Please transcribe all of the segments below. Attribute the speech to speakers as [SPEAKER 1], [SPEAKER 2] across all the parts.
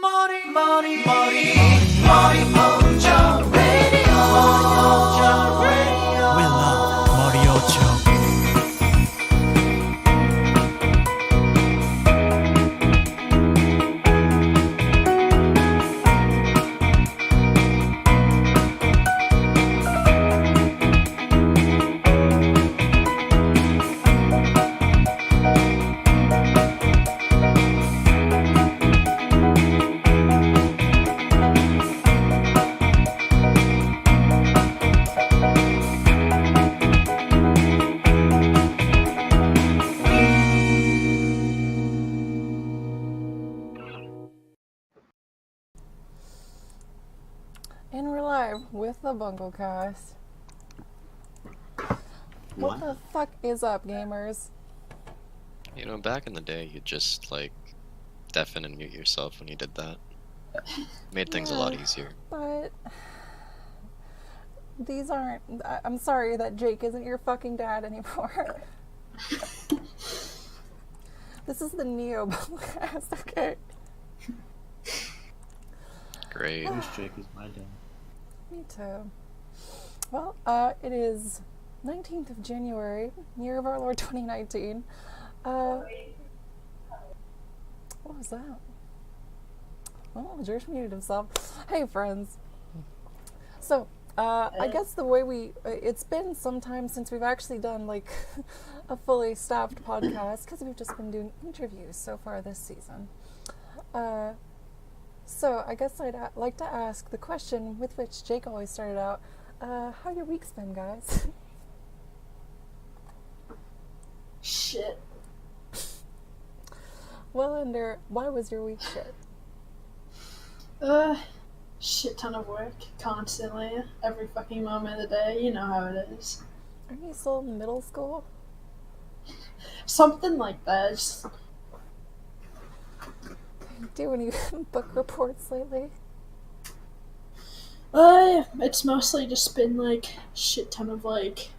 [SPEAKER 1] We love Moriocho.
[SPEAKER 2] And we're live with the Bunglecast. What the fuck is up, gamers?
[SPEAKER 3] You know, back in the day, you'd just, like, deafen and mute yourself when you did that. Made things a lot easier.
[SPEAKER 2] But these aren't... I'm sorry that Jake isn't your fucking dad anymore. This is the Neo Bunglecast, okay?
[SPEAKER 3] Great.
[SPEAKER 4] I wish Jake was my dad.
[SPEAKER 2] Me too. Well, it is 19th of January, year of our Lord 2019. What was that? Oh, George muted himself. Hey, friends. So, I guess the way it's been some time since we've actually done, like, a fully staffed podcast, because we've just been doing interviews so far this season. So, I guess I'd like to ask the question with which Jake always started out. How your week's been, guys?
[SPEAKER 5] Shit.
[SPEAKER 2] Well, Ender, why was your week shit?
[SPEAKER 5] Shit ton of work, constantly, every fucking moment of the day, you know how it is.
[SPEAKER 2] Are you still in middle school?
[SPEAKER 5] Something like that. Just...
[SPEAKER 2] Do any book reports lately?
[SPEAKER 5] It's mostly just been, like, shit ton of, like...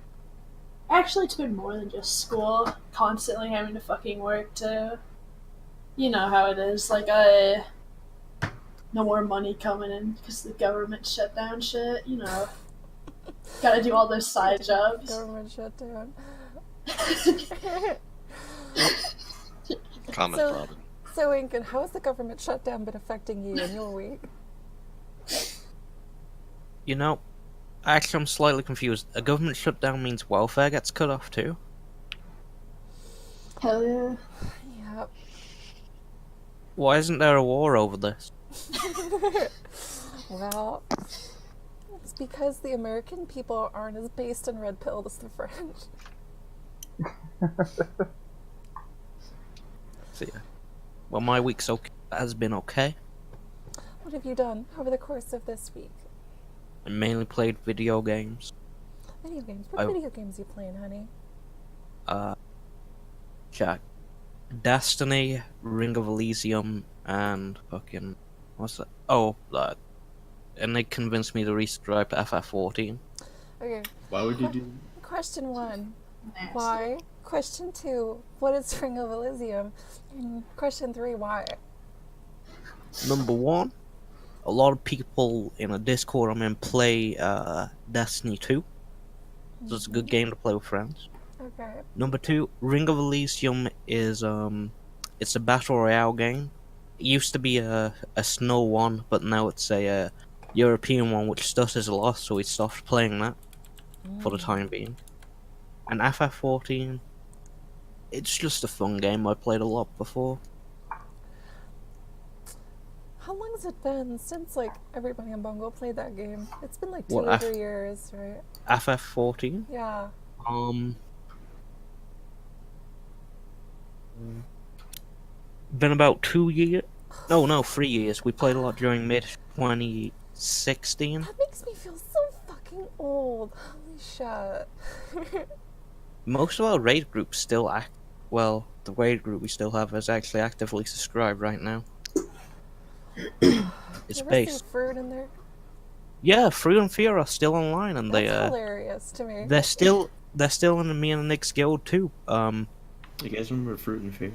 [SPEAKER 5] Actually, it's been more than just school. Constantly having to fucking work to... You know how it is. Like, no more money coming in because the government shut down shit, you know. Gotta do all those side jobs.
[SPEAKER 2] Government shutdown.
[SPEAKER 3] Common
[SPEAKER 2] So-
[SPEAKER 3] problem.
[SPEAKER 2] So, Incan, how has the government shutdown been affecting you in your week?
[SPEAKER 6] You know, actually I'm slightly confused. A government shutdown means welfare gets cut off too?
[SPEAKER 5] Hell yeah.
[SPEAKER 2] Yep.
[SPEAKER 6] Why isn't there a war over this?
[SPEAKER 2] Well, it's because the American people aren't as based and red-pilled as the French.
[SPEAKER 6] So, yeah. Well, my week's has been okay.
[SPEAKER 2] What have you done over the course of this week?
[SPEAKER 6] I mainly played video games.
[SPEAKER 2] Video games? What video games are you playing, honey?
[SPEAKER 6] Jack. Destiny, Ring of Elysium, and fucking... What's that? Oh, that. And they convinced me to resubscribe to FF14.
[SPEAKER 2] Okay.
[SPEAKER 4] Why would you do
[SPEAKER 2] Question 1.
[SPEAKER 5] Nasty.
[SPEAKER 2] Why? Question 2. What is Ring of Elysium? And question 3. Why?
[SPEAKER 6] Number 1, a lot of people in a Discord I'm in play Destiny 2. So it's a good game to play with friends.
[SPEAKER 2] Okay.
[SPEAKER 6] Number 2, Ring of Elysium is it's a battle royale game. It used to be a snow one, but now it's a European one, which stutters a lot, so we stopped playing that for the time being. And FF14, it's just a fun game. I played a lot before.
[SPEAKER 2] How long has it been since, like, everybody on Bungle played that game? It's been like 2
[SPEAKER 6] What,
[SPEAKER 2] or 3 years, right?
[SPEAKER 6] FF14?
[SPEAKER 2] Yeah.
[SPEAKER 6] Been about 2 years. No, 3 years. We played a lot during mid 2016.
[SPEAKER 2] That makes me feel so fucking old. Holy shit.
[SPEAKER 6] Most of our raid groups still act. Well, the raid group we still have is actually actively subscribed right now. It's
[SPEAKER 2] You ever
[SPEAKER 6] based.
[SPEAKER 2] see Fruit in there?
[SPEAKER 6] Yeah, Fruit and Fear are still online, and
[SPEAKER 2] That's hilarious to me.
[SPEAKER 6] they're still in me and Nick's guild too.
[SPEAKER 4] You guys remember Fruit and Fear?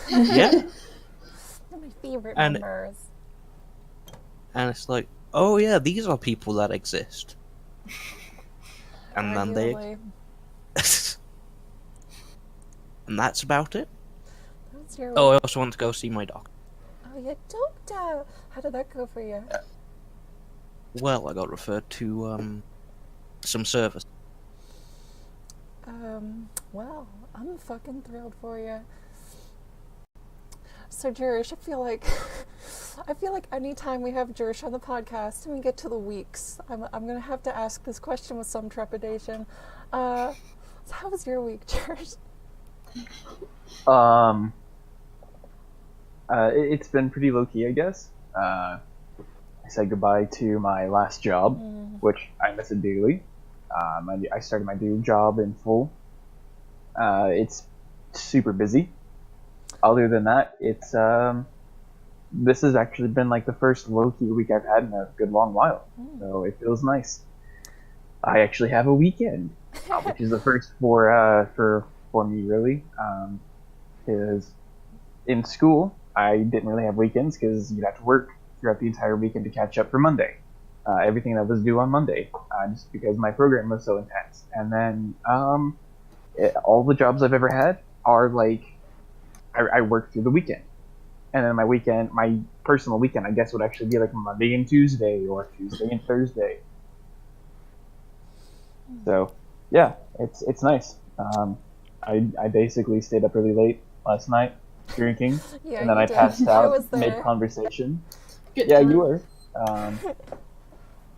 [SPEAKER 6] Yeah.
[SPEAKER 2] They're my favorite
[SPEAKER 6] And-
[SPEAKER 2] members.
[SPEAKER 6] and it's like, oh yeah, these are people that exist. And then they,
[SPEAKER 2] Arguably.
[SPEAKER 6] and that's about it.
[SPEAKER 2] That's your
[SPEAKER 6] Oh, I
[SPEAKER 2] week.
[SPEAKER 6] also want to go see my doctor.
[SPEAKER 2] Oh, you don't. How did that go for you?
[SPEAKER 6] Well, I got referred to some service.
[SPEAKER 2] Well, I'm fucking thrilled for you. So, Jerish, I feel like anytime we have Jerish on the podcast and we get to the weeks, I'm gonna have to ask this question with some trepidation. So how was your week, Jerish?
[SPEAKER 7] It's been pretty low key, I guess. I said goodbye to my last job, which I miss it dearly. I started my new job in full. It's super busy. Other than that, it's this has actually been like the first low key week I've had in a good long while, so it feels nice. I actually have a weekend, which is the first for me really, because in school I didn't really have weekends because you'd have to work throughout the entire weekend to catch up for Monday. Everything that was due on Monday, just because my program was so intense. And then all the jobs I've ever had are like I work through the weekend, and then my personal weekend, I guess, would actually be like Monday and Tuesday or Tuesday and Thursday. So yeah, it's nice. I basically stayed up really late last night drinking,
[SPEAKER 2] Yeah,
[SPEAKER 7] and then
[SPEAKER 2] you
[SPEAKER 7] I
[SPEAKER 2] did.
[SPEAKER 7] passed
[SPEAKER 2] I
[SPEAKER 7] out
[SPEAKER 2] was there.
[SPEAKER 7] mid conversation.
[SPEAKER 5] Good
[SPEAKER 7] Yeah,
[SPEAKER 5] time.
[SPEAKER 7] you were.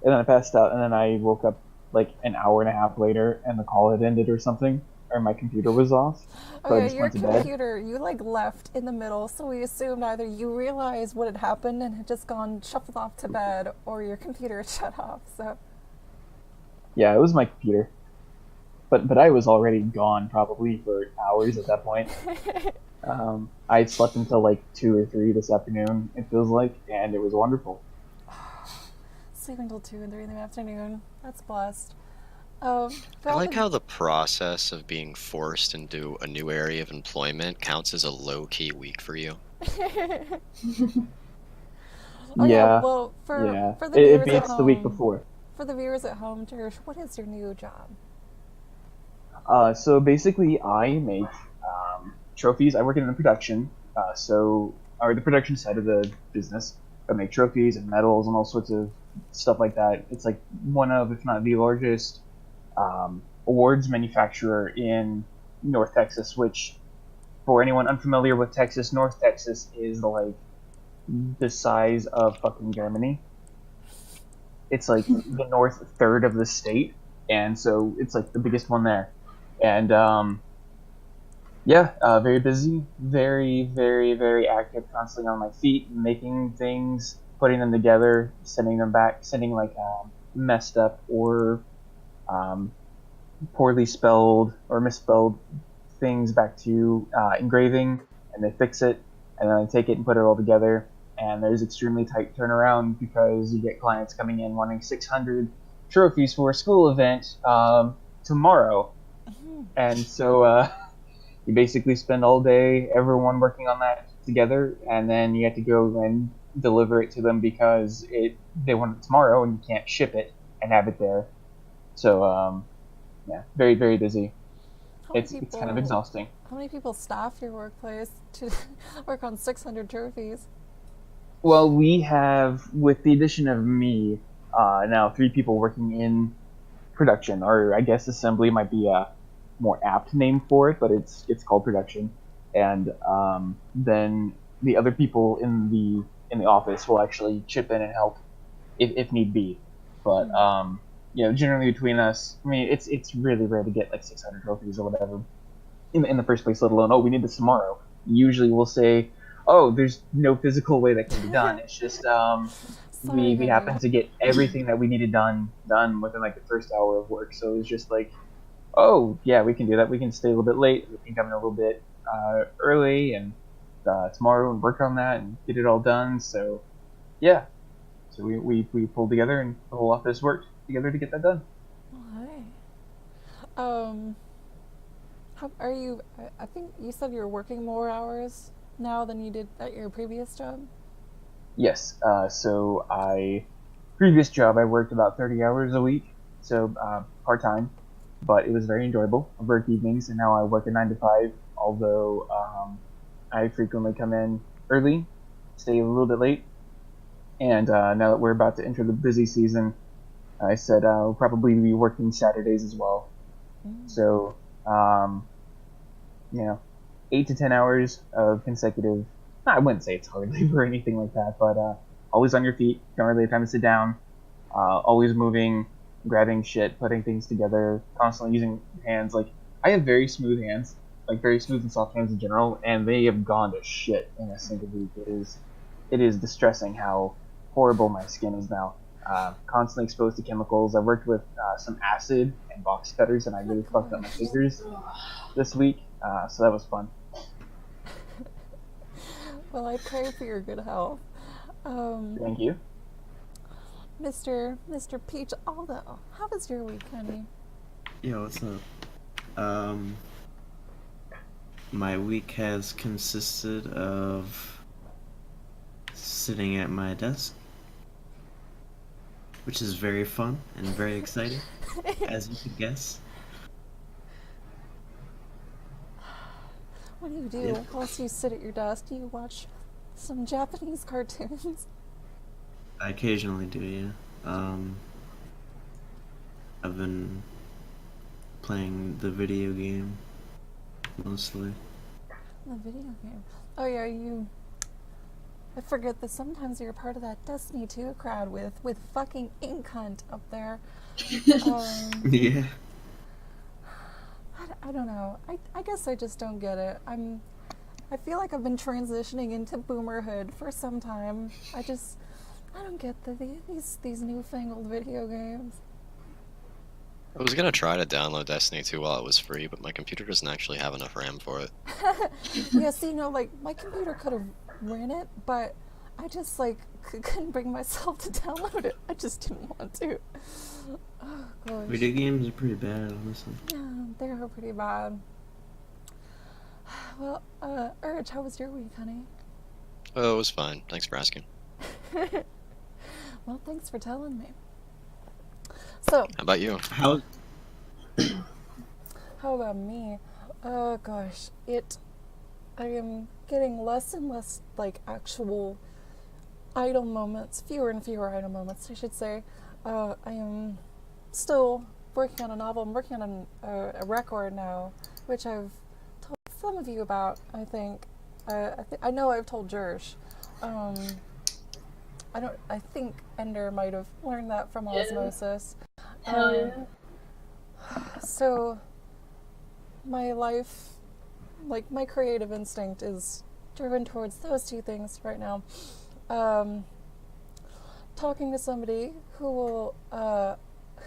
[SPEAKER 7] And then I passed out, and then I woke up like an hour and a half later, and the call had ended or something, or my computer was off. So I
[SPEAKER 2] Okay,
[SPEAKER 7] just
[SPEAKER 2] your
[SPEAKER 7] went to bed.
[SPEAKER 2] computer, you like left in the middle, so we assumed either you realized what had happened and had just gone shuffled off to bed, or your computer had shut off. So
[SPEAKER 7] Yeah, it was my computer. But I was already gone probably for hours at that point. I had slept until like 2 or 3 this afternoon, it feels like, and it was wonderful.
[SPEAKER 2] sleep until 2 and 3 in the afternoon. That's blessed.
[SPEAKER 3] I like how the process of being forced into a new area of employment counts as a low-key week for you.
[SPEAKER 2] Oh
[SPEAKER 7] Yeah,
[SPEAKER 2] well,
[SPEAKER 7] yeah.
[SPEAKER 2] for the
[SPEAKER 7] It
[SPEAKER 2] viewers at
[SPEAKER 7] beats the week
[SPEAKER 2] home,
[SPEAKER 7] before.
[SPEAKER 2] for the viewers at home, Jerish, what is your new job?
[SPEAKER 7] So basically, I make trophies. I work in the production, or the production side of the business. I make trophies and medals and all sorts of stuff like that. It's like one of, if not the largest, awards manufacturer in North Texas. Which, for anyone unfamiliar with Texas, North Texas is like the size of fucking Germany. It's like the north third of the state, and so it's like the biggest one there. And yeah, very busy, very, very, very active, constantly on my feet, making things, putting them together, sending them back, sending like messed up or poorly spelled or misspelled things back to engraving, and they fix it, and then I take it and put it all together. And there's extremely tight turnaround because you get clients coming in wanting 600 trophies for a school event tomorrow. And so you basically spend all day, everyone working on that together, and then you have to go and deliver it to them because they want it tomorrow and you can't ship it and have it there. So yeah, very, very busy. It's kind of exhausting.
[SPEAKER 2] How many people staff your workplace to work on 600 trophies?
[SPEAKER 7] Well, we have, with the addition of me, now 3 people working in production, or I guess assembly might be a more apt name for it, but it's called production. And then the other people in the office will actually chip in and help if need be. But generally between us, I mean, it's really rare to get like 600 trophies or whatever in the first place. Let alone, oh, we need this tomorrow. Usually we'll say, oh, there's no physical way that can be done. It's just we happen to get everything that we needed done within like the first hour of work. So it's just like, oh yeah, we can do that. We can stay a little bit late. We can come in a little bit early and tomorrow and work on that and get it all done. So yeah, so we pulled together and the whole office worked together to get that done.
[SPEAKER 2] How are you? I think you said you're working more hours now than you did at your previous job.
[SPEAKER 7] Yes. So previous job I worked about 30 hours a week, so part time, but it was very enjoyable. I worked evenings, and now I work a 9 to 5. Although I frequently come in early, stay a little bit late, and now that we're about to enter the busy season, I said I'll probably be working Saturdays as well. So, 8 to 10 hours of consecutive. I wouldn't say it's hard labor or anything like that, but always on your feet. Don't really have time to sit down. Always moving, grabbing shit, putting things together, constantly using your hands. Like, I have very smooth hands, like very smooth and soft hands in general, and they have gone to shit in a single week. It is distressing how horrible my skin is now. Constantly exposed to chemicals. I worked with some acid and box cutters, and I really fucked up my fingers this week. So that was fun.
[SPEAKER 2] Well, I pray for your good health.
[SPEAKER 7] Thank you.
[SPEAKER 2] Mr. Peach Aldo, how was your week, honey?
[SPEAKER 8] Yo, what's up? My week has consisted of sitting at my desk, which is very fun and very exciting, as you could guess.
[SPEAKER 2] What do you do whilst you sit at your desk? Do you watch some Japanese cartoons?
[SPEAKER 8] I occasionally do, yeah. I've been playing the video game, mostly.
[SPEAKER 2] The video game. Oh yeah, I forget that sometimes you're part of that Destiny 2 crowd with fucking Ink Hunt up there.
[SPEAKER 8] Yeah.
[SPEAKER 2] I don't know. I guess I just don't get it. I feel like I've been transitioning into boomerhood for some time. I don't get these newfangled video games.
[SPEAKER 3] I was gonna try to download Destiny 2 while it was free, but my computer doesn't actually have enough RAM for it.
[SPEAKER 2] Yeah, see, like, my computer could have ran it, but I just, couldn't bring myself to download it. I just didn't want to. Oh, gosh.
[SPEAKER 8] Video games are pretty bad, honestly.
[SPEAKER 2] Yeah, they are pretty bad. Well, Urge, how was your week, honey?
[SPEAKER 3] Oh, it was fine. Thanks for asking.
[SPEAKER 2] Well, thanks for telling me. So,
[SPEAKER 3] How about you?
[SPEAKER 8] How
[SPEAKER 2] how about me? Oh gosh, I am getting less and less actual idle moments, fewer and fewer idle moments, I should say. I am still working on a novel. I'm working on a record now, which I've told some of you about, I think. I know I've told Jersh. I think Ender might have learned that from osmosis.
[SPEAKER 5] Hell yeah.
[SPEAKER 2] So, my life, my creative instinct is driven towards those two things right now. Talking to somebody who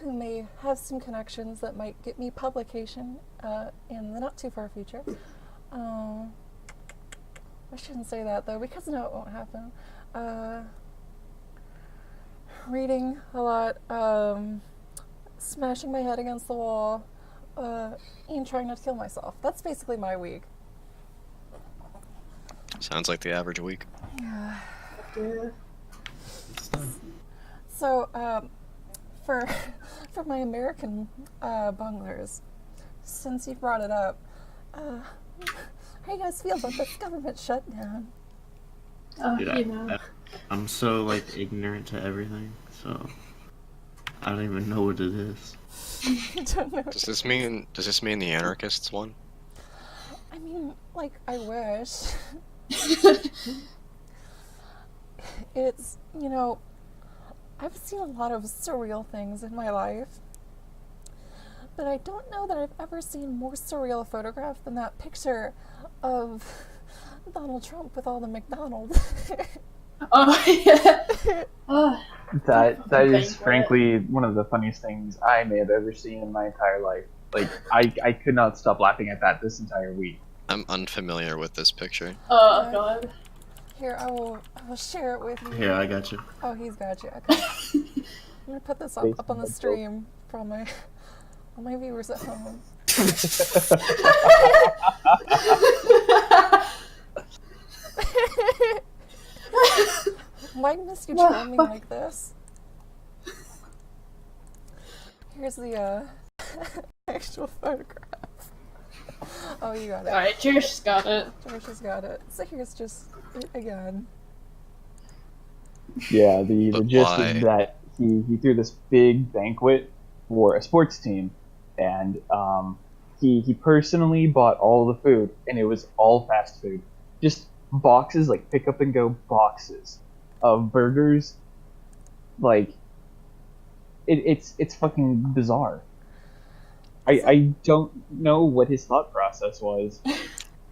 [SPEAKER 2] may have some connections that might get me publication in the not too far future. I shouldn't say that though, because no, it won't happen. Reading a lot, smashing my head against the wall, and trying not to kill myself. That's basically my week.
[SPEAKER 3] Sounds like the average week.
[SPEAKER 2] Yeah.
[SPEAKER 5] Yeah.
[SPEAKER 2] So, for my American bunglers, since you brought it up, how do you guys feel about this government shutdown?
[SPEAKER 8] Dude, I'm so ignorant to everything, so I don't even know what it is.
[SPEAKER 2] I don't know.
[SPEAKER 3] Does this mean the anarchists won?
[SPEAKER 2] I mean, I wish. It's, I've seen a lot of surreal things in my life, but I don't know that I've ever seen more surreal photograph than that picture of Donald Trump with all the McDonald's.
[SPEAKER 5] Oh, yeah. Oh,
[SPEAKER 7] That is
[SPEAKER 5] Banquet.
[SPEAKER 7] frankly one of the funniest things I may have ever seen in my entire life. I could not stop laughing at that this entire week.
[SPEAKER 3] I'm unfamiliar with this picture.
[SPEAKER 5] oh God.
[SPEAKER 2] Here, I will share it with you.
[SPEAKER 8] Here, I got you.
[SPEAKER 2] Oh, he's got you. Okay. I'm gonna put this up on the stream for all my viewers at home. Why must you
[SPEAKER 5] No,
[SPEAKER 2] troll me
[SPEAKER 5] fuck.
[SPEAKER 2] like this? Here's the actual photograph. Oh, you got it.
[SPEAKER 5] Alright, Jerry's got it.
[SPEAKER 2] George has got it. So here's just it again.
[SPEAKER 7] Yeah, the
[SPEAKER 3] But
[SPEAKER 7] gist
[SPEAKER 3] why?
[SPEAKER 7] is that he threw this big banquet for a sports team, and he personally bought all the food, and it was all fast food, just boxes, like pick up and go boxes of burgers. Like it's fucking bizarre. I don't know what his thought process was.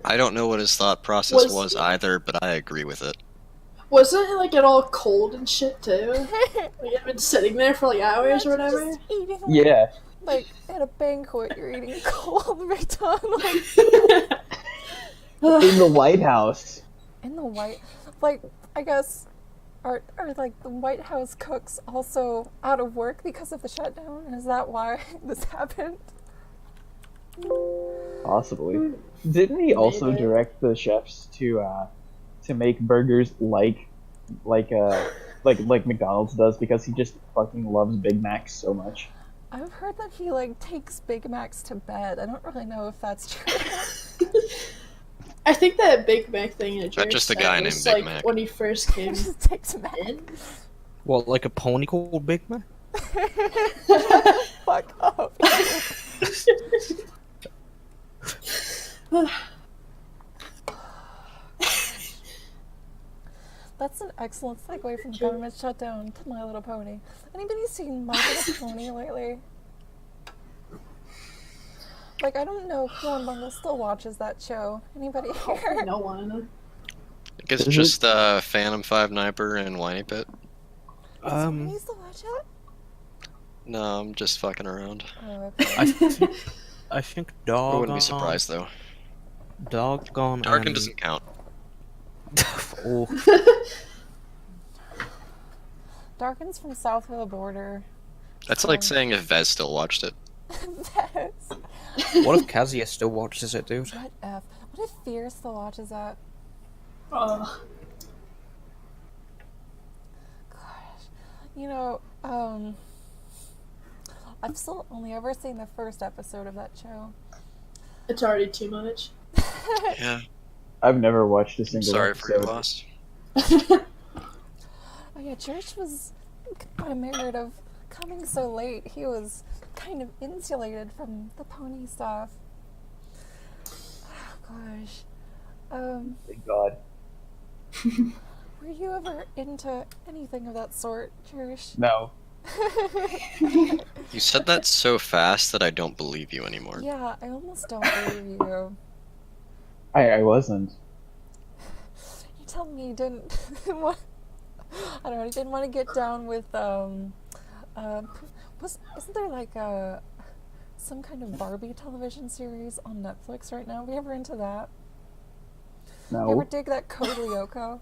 [SPEAKER 3] I don't know what his thought process
[SPEAKER 5] Was-
[SPEAKER 3] was either, but I agree with it.
[SPEAKER 5] Wasn't it like it all cold and shit too? Like it had been sitting there for like hours or whatever.
[SPEAKER 2] Just eating
[SPEAKER 7] Yeah,
[SPEAKER 2] like at a banquet, you're eating cold McDonald's
[SPEAKER 7] in the White House.
[SPEAKER 2] in the White. Like I guess, are like the White House cooks also out of work because of the shutdown? Is that why this happened?
[SPEAKER 7] Possibly. Didn't he also
[SPEAKER 5] Maybe.
[SPEAKER 7] direct the chefs to make burgers like McDonald's does, because he just fucking loves Big Macs so much?
[SPEAKER 2] I've heard that he like takes Big Macs to bed. I don't really know if that's true.
[SPEAKER 5] I think that Big Mac thing in Jerry's
[SPEAKER 3] just a guy
[SPEAKER 5] was,
[SPEAKER 3] named Big
[SPEAKER 5] like,
[SPEAKER 3] Mac.
[SPEAKER 5] when he first
[SPEAKER 2] He
[SPEAKER 5] came
[SPEAKER 2] just takes Mac.
[SPEAKER 5] in.
[SPEAKER 6] What, like a pony called Big Mac?
[SPEAKER 2] Fuck up. That's an excellent segue from the government shutdown to My Little Pony. Anybody seen My Little Pony lately? Like, I don't know who on Bungle still watches that show. Anybody here?
[SPEAKER 5] No one.
[SPEAKER 3] I guess
[SPEAKER 7] Is it-
[SPEAKER 3] just Phantom 5 Niper and Whiny Pit.
[SPEAKER 2] Somebody still watch it?
[SPEAKER 3] No, I'm just fucking around.
[SPEAKER 2] Oh,
[SPEAKER 6] I
[SPEAKER 2] okay.
[SPEAKER 6] think, I think
[SPEAKER 3] I
[SPEAKER 6] Doggone.
[SPEAKER 3] wouldn't be surprised though.
[SPEAKER 6] Doggone.
[SPEAKER 3] Darkin
[SPEAKER 6] and-
[SPEAKER 3] doesn't count.
[SPEAKER 6] Oh,
[SPEAKER 2] Darkin's from south of the border.
[SPEAKER 3] That's like saying if Vez still watched it.
[SPEAKER 2] That's...
[SPEAKER 6] what if Kazuya still watches it, dude?
[SPEAKER 2] What F? What if Fear still watches that?
[SPEAKER 5] Oh,
[SPEAKER 2] Gosh. You know, I've still only ever seen the first episode of that show.
[SPEAKER 5] it's already too much.
[SPEAKER 3] Yeah.
[SPEAKER 7] I've never watched a
[SPEAKER 3] I'm
[SPEAKER 7] single
[SPEAKER 3] sorry for your
[SPEAKER 7] episode.
[SPEAKER 3] loss.
[SPEAKER 2] Oh yeah, Church was got a merit of coming so late. He was kind of insulated from the pony stuff. Oh gosh.
[SPEAKER 7] Thank God.
[SPEAKER 2] Were you ever into anything of that sort, Church?
[SPEAKER 7] No.
[SPEAKER 3] You said that so fast that I don't believe you anymore.
[SPEAKER 2] Yeah, I almost don't believe you.
[SPEAKER 7] I wasn't.
[SPEAKER 2] You tell me you didn't want, I don't know, you didn't want to get down with isn't there like some kind of Barbie television series on Netflix right now? Are we ever into that? You ever
[SPEAKER 7] No.
[SPEAKER 2] dig that Code Lyoko?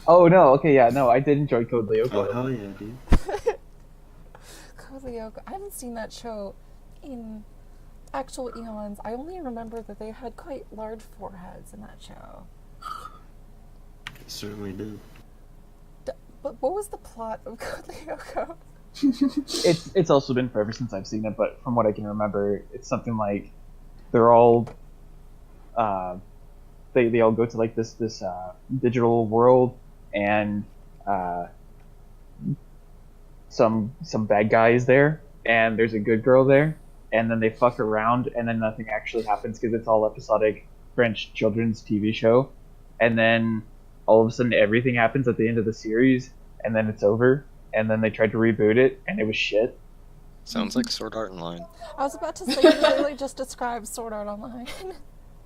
[SPEAKER 7] Oh no. Okay. Yeah. No. I did enjoy Code
[SPEAKER 8] Oh
[SPEAKER 7] Lyoko.
[SPEAKER 8] hell yeah, dude.
[SPEAKER 2] Code Lyoko. I haven't seen that show in actual eons. I only remember that they had quite large foreheads in that show.
[SPEAKER 8] It certainly did.
[SPEAKER 2] But what was the plot of Code Lyoko?
[SPEAKER 7] It's also been forever since I've seen it, but from what I can remember, it's something like they're all they all go to like this digital world, and some bad guy is there, and there's a good girl there, and then they fuck around, and then nothing actually happens because it's all episodic French children's TV show, and then all of a sudden everything happens at the end of the series, and then it's over, and then they tried to reboot it, and it was shit.
[SPEAKER 3] Sounds like Sword Art Online.
[SPEAKER 2] I was about to say, you literally just described Sword Art Online.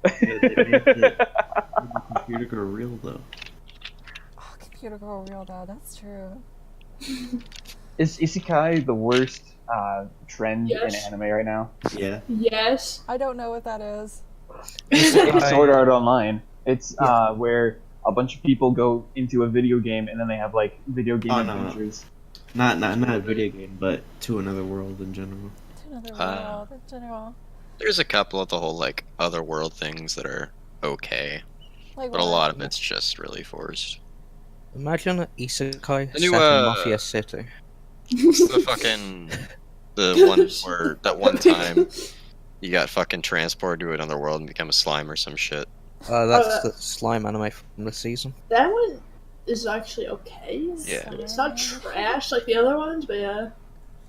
[SPEAKER 8] They make the computer go real though.
[SPEAKER 2] Oh, Computer Girl Real Dad, that's true.
[SPEAKER 7] Is isekai the worst trend
[SPEAKER 5] Yes.
[SPEAKER 7] in anime right now?
[SPEAKER 8] Yeah.
[SPEAKER 5] Yes.
[SPEAKER 2] I don't know what that is.
[SPEAKER 7] It's Sword Art Online. It's where a bunch of people go into a video game, and then they have like video game
[SPEAKER 8] Oh, no.
[SPEAKER 7] adventures.
[SPEAKER 8] Not a video game, but to another world in general.
[SPEAKER 2] To another
[SPEAKER 3] Ah.
[SPEAKER 2] world in general.
[SPEAKER 3] There's a couple of the whole like otherworld things that are okay,
[SPEAKER 2] Like
[SPEAKER 3] but a
[SPEAKER 2] what?
[SPEAKER 3] lot of it's just really forced.
[SPEAKER 6] Imagine an isekai
[SPEAKER 3] The new,
[SPEAKER 6] set in Mafia City.
[SPEAKER 3] What's the fucking the one where that one time you got fucking transported to another world and become a slime or some shit?
[SPEAKER 6] That's the slime anime from this season.
[SPEAKER 5] That one is actually okay.
[SPEAKER 3] Yeah.
[SPEAKER 5] It's not trash like the other ones, but yeah.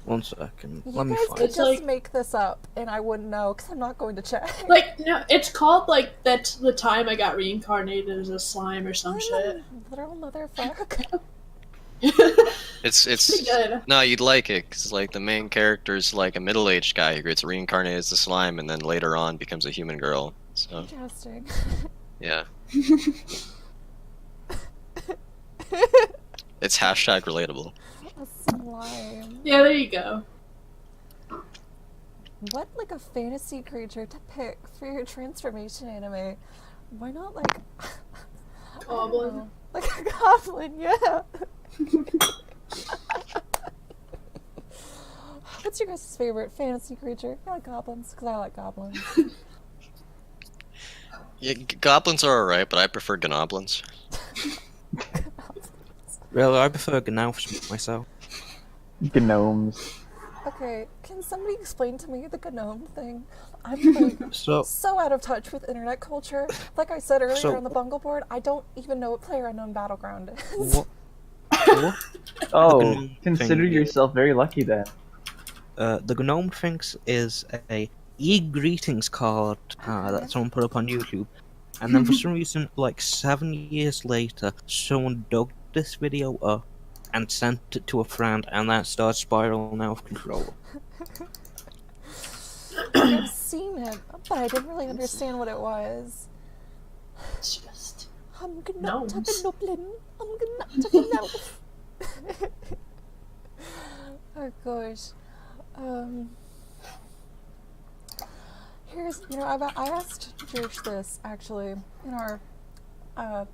[SPEAKER 6] 1 second.
[SPEAKER 2] You
[SPEAKER 6] Let me
[SPEAKER 2] guys
[SPEAKER 6] find
[SPEAKER 2] could
[SPEAKER 6] it.
[SPEAKER 5] It's
[SPEAKER 2] just
[SPEAKER 5] like-
[SPEAKER 2] make this up, and I wouldn't know because I'm not going to check.
[SPEAKER 5] Like, no, it's called, like, that's the time I got reincarnated as a slime or some shit.
[SPEAKER 2] Literal motherfucker.
[SPEAKER 3] It's
[SPEAKER 5] Pretty good.
[SPEAKER 3] no, you'd like it because like the main character's like a middle-aged guy who gets reincarnated as a slime and then later on becomes a human girl. So
[SPEAKER 2] Interesting.
[SPEAKER 3] yeah, it's hashtag relatable.
[SPEAKER 2] A slime.
[SPEAKER 5] Yeah, there you go.
[SPEAKER 2] What, like, a fantasy creature to pick for your transformation anime? Why not, like... I don't
[SPEAKER 5] Goblin.
[SPEAKER 2] know. Like a goblin, yeah! What's your guys' favorite fantasy creature? I like goblins, because I like goblins.
[SPEAKER 3] Yeah, goblins are alright, but I prefer gnoblins.
[SPEAKER 6] Really, I prefer Gnaufs myself.
[SPEAKER 7] Gnomes.
[SPEAKER 2] Okay, can somebody explain to me the gnome thing? I'm like
[SPEAKER 6] So,
[SPEAKER 2] so out of touch with internet culture. Like I said earlier
[SPEAKER 6] So-
[SPEAKER 2] on the Bungle board, I don't even know what PlayerUnknown Battleground is.
[SPEAKER 6] what? What?
[SPEAKER 7] Oh,
[SPEAKER 6] Gnome
[SPEAKER 7] consider
[SPEAKER 6] thing.
[SPEAKER 7] yourself very lucky then.
[SPEAKER 6] The Gnome Things is a e-greetings card that someone put up on YouTube. And then for some reason, like 7 years later, someone dug this video up and sent it to a friend, and that started spiraling out of control.
[SPEAKER 2] I've seen it, but I didn't really understand what it was.
[SPEAKER 5] It's just.
[SPEAKER 2] I'm gonna take
[SPEAKER 5] Gnomes.
[SPEAKER 2] a goblin. I'm gonna take a elf. Oh gosh. Here's, I asked Josh this actually in our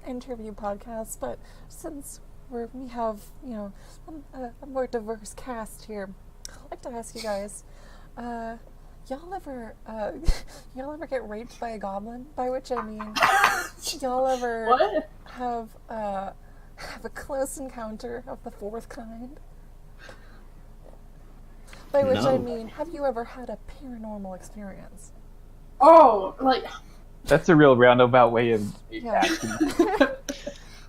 [SPEAKER 2] interview podcast, but since we have, a more diverse cast here, I'd like to ask you guys, y'all ever get raped by a goblin? By which I mean, y'all ever
[SPEAKER 5] What?
[SPEAKER 2] have a close encounter of the fourth kind? By which I
[SPEAKER 8] No.
[SPEAKER 2] mean, have you ever had a paranormal experience?
[SPEAKER 5] Oh, like.
[SPEAKER 7] That's a real roundabout way of
[SPEAKER 2] Yeah.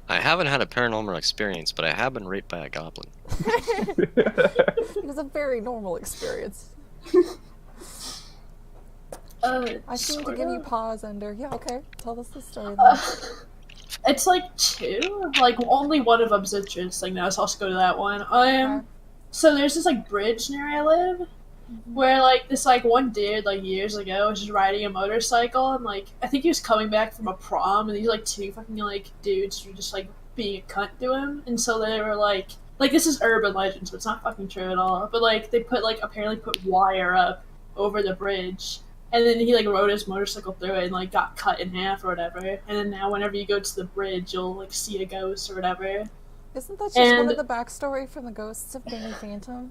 [SPEAKER 3] I haven't had a paranormal experience, but I have been raped by a goblin.
[SPEAKER 2] It was a very normal experience. I seem to give you pause under. Yeah, okay. Tell us the story then.
[SPEAKER 5] It's like 2. Like, only one of them's interesting now, so I'll just go to that one.
[SPEAKER 2] Okay.
[SPEAKER 5] So there's this, like, bridge near I live, where, like, this, like, one dude, like, years ago was just riding a motorcycle, and, like, I think he was coming back from a prom, and these, like, 2 fucking, like, dudes were just, like, being a cunt to him, and so they were, like, this is urban legend, so it's not fucking true at all, but, like, they put, like, apparently put wire up over the bridge, and then he, like, rode his motorcycle through it and, like, got cut in half or whatever, and then now whenever you go to the bridge, you'll, like, see a ghost or whatever.
[SPEAKER 2] Isn't that just one
[SPEAKER 5] And-
[SPEAKER 2] of the backstory from the Ghosts of Danny Phantom?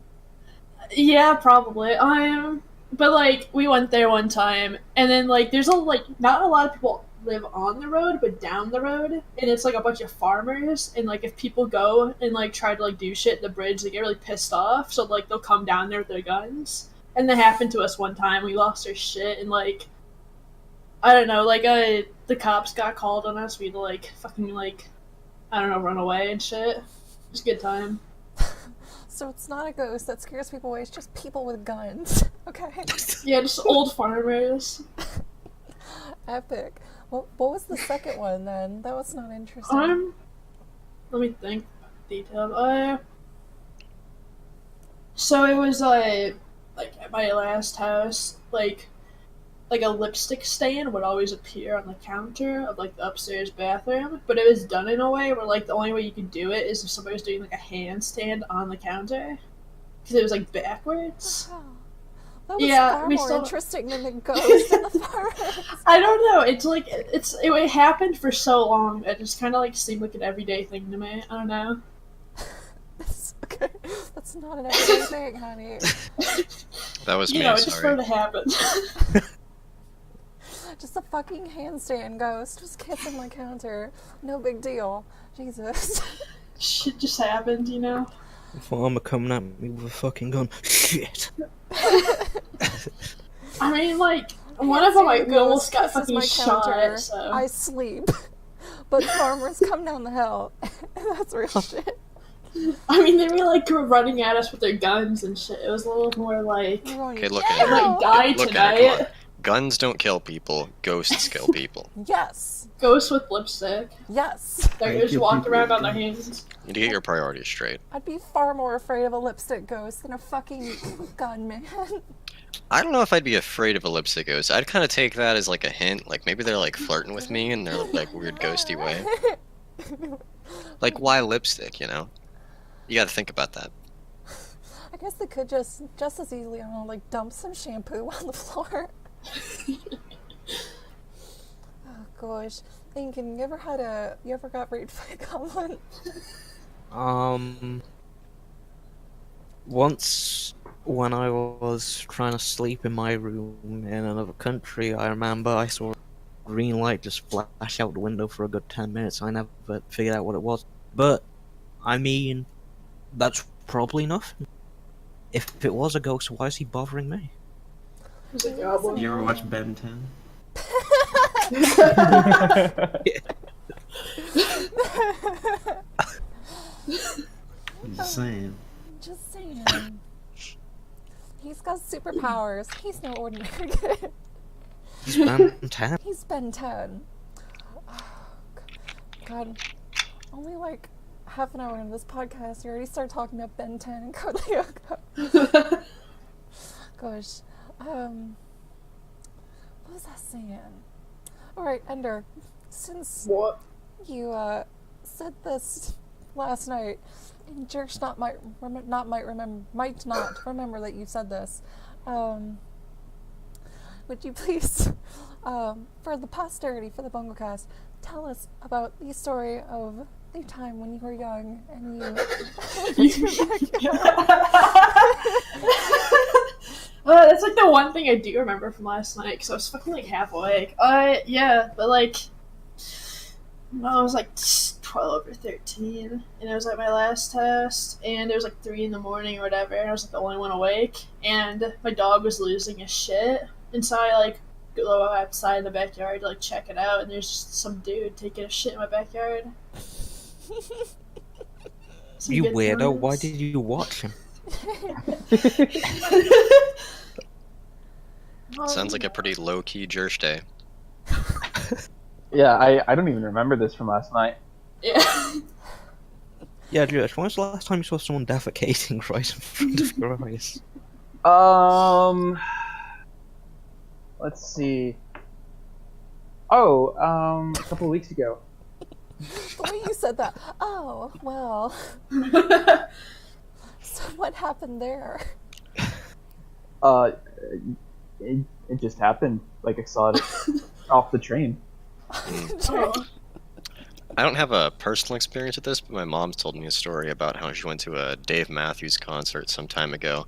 [SPEAKER 5] Yeah, probably. But like we went there one time, and then like there's not a lot of people live on the road, but down the road, and it's like a bunch of farmers. And like if people go and like try to like do shit at the bridge, they get really pissed off. So like they'll come down there with their guns. And that happened to us one time. We lost our shit, and like I don't know, like the cops got called on us. We had to like fucking like I don't know, run away and shit. It was a good time.
[SPEAKER 2] So it's not a ghost that scares people away, it's just people with guns. Okay.
[SPEAKER 5] Yeah, just old farmers.
[SPEAKER 2] Epic. Well, what was the second one then? That was not interesting.
[SPEAKER 5] Let me think. Details. So it was like at my last house, like a lipstick stain would always appear on the counter of like the upstairs bathroom, but it was done in a way where like the only way you could do it is if somebody was doing like a handstand on the counter, because it was like backwards.
[SPEAKER 2] Wow. That was
[SPEAKER 5] Yeah,
[SPEAKER 2] far
[SPEAKER 5] we
[SPEAKER 2] more
[SPEAKER 5] still-
[SPEAKER 2] interesting than the ghost in the forest.
[SPEAKER 5] I don't know. It's like it happened for so long. It just kind of like seemed like an everyday thing to me. I don't know.
[SPEAKER 2] Okay. That's not an everyday thing, honey.
[SPEAKER 3] That was
[SPEAKER 5] You
[SPEAKER 3] me.
[SPEAKER 5] know, it just
[SPEAKER 3] Sorry.
[SPEAKER 5] sort of happened.
[SPEAKER 2] Just a fucking handstand ghost. Just kiss on my counter. No big deal. Jesus.
[SPEAKER 5] shit just happened, you know?
[SPEAKER 6] Farmer coming at me with a fucking gun. Shit.
[SPEAKER 5] I mean, like, one of them, like, we almost got
[SPEAKER 2] This is
[SPEAKER 5] fucking
[SPEAKER 2] my counter.
[SPEAKER 5] shot, so...
[SPEAKER 2] I sleep. But farmers come down the hill. That's real shit.
[SPEAKER 5] I mean, they were, like, running at us with their guns and shit. It was a little more like...
[SPEAKER 3] Okay, look,
[SPEAKER 5] I might die
[SPEAKER 3] Look at her, come on.
[SPEAKER 5] tonight.
[SPEAKER 3] Guns don't kill people. Ghosts kill people.
[SPEAKER 2] Yes.
[SPEAKER 5] Ghosts with lipstick.
[SPEAKER 2] Yes.
[SPEAKER 5] They just walk around on their hands.
[SPEAKER 3] You need to get your priorities straight.
[SPEAKER 2] I'd be far more afraid of a lipstick ghost than a fucking gun, man.
[SPEAKER 3] I don't know if I'd be afraid of a lipstick ghost. I'd kind of take that as like a hint. Like maybe they're like flirting with me in their like weird ghosty way. Like why lipstick, you know? You gotta think about that.
[SPEAKER 2] I guess they could just as easily, I don't know, like dump some shampoo on the floor. Oh gosh. Thinking, you ever got raped by a goblin?
[SPEAKER 6] Once when I was trying to sleep in my room in another country, I remember I saw a green light just flash out the window for a good 10 minutes. I never figured out what it was. But, I mean, that's probably nothing. If it was a ghost, why is he bothering me?
[SPEAKER 5] It was a goblin.
[SPEAKER 8] You ever watch Ben 10? I'm just saying.
[SPEAKER 2] Just saying. He's got superpowers. He's no ordinary kid.
[SPEAKER 6] He's Ben 10.
[SPEAKER 2] He's Ben 10. Oh, God. Only like half an hour into this podcast, you already started talking about Ben 10 and Code Lyoko. Gosh. What was I saying? Alright, Ender, since
[SPEAKER 5] What?
[SPEAKER 2] you said this last night, and Jerks might not remember that you said this, would you please, for the posterity, for the Bunglecast, tell us about the story of the time when you were young and
[SPEAKER 5] that's like the one thing I do remember from last night, because I was fucking like half awake. Yeah, but like, I was like 12 or 13, and it was like my last test, and it was like 3 in the morning or whatever, and I was like the only one awake, and my dog was losing his shit, and so I like go outside in the backyard to like check it out, and there's just some dude taking a shit in my backyard.
[SPEAKER 6] You weirdo, why did you watch him?
[SPEAKER 3] Sounds like a pretty low-key Jersh day.
[SPEAKER 7] Yeah, I don't even remember this from last night.
[SPEAKER 5] Yeah.
[SPEAKER 6] Yeah, Josh, when was the last time you saw someone defecating right in front of your eyes?
[SPEAKER 7] Let's see. Oh, a couple of weeks ago.
[SPEAKER 2] The way you said that. Oh, well. So what happened there?
[SPEAKER 7] It just happened. Like I saw it off the train.
[SPEAKER 5] Oh.
[SPEAKER 3] I don't have a personal experience with this, but my mom's told me a story about how she went to a Dave Matthews concert some time ago,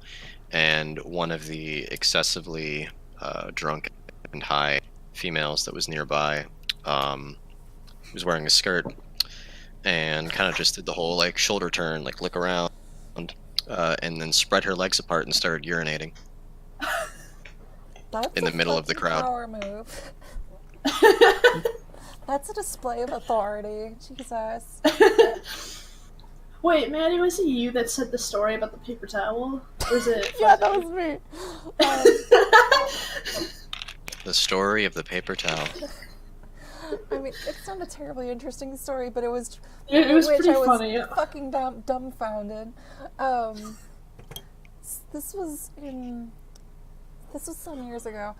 [SPEAKER 3] and one of the excessively drunk and high females that was nearby was wearing a skirt and kind of just did the whole like shoulder turn, like look around, and then spread her legs apart and started urinating.
[SPEAKER 2] That's
[SPEAKER 3] in the middle of the crowd.
[SPEAKER 2] Power move. That's a display of authority. Jesus.
[SPEAKER 5] Wait, Maddie, was it you that said the story about the paper towel? Or was it?
[SPEAKER 2] Yeah, that was me.
[SPEAKER 3] The story of the paper towel.
[SPEAKER 2] I mean, it's not a terribly interesting story, but it was.
[SPEAKER 5] It was
[SPEAKER 2] which
[SPEAKER 5] pretty
[SPEAKER 2] I was
[SPEAKER 5] funny. Yeah.
[SPEAKER 2] fucking dumbfounded. This was some years ago.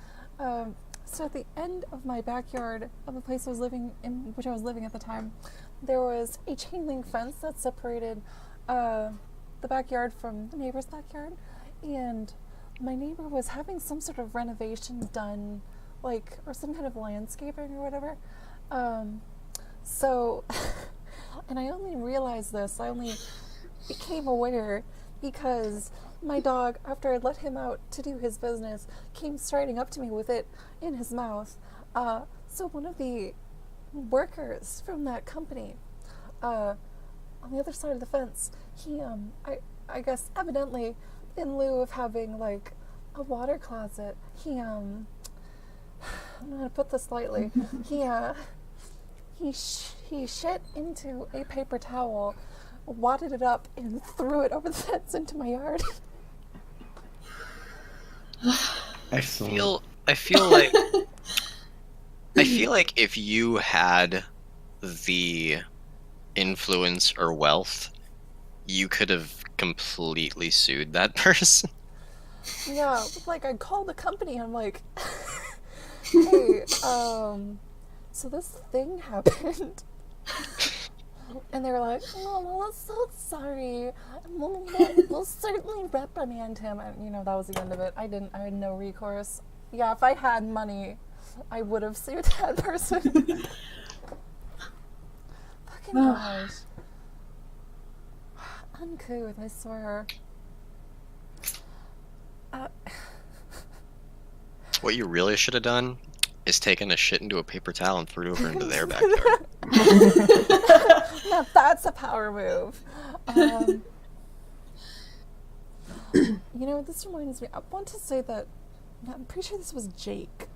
[SPEAKER 2] So at the end of my backyard of the place I was living in, which I was living at the time, there was a chain link fence that separated the backyard from the neighbor's backyard, and my neighbor was having some sort of renovation done, like, or some kind of landscaping or whatever. So, and I only realized this, I only became aware because my dog, after I let him out to do his business, came striding up to me with it in his mouth. So one of the workers from that company on the other side of the fence, he I guess evidently, in lieu of having like a water closet, he I'm gonna put this lightly. He shit into a paper towel, wadded it up, and threw it over the fence into my yard.
[SPEAKER 8] Excellent.
[SPEAKER 3] I feel like I feel like if you had the influence or wealth, you could have completely sued that person.
[SPEAKER 2] Yeah, but, like, I called the company and I'm like, hey, so this thing happened. And they were like, oh, well, I'm so sorry. We'll certainly reprimand him. And, you know, that was the end of it. I had no recourse. Yeah, if I had money, I would have sued that person. Fucking gosh. Uncouth, I swear.
[SPEAKER 3] What you really should have done is taken a shit into a paper towel and threw it over into their backyard.
[SPEAKER 2] Now that's a power move. You know, this reminds me, I want to say that, I'm pretty sure this was Jake.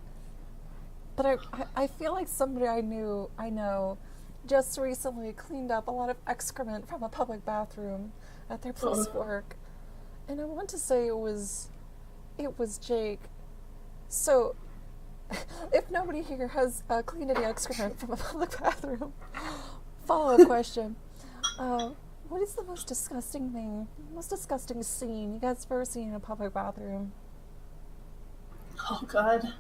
[SPEAKER 2] But I feel like somebody I know just recently cleaned up a lot of excrement from a public bathroom at their place of work. And I want to say it was Jake. So, if nobody here has cleaned any excrement from a public bathroom, follow-up question. What is the most disgusting scene you guys have ever seen in a public bathroom?
[SPEAKER 5] Oh, God.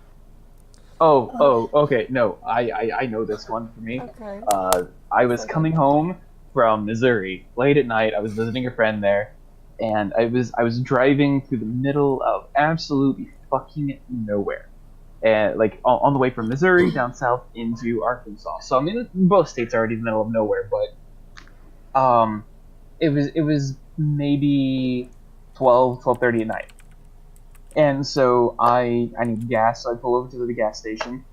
[SPEAKER 7] Oh, okay. No, I know this one for me.
[SPEAKER 2] Okay.
[SPEAKER 7] I was coming home from Missouri late at night. I was visiting a friend there, and I was driving through the middle of absolutely fucking nowhere, and like on the way from Missouri down south into Arkansas. So I mean, both states are already in the middle of nowhere, but it was maybe 12:30 at night. And so I need gas, so I pull over to the gas station,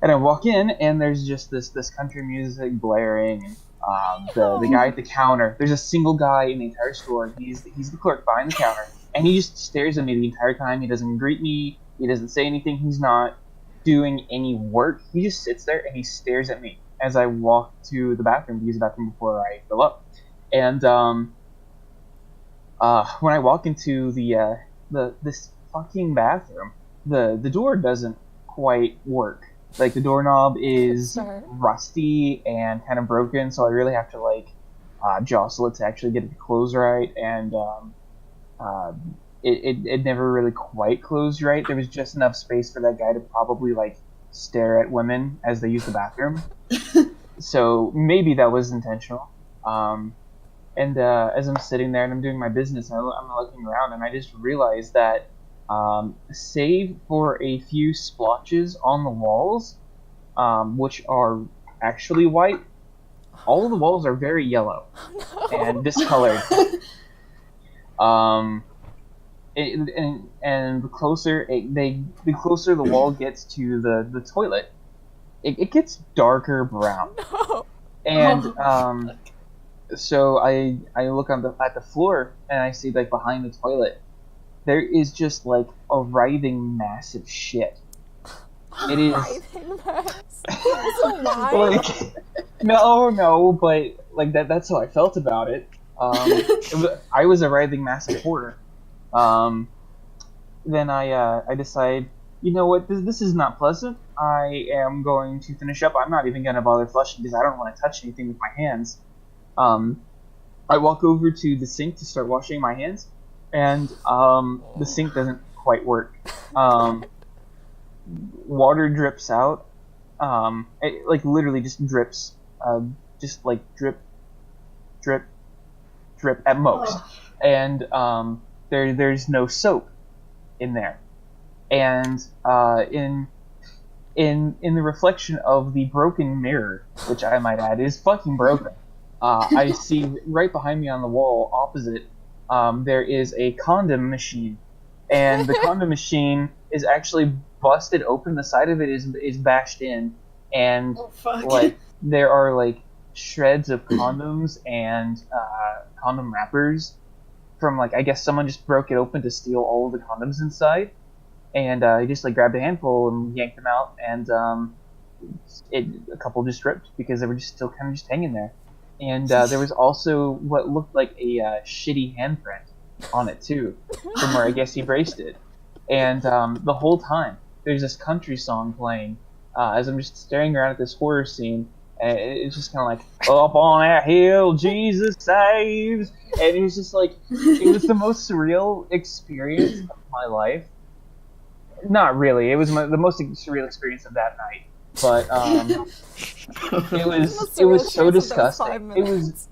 [SPEAKER 7] and I walk in, and there's just this country music blaring, and the guy at the counter, there's a single guy in the entire store, he's the clerk behind the counter, and he just stares at me the entire time. He doesn't greet me, he doesn't say anything, he's not doing any work, he just sits there and he stares at me as I walk to the bathroom, to use the bathroom before I fill up. And when I walk into this fucking bathroom, the door doesn't quite work. Like, the doorknob is rusty and kind of broken, so I really have to like jostle it to actually get it to close right, and it never really quite closed right. There was just enough space for that guy to probably like stare at women as they use the bathroom. So maybe that was intentional. And as I'm sitting there and I'm doing my business, I'm looking around, and I just realized that save for a few splotches on the walls, which are actually white, all of the walls are very yellow and discolored. And the closer the closer the wall gets to the toilet, it gets darker brown. And so I look at the floor, and I see, like, behind the toilet, there is just like a writhing mass of shit. It is like, no, but like that's how I felt about it. I was a writhing mass of horror. Then I decide, you know what, this is not pleasant. I am going to finish up. I'm not even going to bother flushing because I don't want to touch anything with my hands. I walk over to the sink to start washing my hands, and the sink doesn't quite work. Water drips out. It like literally just drips. Just like drip at most. And there's no soap in there. And in the reflection of the broken mirror, which I might add is fucking broken, I see right behind me on the wall opposite, there is a condom machine, and the condom machine is actually busted open. The side of it is bashed in, and like there are like shreds of condoms and condom wrappers from like I guess someone just broke it open to steal all of the condoms inside, and he just like grabbed a handful and yanked them out, and a couple just ripped because they were just still kind of just hanging there, and there was also what looked like a shitty handprint on it too, from where I guess he braced it, and the whole time there's this country song playing as I'm just staring around at this horror scene. And it's just kind of like, up on that hill, Jesus saves. And it was just like, it was the most surreal experience of my life. Not really. It was the most surreal experience of that night. But it was so disgusting. It was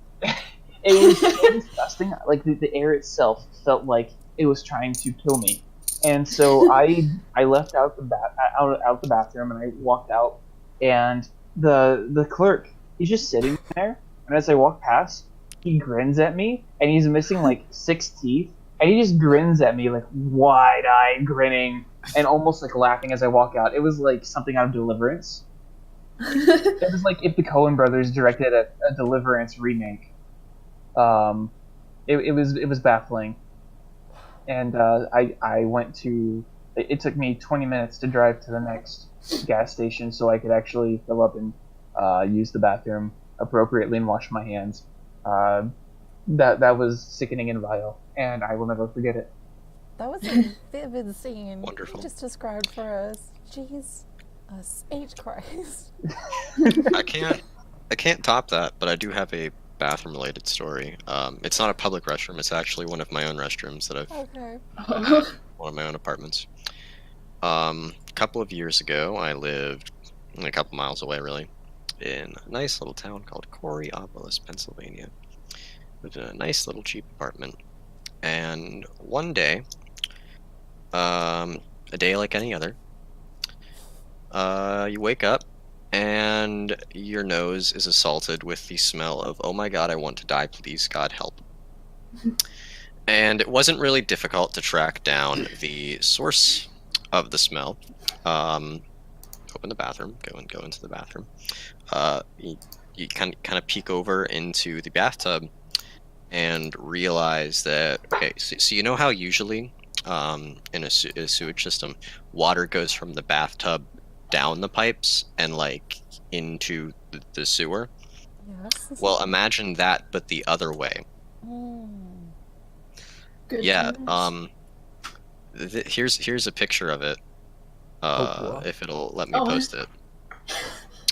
[SPEAKER 7] so disgusting. Like the air itself felt like it was trying to kill me. And so I left out the bathroom and I walked out, and the clerk, he's just sitting there, and as I walk past, he grins at me, and he's missing like 6 teeth, and he just grins at me like wide-eyed grinning and almost like laughing as I walk out. It was like something out of Deliverance. It was like if the Coen brothers directed a Deliverance remake. It was baffling, and I went to. It took me 20 minutes to drive to the next gas station so I could actually fill up and use the bathroom appropriately and wash my hands. That was sickening and vile, and I will never forget it.
[SPEAKER 2] That was a vivid scene.
[SPEAKER 3] Wonderful.
[SPEAKER 2] You just described for us. Jeez, H Christ.
[SPEAKER 3] I can't top that, but I do have a bathroom-related story. It's not a public restroom. It's actually one of my own restrooms that I've had, one of my own apartments. A couple of years ago, I lived a couple miles away, really, in a nice little town called Coraopolis, Pennsylvania. Lived in a nice little cheap apartment. And one day, a day like any other, you wake up and your nose is assaulted with the smell of, oh my god, I want to die, please God help. And it wasn't really difficult to track down the source of the smell. Open the bathroom, go into the bathroom. You kind of peek over into the bathtub and realize that, okay, so you know how usually in a sewage system, water goes from the bathtub down the pipes and like into the sewer?
[SPEAKER 2] Yes.
[SPEAKER 3] Well, imagine that, but the other way.
[SPEAKER 5] Good
[SPEAKER 3] Yeah.
[SPEAKER 5] times.
[SPEAKER 3] Here's a picture of it. If it'll let me
[SPEAKER 5] Oh.
[SPEAKER 3] post it.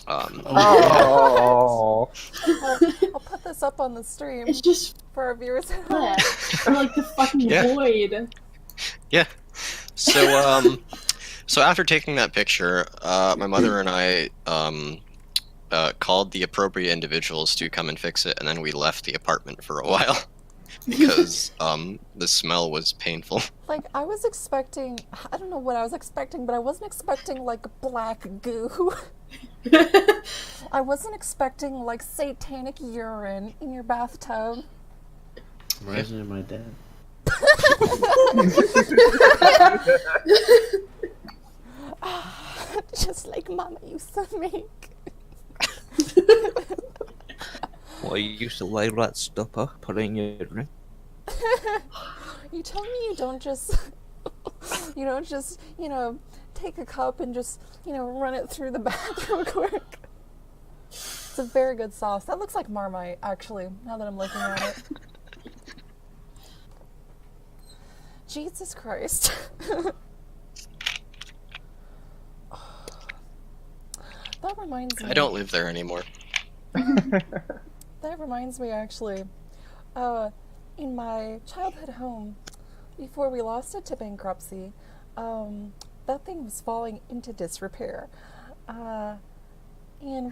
[SPEAKER 7] Oh.
[SPEAKER 2] I'll put this up on the stream
[SPEAKER 5] It's just
[SPEAKER 2] for our viewers at home.
[SPEAKER 5] flat. Or like the fucking
[SPEAKER 3] Yeah.
[SPEAKER 5] void.
[SPEAKER 3] Yeah. So so after taking that picture, my mother and I called the appropriate individuals to come and fix it, and then we left the apartment for a while because the smell was painful.
[SPEAKER 2] Like, I was expecting, I don't know what I was expecting, but I wasn't expecting, like, black goo. I wasn't expecting, like, satanic urine in your bathtub.
[SPEAKER 8] Reminds me of my dad.
[SPEAKER 2] Just like Mama used to make.
[SPEAKER 6] Well, you used to lay that stuff up, put it in your drink.
[SPEAKER 2] You tell me you don't just, take a cup and just, run it through the bath real quick. It's a very good sauce. That looks like Marmite, actually, now that I'm looking at it. Jesus Christ. That reminds me.
[SPEAKER 3] I don't live there anymore.
[SPEAKER 2] That reminds me, actually. In my childhood home, before we lost it to bankruptcy, that thing was falling into disrepair. And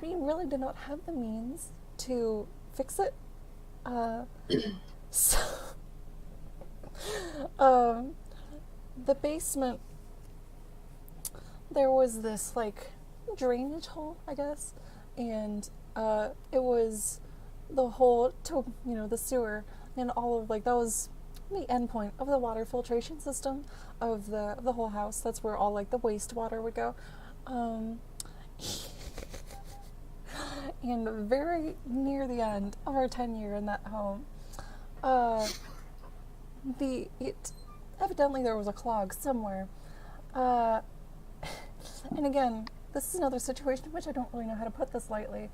[SPEAKER 2] we really did not have the means to fix it. So, the basement, there was this, like, drainage hole, I guess, and it was the hole to, the sewer, and all of, like, that was the end point of the water filtration system of the whole house. That's where all, like, the wastewater would go. and very near the end of our tenure in that home, evidently there was a clog somewhere. And again, this is another situation in which I don't really know how to put this lightly.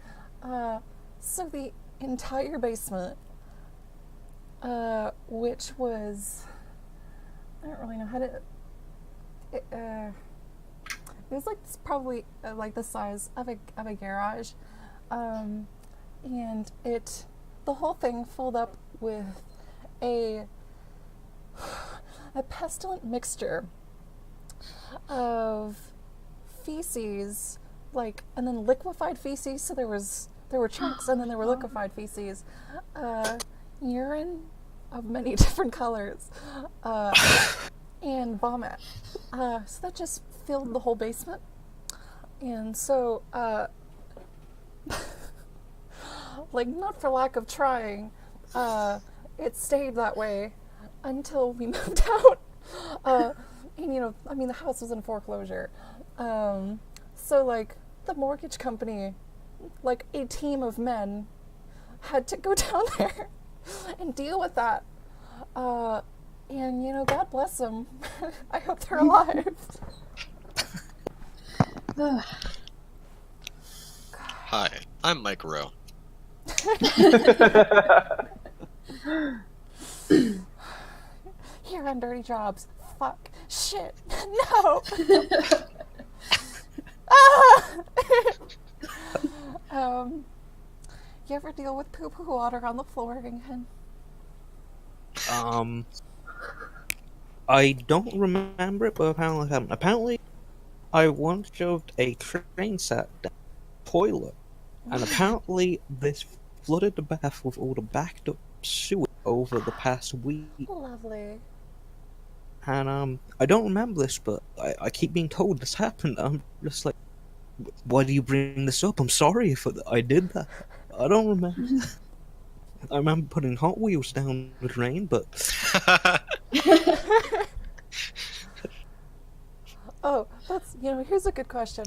[SPEAKER 2] So the entire basement, which was, I don't really know how to, it was like probably like the size of a garage, and the whole thing filled up with a pestilent mixture of feces, like, and then liquefied feces. So there were chunks, and then there were liquefied feces, urine of many different colors, and vomit. So that just filled the whole basement. And so, like, not for lack of trying, it stayed that way until we moved out. And, you know, I mean, the house was in foreclosure. So, like, the mortgage company, like, a team of men had to go down there and deal with that. And, you know, God bless them. I hope they're alive.
[SPEAKER 3] Hi, I'm Mike Rowe.
[SPEAKER 2] Here on Dirty Jobs. Fuck. Shit. No. You ever deal with poo-poo water on the floor again?
[SPEAKER 6] I don't remember it, but apparently I haven't. Apparently, I once shoved a train set down the toilet, and apparently this flooded the bath with all the backed up sewer over the past week.
[SPEAKER 2] Lovely.
[SPEAKER 6] And I don't remember this, but I keep being told this happened. I'm just like, why do you bring this up? I'm sorry if I did that. I don't remember. I remember putting Hot Wheels down the drain, but...
[SPEAKER 2] Oh, that's, you know, here's a good question.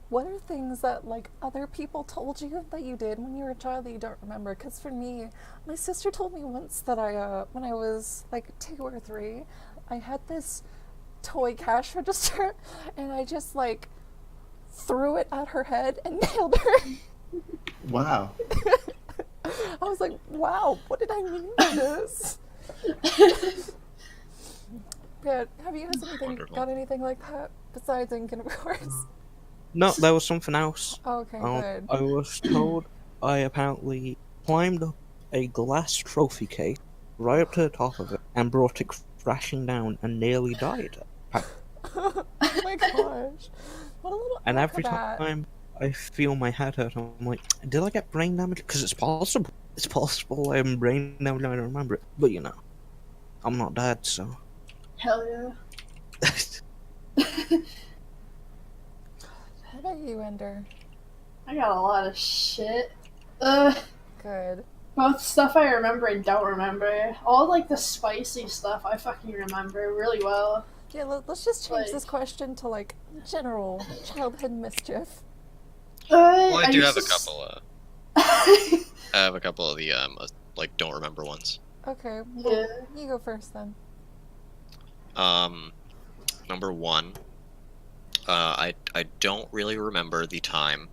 [SPEAKER 2] What are things that, like, other people told you that you did when you were a child that you don't remember? Because for me, my sister told me once that when I was, like, 2 or 3, I had this toy cash register, and I just, like, threw it at her head and nailed her.
[SPEAKER 8] Wow.
[SPEAKER 2] I was like, wow, what did I mean by this? Yeah, have you guys got anything like that besides Ink and Wars?
[SPEAKER 6] No, there was something else.
[SPEAKER 2] Okay, good.
[SPEAKER 6] I was told I apparently climbed up a glass trophy case right up to the top of it and brought it crashing down and nearly died.
[SPEAKER 2] Oh my gosh. What a little
[SPEAKER 6] And every
[SPEAKER 2] acrobat.
[SPEAKER 6] time I feel my head hurt, I'm like, did I get brain damage? Because it's possible. It's possible I have brain damage and I don't remember it. But you know, I'm not dead, so...
[SPEAKER 5] Hell yeah.
[SPEAKER 2] How about you, Ender?
[SPEAKER 5] I got a lot of shit.
[SPEAKER 2] Good.
[SPEAKER 5] Both stuff I remember and don't remember. All, like, the spicy stuff I fucking remember really well.
[SPEAKER 2] Yeah, let's just change
[SPEAKER 5] Like-
[SPEAKER 2] this question to, like, general childhood mischief.
[SPEAKER 3] Well, I do
[SPEAKER 5] used
[SPEAKER 3] have a
[SPEAKER 5] to
[SPEAKER 3] couple. I have a couple of the like don't remember ones.
[SPEAKER 2] Okay, well,
[SPEAKER 5] Yeah.
[SPEAKER 2] you go first then.
[SPEAKER 3] Number one, I don't really remember the time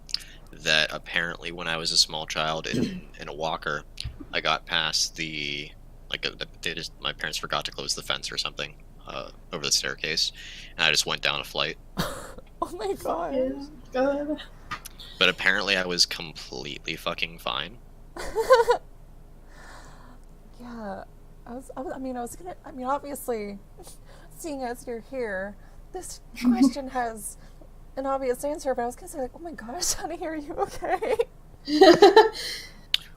[SPEAKER 3] that apparently when I was a small child in a walker, I got past the my parents forgot to close the fence or something over the staircase, and I just went down a flight.
[SPEAKER 2] Oh my gosh.
[SPEAKER 5] Yeah, good.
[SPEAKER 3] But apparently I was completely fucking fine.
[SPEAKER 2] Yeah, I mean, obviously, seeing as you're here, this question has an obvious answer, but I was gonna say, like, oh my gosh, honey, are you okay?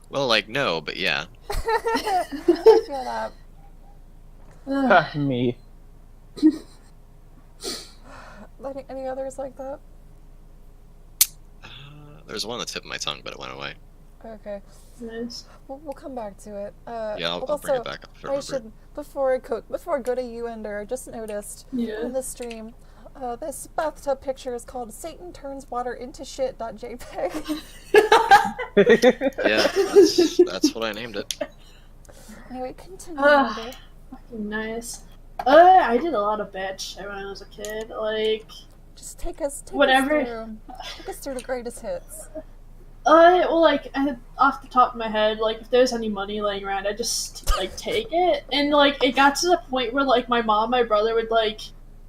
[SPEAKER 3] Well, like, no, but yeah.
[SPEAKER 2] I feel that.
[SPEAKER 7] Me.
[SPEAKER 2] Any others like that?
[SPEAKER 3] There's one on the tip of my tongue, but it went away.
[SPEAKER 2] Okay.
[SPEAKER 5] Nice.
[SPEAKER 2] We'll come back to it.
[SPEAKER 3] Yeah, I'll
[SPEAKER 2] also,
[SPEAKER 3] bring it back up if I remember.
[SPEAKER 2] before I go to you, Ender, I just noticed
[SPEAKER 5] Yeah.
[SPEAKER 2] in the stream, This bathtub picture is called Satan Turns Water into Shit.jpg.
[SPEAKER 3] Yeah, that's what I named it.
[SPEAKER 2] Anyway, continue. Amanda.
[SPEAKER 5] Fucking nice. I did a lot of bad shit when I was a kid. Like,
[SPEAKER 2] Just take us through the greatest hits.
[SPEAKER 5] well, like, off the top of my head, like, if there's any money laying around, I just, like, take it. And, like, it got to the point where, like, my mom and my brother would, like,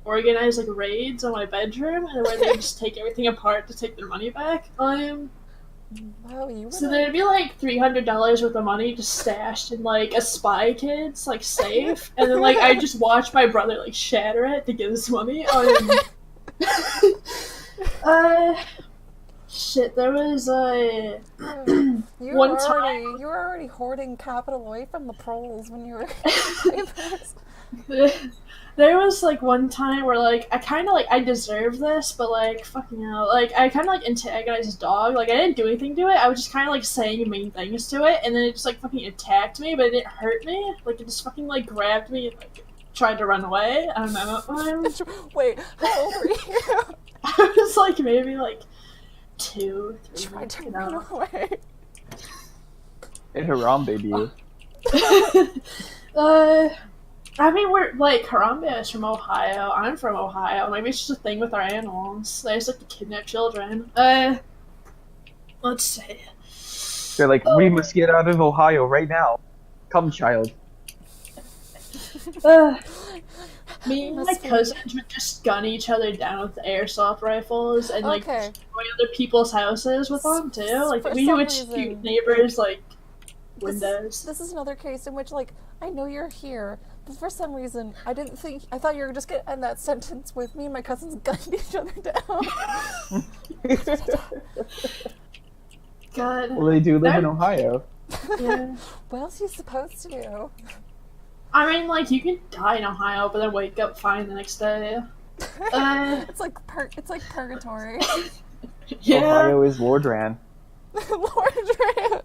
[SPEAKER 5] organize, like, raids on my bedroom, and where they would just take everything apart to take their money back.
[SPEAKER 2] Wow, you were
[SPEAKER 5] So there'd be, like, $300 worth of money just stashed in, like, a Spy Kids, like, safe. And then, like, I just watched my brother, like, shatter it to get his money. Shit, there was
[SPEAKER 2] you
[SPEAKER 5] one
[SPEAKER 2] you were already hoarding capital away from the proles when you were
[SPEAKER 5] there was like one time where like I kind of like I deserve this, but like fucking hell, like I kind of like antagonized his dog. Like I didn't do anything to it. I was just kind of like saying mean things to it, and then it just like fucking attacked me, but it didn't hurt me. Like it just fucking like grabbed me and like tried to run away. I don't know.
[SPEAKER 2] Wait, how old were you?
[SPEAKER 5] I was like maybe like 2, 3.
[SPEAKER 2] Tried to run away.
[SPEAKER 7] Hey, Harambe, you.
[SPEAKER 5] I mean, we're like Harambe is from Ohio. I'm from Ohio. Maybe it's just a thing with our animals. They just like to kidnap children. Let's see.
[SPEAKER 7] They're like, we must get out of Ohio right now. Come, child.
[SPEAKER 5] Me and my cousins would just gun each other down with airsoft rifles and like destroy other people's houses with them too. Like we would shoot neighbors like windows.
[SPEAKER 2] This is another case in which like I know you're here, but for some reason I thought you were just gonna end that sentence with me and my cousins gunned each other down.
[SPEAKER 5] God.
[SPEAKER 7] Well, they do live in Ohio.
[SPEAKER 5] Yeah.
[SPEAKER 2] What else are you supposed to do?
[SPEAKER 5] I mean, like, you can die in Ohio, but then wake up fine the next day.
[SPEAKER 2] It's like purgatory.
[SPEAKER 5] Yeah.
[SPEAKER 7] Ohio is Lordran.
[SPEAKER 2] Lordran.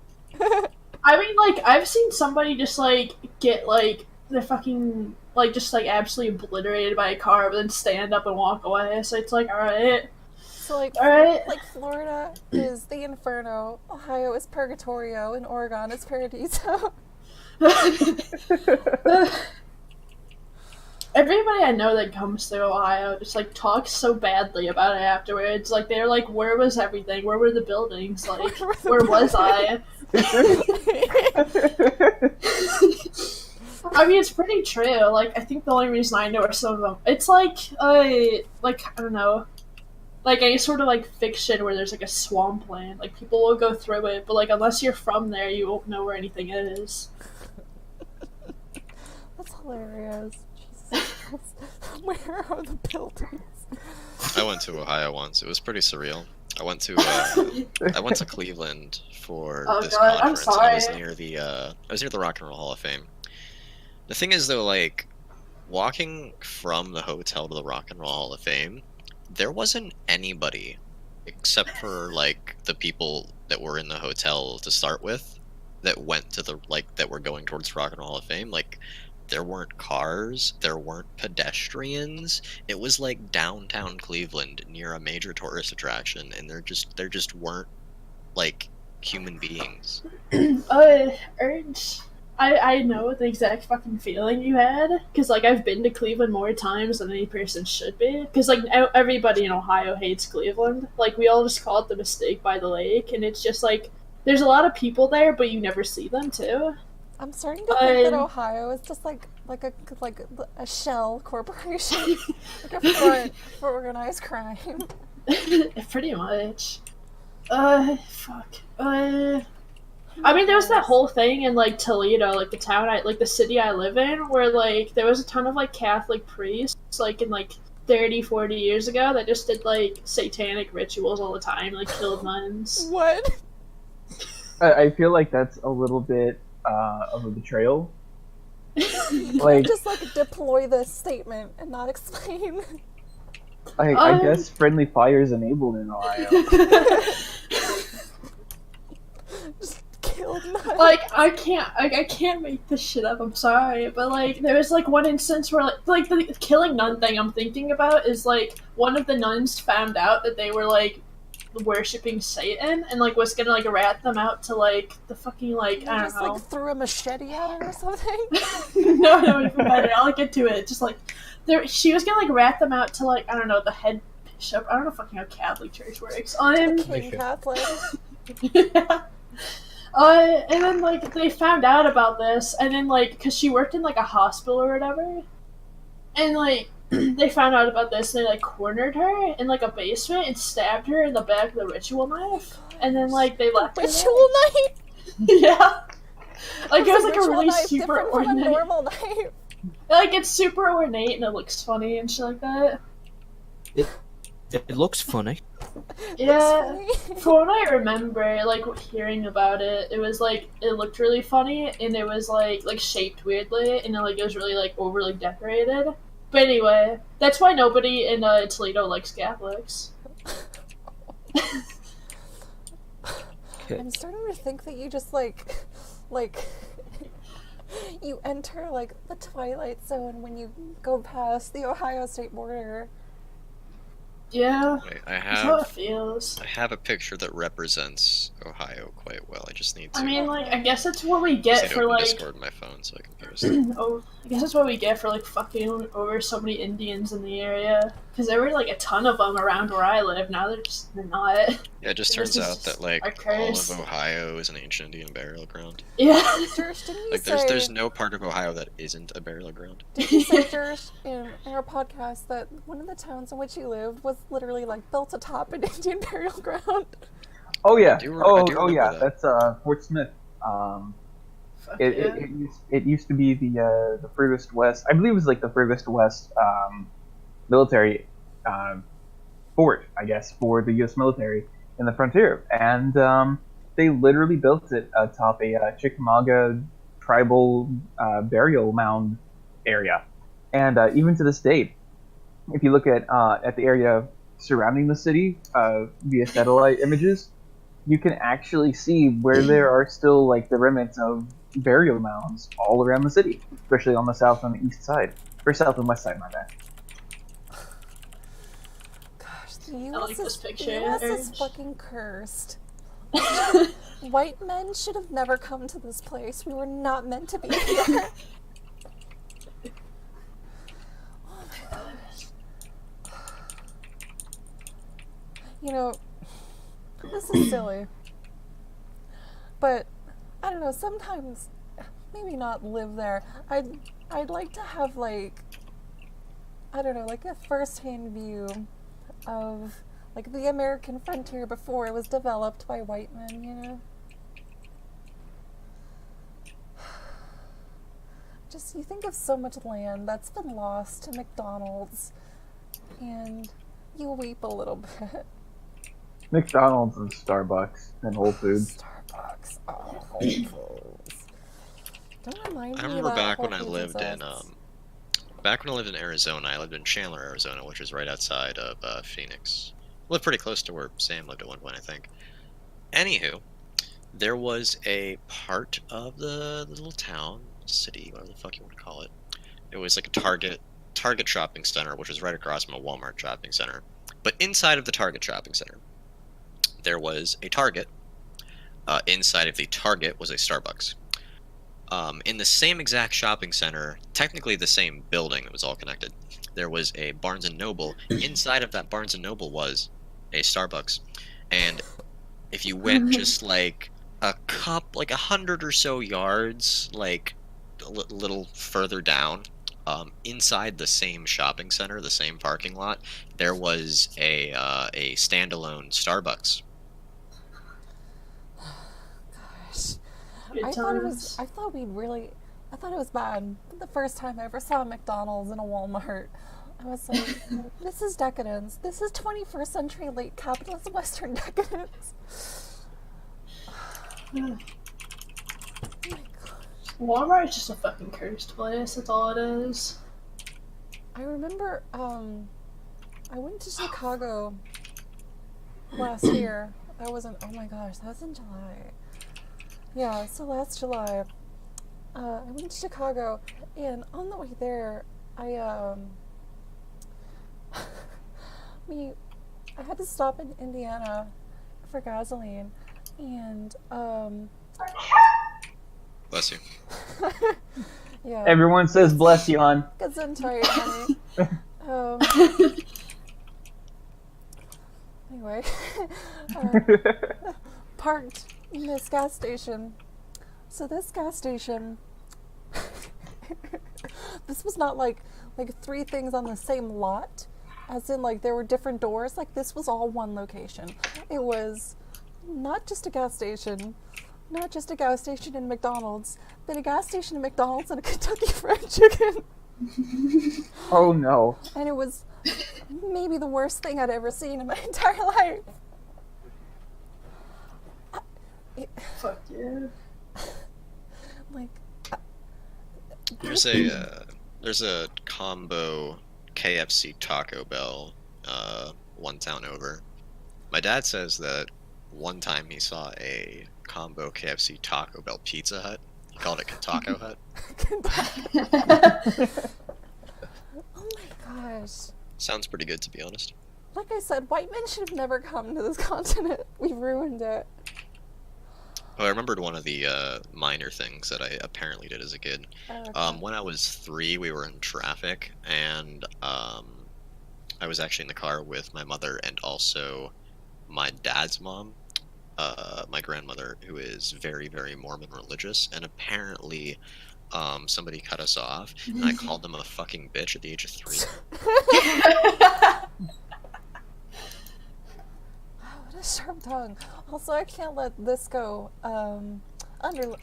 [SPEAKER 5] I mean, like, I've seen somebody just, like, get, like, their fucking, like, just, like, absolutely obliterated by a car, but then stand up and walk away, so it's like, alright.
[SPEAKER 2] So, like,
[SPEAKER 5] alright.
[SPEAKER 2] Like, Florida is the Inferno, Ohio is Purgatorio, and Oregon is Paradiso.
[SPEAKER 5] Everybody I know that comes to Ohio just like talks so badly about it afterwards. Like they're like, "Where was everything? Where were the buildings? Like, where was I?" I mean, it's pretty true. Like, I think the only reason I know are some of them. It's like I don't know, like any sort of like fiction where there's like a swampland. Like people will go through it, but like unless you're from there, you won't know where anything is.
[SPEAKER 2] That's hilarious. Jesus Christ. Where are the buildings?
[SPEAKER 3] I went to Ohio once. It was pretty surreal. I went to Cleveland for this conference.
[SPEAKER 5] I'm sorry.
[SPEAKER 3] I was near the Rock and Roll Hall of Fame. The thing is though, like walking from the hotel to the Rock and Roll Hall of Fame, there wasn't anybody except for like the people that were in the hotel to start with that went to that were going towards Rock and Roll Hall of Fame. Like there weren't cars, there weren't pedestrians. It was like downtown Cleveland near a major tourist attraction, and there just weren't like human beings.
[SPEAKER 5] Ernst, I know the exact fucking feeling you had, because like I've been to Cleveland more times than any person should be, because like everybody in Ohio hates Cleveland. Like we all just call it the Mistake by the Lake, and it's just like there's a lot of people there, but you never see them too.
[SPEAKER 2] I'm starting to think that Ohio is just like a shell corporation, like a front for organized crime.
[SPEAKER 5] Pretty much. Fuck. I mean, there was that whole thing in like Toledo, like the city I live in, where like there was a ton of like Catholic priests, like in like 30, 40 years ago, that just did like satanic rituals all the time, like killed nuns.
[SPEAKER 2] What?
[SPEAKER 7] I feel like that's a little bit of a betrayal. Like,
[SPEAKER 2] just like deploy this statement and not explain.
[SPEAKER 7] I guess friendly fire is enabled in Ohio.
[SPEAKER 2] Just killed nuns.
[SPEAKER 5] Like, I can't make this shit up, I'm sorry, but, like, there was, like, one instance where, like, the killing nun thing I'm thinking about is, like, one of the nuns found out that they were, like, worshipping Satan, and, like, was gonna, like, rat them out to, like, the fucking, like,
[SPEAKER 2] You
[SPEAKER 5] I don't
[SPEAKER 2] just
[SPEAKER 5] know.
[SPEAKER 2] like threw a machete at her or something.
[SPEAKER 5] No, even better, I'll get to it, just, like, she was gonna, like, rat them out to, like, I don't know, the head bishop, I don't know fucking how Catholic Church works,
[SPEAKER 2] King Catholic.
[SPEAKER 5] yeah. And then, like, they found out about this, and then, like, because she worked in, like, a hospital or whatever, and, like, they found out about this, and they, like, cornered her in, like, a basement and stabbed her in the back with a ritual knife, and then, like, they left her
[SPEAKER 2] Ritual knife?
[SPEAKER 5] there. Yeah. Like, it was, like, a really
[SPEAKER 2] knife
[SPEAKER 5] super
[SPEAKER 2] different from a
[SPEAKER 5] ornate...
[SPEAKER 2] normal knife.
[SPEAKER 5] Like, it's super ornate, and it looks funny and shit like that.
[SPEAKER 6] It looks funny.
[SPEAKER 5] Yeah, from what I remember, like, hearing about it, it was, like, it looked really funny, and it was, like, shaped weirdly, and, like, it was really, like, overly decorated. But anyway, that's why nobody in Toledo likes Catholics.
[SPEAKER 2] I'm starting to think that you just, like, you enter, like, the Twilight Zone when you go past the Ohio State border.
[SPEAKER 5] Yeah,
[SPEAKER 3] Wait,
[SPEAKER 5] that's how it feels.
[SPEAKER 3] I have a picture that represents Ohio quite well. I just need to.
[SPEAKER 5] I mean, like, I guess that's what we get for, like...
[SPEAKER 3] Discord on my phone so I can post it.
[SPEAKER 5] Oh, I guess that's what we get for, like, fucking over so many Indians in the area. Because there were, like, a ton of them around where I live. Now they're not.
[SPEAKER 3] Yeah, it just turns out that, like, all of Ohio is an ancient Indian burial ground.
[SPEAKER 5] Yeah.
[SPEAKER 2] Josh, didn't you
[SPEAKER 3] Like,
[SPEAKER 2] say...
[SPEAKER 3] there's no part of Ohio that isn't a burial ground.
[SPEAKER 2] Did you say, Josh, in our podcast that one of the towns in which you lived was literally, like, built atop an Indian burial ground?
[SPEAKER 7] Oh yeah.
[SPEAKER 3] I do
[SPEAKER 7] Yeah.
[SPEAKER 3] that.
[SPEAKER 7] That's Fort Smith. It used to be the furthest west. I believe it was like the furthest west military fort, I guess, for the U.S. military in the frontier, and they literally built it atop a Chickamauga tribal burial mound area, and even to this date, if you look at the area surrounding the city via satellite images, you can actually see where there are still, like, the remnants of burial mounds all around the city, especially on the south and the east side, or south and west side, my bad.
[SPEAKER 2] Gosh, the
[SPEAKER 5] I
[SPEAKER 2] US,
[SPEAKER 5] like this picture.
[SPEAKER 2] The US is fucking cursed. White men should have never come to this place. We were not meant to be here. Oh my gosh. You know, this is silly. But I don't know, sometimes maybe not live there. I'd like to have, like, I don't know, like a first-hand view of, like, the American frontier before it was developed by white men, you know? Just, you think of so much land that's been lost to McDonald's, and you weep a little bit.
[SPEAKER 7] McDonald's and Starbucks and Whole Foods.
[SPEAKER 2] Starbucks, oh, Whole Foods. Don't remind me
[SPEAKER 3] I remember
[SPEAKER 2] that
[SPEAKER 3] back
[SPEAKER 2] Whole
[SPEAKER 3] when I
[SPEAKER 2] Foods
[SPEAKER 3] lived in
[SPEAKER 2] exists.
[SPEAKER 3] back when I lived in Arizona. I lived in Chandler, Arizona, which is right outside of Phoenix. I lived pretty close to where Sam lived at one point, I think. Anywho, there was a part of the little town, city, whatever the fuck you want to call it. It was like a Target shopping center, which was right across from a Walmart shopping center. But inside of the Target shopping center, there was a Target. Inside of the Target was a Starbucks. In the same exact shopping center, technically the same building, it was all connected, there was a Barnes & Noble. Inside of that Barnes & Noble was a Starbucks. And if you went just like a 100 or so yards, like a little further down, inside the same shopping center, the same parking lot, there was a standalone Starbucks.
[SPEAKER 2] Gosh.
[SPEAKER 5] Good
[SPEAKER 2] I
[SPEAKER 5] times.
[SPEAKER 2] thought it was bad. The first time I ever saw McDonald's in a Walmart, I was like, this is decadence. This is 21st century late capitalist Western decadence. Oh my gosh.
[SPEAKER 5] Walmart is just a fucking cursed place, that's all it is.
[SPEAKER 2] I remember, I went to Chicago last year. Oh my gosh, that was in July. Yeah, so last July, I went to Chicago, and on the way there, I had to stop in Indiana for gasoline, and
[SPEAKER 3] Bless you.
[SPEAKER 2] yeah.
[SPEAKER 7] Everyone says bless you, hon.
[SPEAKER 2] Gesundheit, honey. Anyway, parked in this gas station. So this gas station, this was not like three things on the same lot, as in like there were different doors. Like this was all one location. It was not just a gas station, not just a gas station in McDonald's, but a gas station in McDonald's and a Kentucky Fried Chicken.
[SPEAKER 7] Oh no.
[SPEAKER 2] And it was maybe the worst thing I'd ever seen in my entire life.
[SPEAKER 5] Fuck yeah.
[SPEAKER 2] Like,
[SPEAKER 3] There's a combo KFC Taco Bell one town over. My dad says that one time he saw a combo KFC Taco Bell Pizza Hut. He called it Taco Hut.
[SPEAKER 2] Oh my gosh.
[SPEAKER 3] Sounds pretty good, to be honest.
[SPEAKER 2] Like I said, white men should have never come to this continent. We ruined it.
[SPEAKER 3] Oh, I remembered one of the minor things that I apparently did as a kid.
[SPEAKER 2] Okay.
[SPEAKER 3] When I was 3, we were in traffic, and I was actually in the car with my mother and also my dad's mom, my grandmother, who is very, very Mormon religious, and apparently somebody cut us off, and I called them a fucking bitch at the age of 3.
[SPEAKER 2] What a sharp tongue. Also, I can't let this go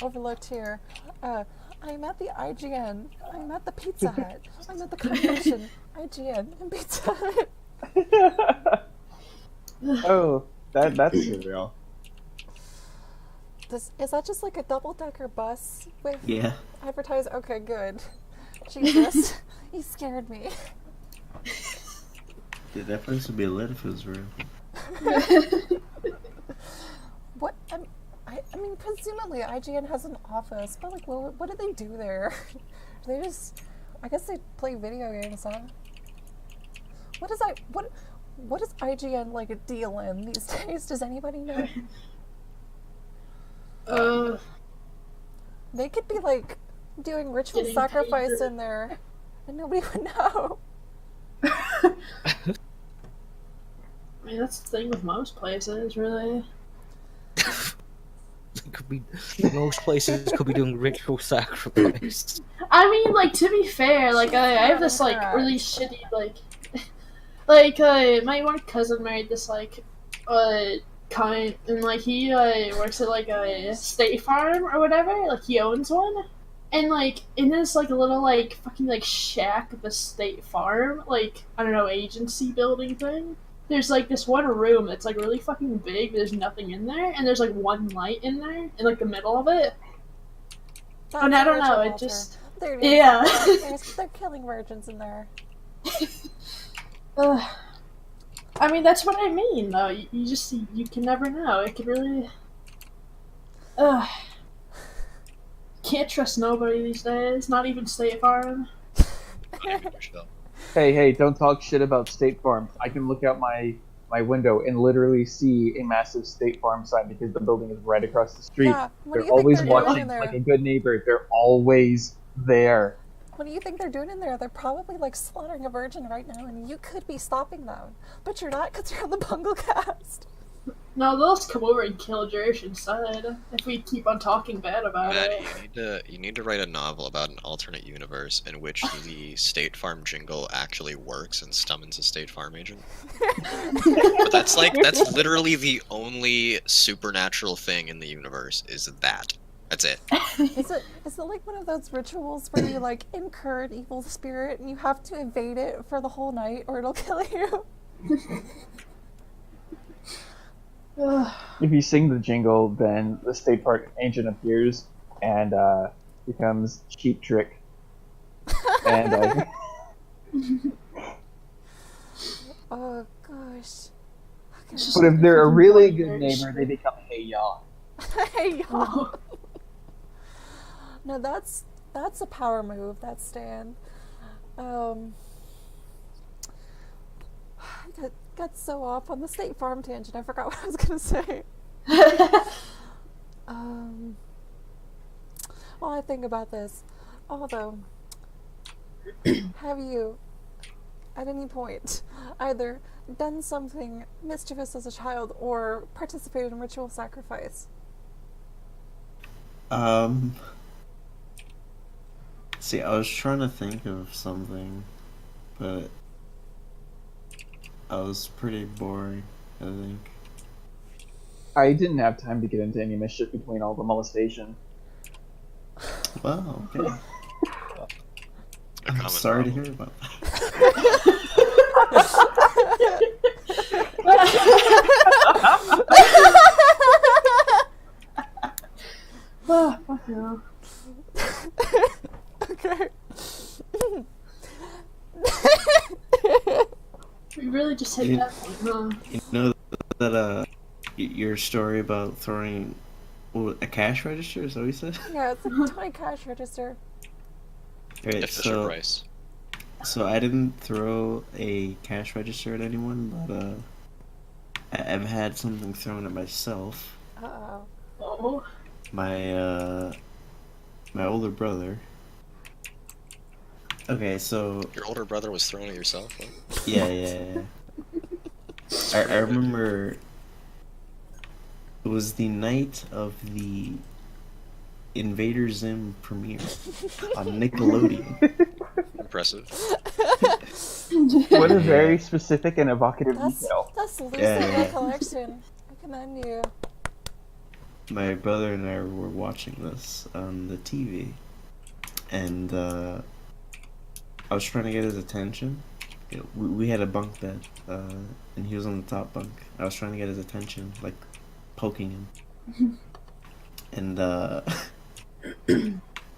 [SPEAKER 2] overlooked here. I'm at the IGN. I'm at the Pizza Hut. I'm at the combination IGN and Pizza Hut.
[SPEAKER 7] Oh, that's surreal.
[SPEAKER 2] Is that just like a double-decker bus with
[SPEAKER 8] Yeah.
[SPEAKER 2] advertise? Okay, good. Jesus, you scared me.
[SPEAKER 8] Dude, that place would be lit if it was real.
[SPEAKER 2] What? I mean, presumably IGN has an office, but like, what do they do there? Do they just? I guess they play video games, huh? What is IGN like a deal in these days? Does anybody know? They could be like doing ritual
[SPEAKER 5] Getting
[SPEAKER 2] sacrifice
[SPEAKER 5] paid.
[SPEAKER 2] in there, and nobody would know.
[SPEAKER 5] I mean, that's the thing with most places, really.
[SPEAKER 6] Could be most places could be doing ritual sacrifice.
[SPEAKER 5] I mean, like, to be fair, like, I have this, like, really shitty, like, my one cousin married this, like, kind, and, like, he, works at, like, a state farm or whatever, like, he owns one, and, like, in this, like, a little, like, fucking, like, shack of the state farm, like, I don't know, agency building thing, there's, like, this one room that's, like, really fucking big, there's nothing in there, and there's, like, one light in there, in, like, the middle of it.
[SPEAKER 2] That's
[SPEAKER 5] And I
[SPEAKER 2] a
[SPEAKER 5] don't know,
[SPEAKER 2] ritual
[SPEAKER 5] it
[SPEAKER 2] altar.
[SPEAKER 5] just...
[SPEAKER 2] They're
[SPEAKER 5] Yeah.
[SPEAKER 2] they're killing virgins in there.
[SPEAKER 5] I mean, that's what I mean, though. You just, you can never know. It could really... Can't trust nobody these days, not even State Farm.
[SPEAKER 7] Hey, don't talk shit about State Farm. I can look out my window and literally see a massive State Farm sign because the building is right across the street.
[SPEAKER 2] Yeah, what do
[SPEAKER 7] They're
[SPEAKER 2] you think
[SPEAKER 7] always
[SPEAKER 2] they're doing
[SPEAKER 7] watching
[SPEAKER 2] in there?
[SPEAKER 7] like a good neighbor. They're always there.
[SPEAKER 2] What do you think they're doing in there? They're probably like slaughtering a virgin right now, and you could be stopping them, but you're not because you're on the Bunglecast.
[SPEAKER 5] No, they'll just come over and kill Jerish instead if we keep on talking bad about
[SPEAKER 3] Matt,
[SPEAKER 5] it.
[SPEAKER 3] you need to write a novel about an alternate universe in which the State Farm jingle actually works and summons a State Farm agent. But that's literally the only supernatural thing in the universe is that. That's it.
[SPEAKER 2] Is it like one of those rituals where you like incur an evil spirit and you have to evade it for the whole night or it'll kill you?
[SPEAKER 7] If you sing the jingle, then the State Park agent appears and becomes Cheap Trick. And
[SPEAKER 2] Oh gosh.
[SPEAKER 7] but if they're a really good neighbor, they become Hey Y'all.
[SPEAKER 2] Hey y'all. No, that's a power move. That stand. I got so off on the State Farm tangent. I forgot what I was gonna say. While I think about this, although, have you, at any point, either done something mischievous as a child or participated in ritual sacrifice?
[SPEAKER 8] See, I was trying to think of something, but I was pretty boring, I think.
[SPEAKER 7] I didn't have time to get into any mischief between all the molestation.
[SPEAKER 8] Wow, okay.
[SPEAKER 3] A
[SPEAKER 8] I'm
[SPEAKER 3] common
[SPEAKER 8] sorry to
[SPEAKER 3] problem.
[SPEAKER 8] hear about that.
[SPEAKER 5] Oh, fuck no.
[SPEAKER 2] Okay.
[SPEAKER 5] We really just hit that point, huh?
[SPEAKER 8] You know that, your story about throwing a cash register, is that what you said?
[SPEAKER 2] Yeah, it's a toy cash register.
[SPEAKER 8] Right,
[SPEAKER 3] If
[SPEAKER 8] so,
[SPEAKER 3] Price.
[SPEAKER 8] so I didn't throw a cash register at anyone, but, I've had something thrown at myself.
[SPEAKER 2] Uh-oh.
[SPEAKER 5] Oh.
[SPEAKER 8] My older brother. Okay, so
[SPEAKER 3] Your older brother was thrown at yourself? What?
[SPEAKER 8] yeah. I remember it was the night of the Invader Zim premiere on Nickelodeon.
[SPEAKER 3] Impressive.
[SPEAKER 7] What a very specific and evocative
[SPEAKER 2] That's
[SPEAKER 7] detail.
[SPEAKER 2] lucid
[SPEAKER 8] Yeah.
[SPEAKER 2] recollection. I commend you.
[SPEAKER 8] My brother and I were watching this on the TV, and I was trying to get his attention. You know, we had a bunk bed, and he was on the top bunk. I was trying to get his attention, like poking him, and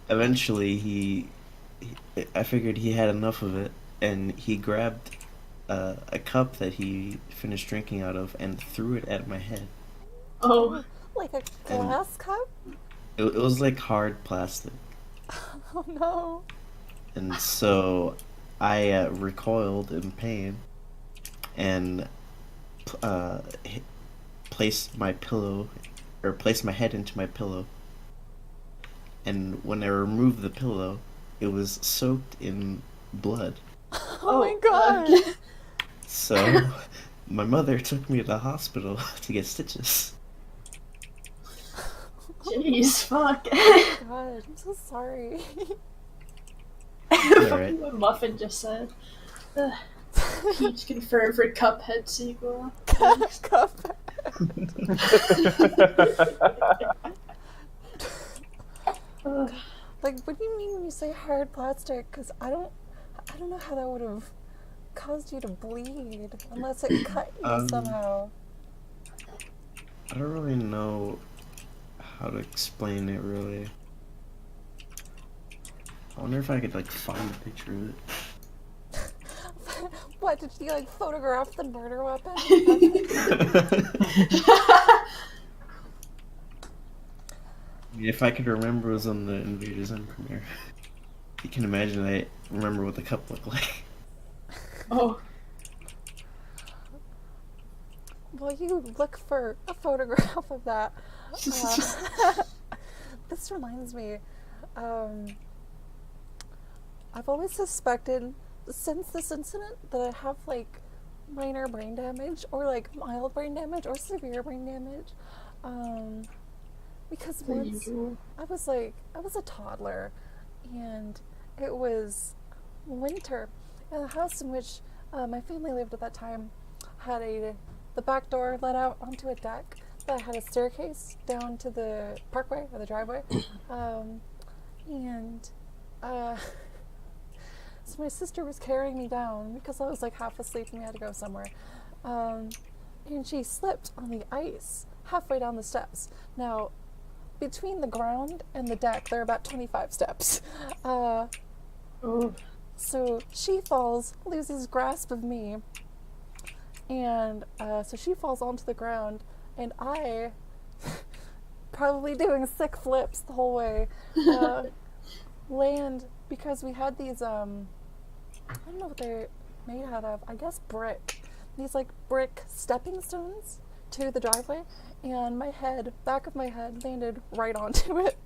[SPEAKER 8] eventually I figured he had enough of it, and he grabbed a cup that he finished drinking out of and threw it at my head.
[SPEAKER 5] Oh.
[SPEAKER 2] Like a glass cup?
[SPEAKER 8] It was like hard plastic.
[SPEAKER 2] Oh no.
[SPEAKER 8] And so I recoiled in pain and placed my head into my pillow. And when I removed the pillow, it was soaked in blood.
[SPEAKER 2] Oh my god.
[SPEAKER 8] So my mother took me to the hospital to get stitches.
[SPEAKER 5] Jeez, fuck.
[SPEAKER 2] God, I'm so sorry.
[SPEAKER 8] Alright.
[SPEAKER 5] What Muffin just said. Peach confirmed for Cuphead sequel.
[SPEAKER 2] Cup. Like, what do you mean when you say hard plastic? Because I don't know how that would have caused you to bleed unless it cut you somehow.
[SPEAKER 8] I don't really know how to explain it, really. I wonder if I could, like, find a picture of it.
[SPEAKER 2] What, did you, like, photograph the murder weapon?
[SPEAKER 8] If I could remember, it was on the Invader Zim premiere. You can imagine I remember what the cup looked like.
[SPEAKER 5] Oh.
[SPEAKER 2] Well, you look for a photograph of that. This reminds me, I've always suspected, since this incident, that I have, like, minor brain damage, or, like, mild brain damage, or severe brain damage. Because once I was a toddler, and it was winter, and the house in which my family lived at that time had the back door led out onto a deck that had a staircase down to the parkway or the driveway, so my sister was carrying me down because I was like half asleep and we had to go somewhere, and she slipped on the ice halfway down the steps. Now, between the ground and the deck, there are about 25 steps. So she falls, loses grasp of me, and so she falls onto the ground, and I probably doing sick flips the whole way. Land, because we had these, I don't know what they're made out of. I guess brick. These like brick stepping stones to the driveway, and my head, back of my head, landed right onto it.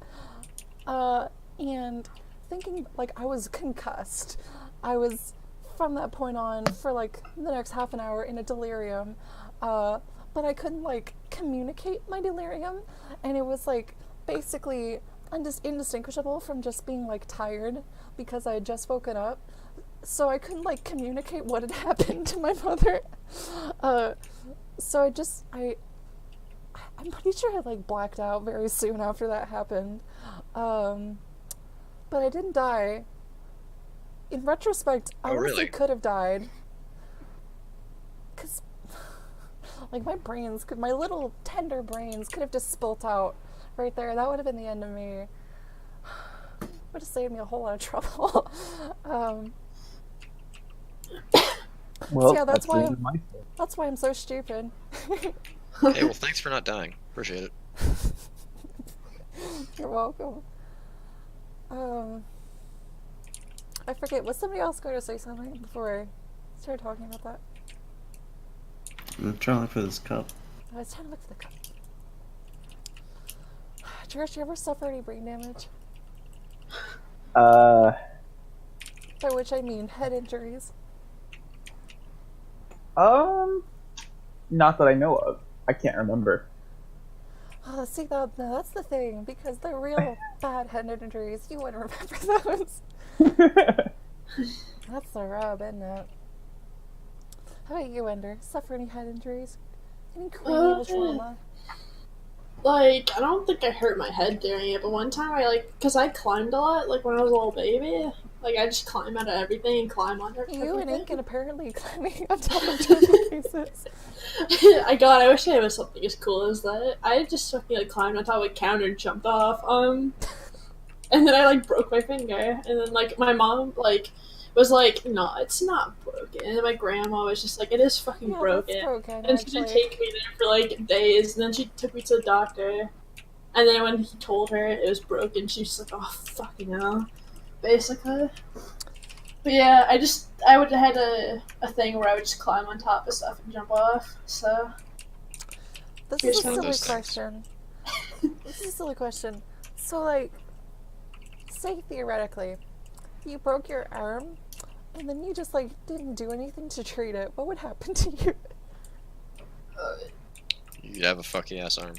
[SPEAKER 2] And thinking like I was concussed. I was, from that point on, for like the next half an hour in a delirium. But I couldn't like communicate my delirium, and it was like basically indistinguishable from just being like tired because I had just woken up. So I couldn't like communicate what had happened to my mother. So I'm pretty sure I like blacked out very soon after that happened. But I didn't die. In retrospect, I honestly
[SPEAKER 3] really?
[SPEAKER 2] could have died. Cause like my little tender brains could have just spilt out right there. That would have been the end of me. Would have saved me a whole lot of trouble.
[SPEAKER 7] Well,
[SPEAKER 2] so yeah, that's why
[SPEAKER 7] my fault.
[SPEAKER 2] that's why I'm so stupid.
[SPEAKER 3] Hey, well, thanks for not dying. Appreciate it.
[SPEAKER 2] You're welcome. I forget, was somebody else going to say something before I started talking about that?
[SPEAKER 8] I'm trying to look for this cup.
[SPEAKER 2] I was trying to look for the cup. George, you ever suffer any brain damage? By which I mean head injuries.
[SPEAKER 7] Not that I know of. I can't remember.
[SPEAKER 2] Oh, see, that's the thing, because the real bad head injuries, you wouldn't remember those. That's the rub, isn't it? How about you, Ender? Suffer any head injuries? Any cranial trauma?
[SPEAKER 5] Like, I don't think I hurt my head doing it, but one time because I climbed a lot, like when I was a little baby. Like, I just climb out of everything and climb under everything.
[SPEAKER 2] You and Ink apparently climbing on top of different pieces.
[SPEAKER 5] I wish I was something as cool as that. I just fucking like climbed on top of a counter and jumped off. And then I like broke my finger. And then like my mom was like, no, it's not broken. And then my grandma was just like, it is fucking broken. And she didn't take me there for like days. And then she took me to the doctor. And then when he told her it was broken, she was like, oh fucking hell. Basically. But yeah, I would have had a thing where I would just climb on top of stuff and jump off, so.
[SPEAKER 2] This is a silly question. This is a silly question. So, like, say theoretically, you broke your arm, and then you just, like, didn't do anything to treat it. What would happen to you?
[SPEAKER 3] You'd have a fucky ass arm.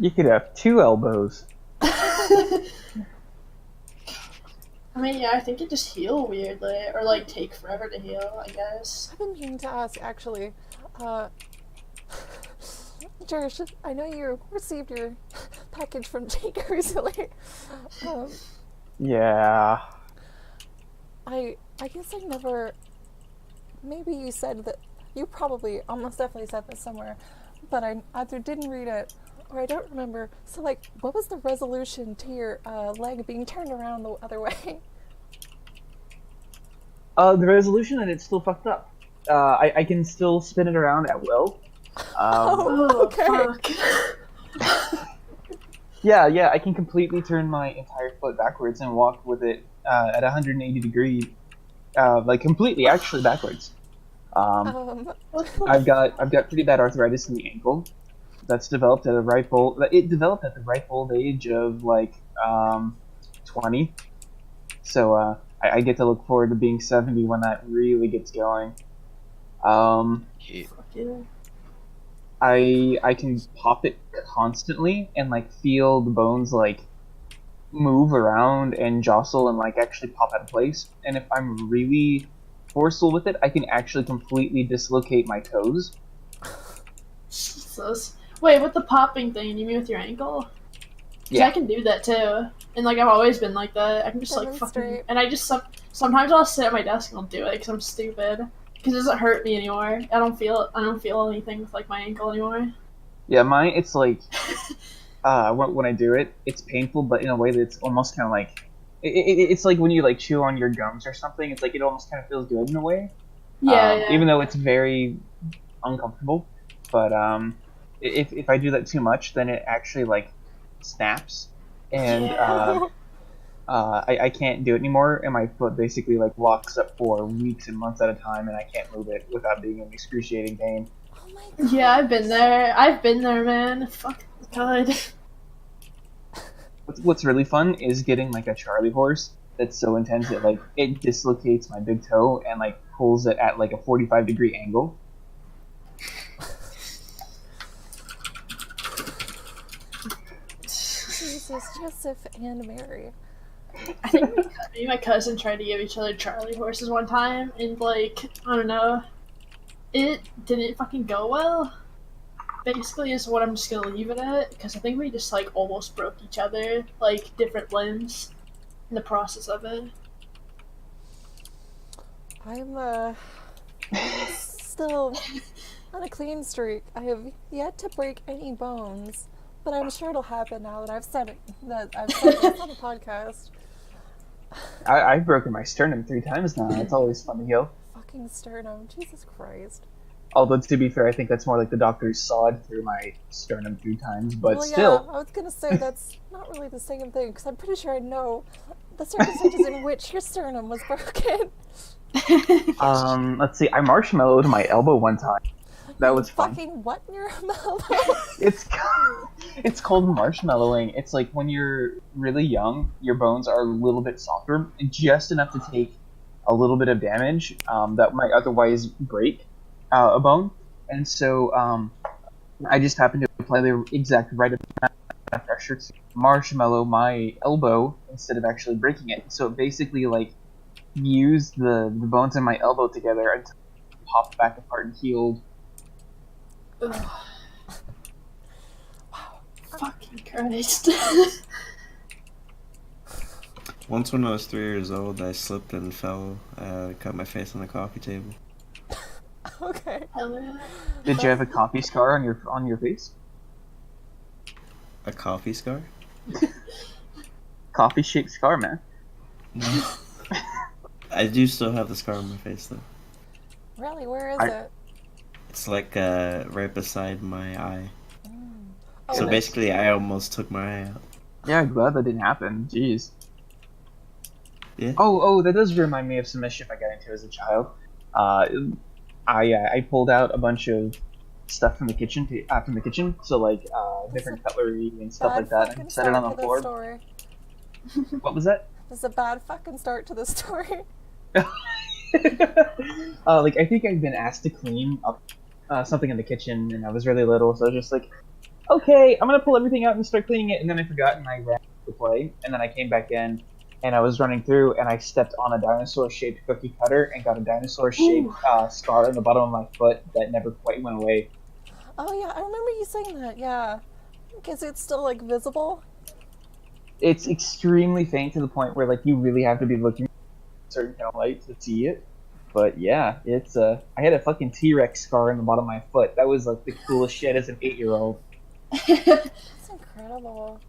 [SPEAKER 7] You could have 2 elbows.
[SPEAKER 5] I mean, yeah, I think it just heal weirdly, or like take forever to heal, I guess.
[SPEAKER 2] I've been meaning to ask, actually. Jerish, I know you received your package from Jake recently.
[SPEAKER 7] Yeah.
[SPEAKER 2] I guess I never. Maybe you said that. You probably almost definitely said this somewhere, but I either didn't read it or I don't remember. So, like, what was the resolution to your leg being turned around the other way?
[SPEAKER 7] The resolution, and it's still fucked up. I can still spin it around at will.
[SPEAKER 2] Okay.
[SPEAKER 5] Fuck.
[SPEAKER 7] Yeah, I can completely turn my entire foot backwards and walk with it at 180 degrees, like completely, actually backwards. I've got pretty bad arthritis in the ankle. That's developed at a ripe old. It developed at the ripe old age of like 20. So I get to look forward to being 70 when that really gets going. I can pop it constantly and like feel the bones like move around and jostle and like actually pop out of place. And if I'm really forceful with it, I can actually completely dislocate my toes.
[SPEAKER 5] Jesus. Wait, with the popping thing, you mean with your ankle?
[SPEAKER 7] Yeah.
[SPEAKER 5] I can do that too. And like I've always been like that. I can just like fucking. And I just sometimes I'll sit at my desk and I'll do it because I'm stupid. Because it doesn't hurt me anymore. I don't feel anything with like my ankle anymore.
[SPEAKER 7] Yeah, mine. It's like when I do it, it's painful, but in a way that's almost kind of like it's like when you like chew on your gums or something. It's like it almost kind of feels good in a way.
[SPEAKER 5] Yeah.
[SPEAKER 7] Even though it's very uncomfortable, but if I do that too much, then it actually like snaps, and I can't do it anymore, and my foot basically like locks up for weeks and months at a time, and I can't move it without being in excruciating pain.
[SPEAKER 2] Oh my god.
[SPEAKER 5] Yeah, I've been there. I've been there, man. Fuck God.
[SPEAKER 7] What's really fun is getting like a Charlie horse that's so intense that like it dislocates my big toe and like pulls it at like a 45-degree angle.
[SPEAKER 2] Jesus, Joseph and Mary.
[SPEAKER 5] I think me and my cousin tried to give each other Charlie horses one time, and like, I don't know, it didn't fucking go well. Basically, is what I'm just gonna leave it at, because I think we just like almost broke each other, like different limbs, in the process of it.
[SPEAKER 2] I'm still on a clean streak. I have yet to break any bones, but I'm sure it'll happen now that I've said it. That I've said this on the podcast.
[SPEAKER 7] I've broken my sternum 3 times now. It's always fun to heal.
[SPEAKER 2] Fucking sternum, Jesus Christ.
[SPEAKER 7] Although to be fair, I think that's more like the doctors sawed through my sternum 3 times, but
[SPEAKER 2] Well,
[SPEAKER 7] still.
[SPEAKER 2] yeah, I was gonna say that's not really the same thing, because I'm pretty sure I know the circumstances in which your sternum was broken.
[SPEAKER 7] Let's see. I marshmallowed my elbow one time. That was fun.
[SPEAKER 2] Fucking what in your mouth?
[SPEAKER 7] It's called marshmallowing. It's like when you're really young, your bones are a little bit softer, just enough to take a little bit of damage that might otherwise break a bone. And so I just happened to apply the exact right amount of pressure to marshmallow my elbow instead of actually breaking it. So it basically like used the bones in my elbow together until it popped back apart and healed.
[SPEAKER 5] Ugh. Fucking Christ.
[SPEAKER 8] Once when I was 3 years old, I slipped and fell, cut my face on the coffee table.
[SPEAKER 2] Okay.
[SPEAKER 5] Hell yeah.
[SPEAKER 7] Did you have a coffee scar on your face?
[SPEAKER 8] A coffee scar?
[SPEAKER 7] Coffee shaped scar, man.
[SPEAKER 8] No. I do still have the scar on my face though.
[SPEAKER 2] Really, where is it?
[SPEAKER 8] It's like right beside my eye.
[SPEAKER 2] Oh,
[SPEAKER 8] So
[SPEAKER 2] nice.
[SPEAKER 8] basically, I almost took my eye out.
[SPEAKER 7] Yeah, glad that didn't happen. Jeez.
[SPEAKER 8] Yeah.
[SPEAKER 7] Oh, that does remind me of some mischief I got into as a child. I pulled out a bunch of stuff from the kitchen. So like different cutlery and stuff like that, and set it on the floor.
[SPEAKER 2] Story.
[SPEAKER 7] What was that?
[SPEAKER 2] This is a bad fucking start to the story.
[SPEAKER 7] Like I think I'd been asked to clean up something in the kitchen, and I was really little, so I was just like, okay, I'm gonna pull everything out and start cleaning it, and then I forgot and I ran to play, and then I came back in, and I was running through, and I stepped on a dinosaur-shaped cookie cutter and got a dinosaur-shaped scar on the bottom of my foot that never quite went away.
[SPEAKER 2] Oh yeah, I remember you saying that. Yeah, because it's still like visible.
[SPEAKER 7] It's extremely faint to the point where like you really have to be looking at a certain kind of light to see it. But yeah, it's I had a fucking T-Rex scar on the bottom of my foot. That was like the coolest shit as an 8-year-old.
[SPEAKER 2] That's incredible.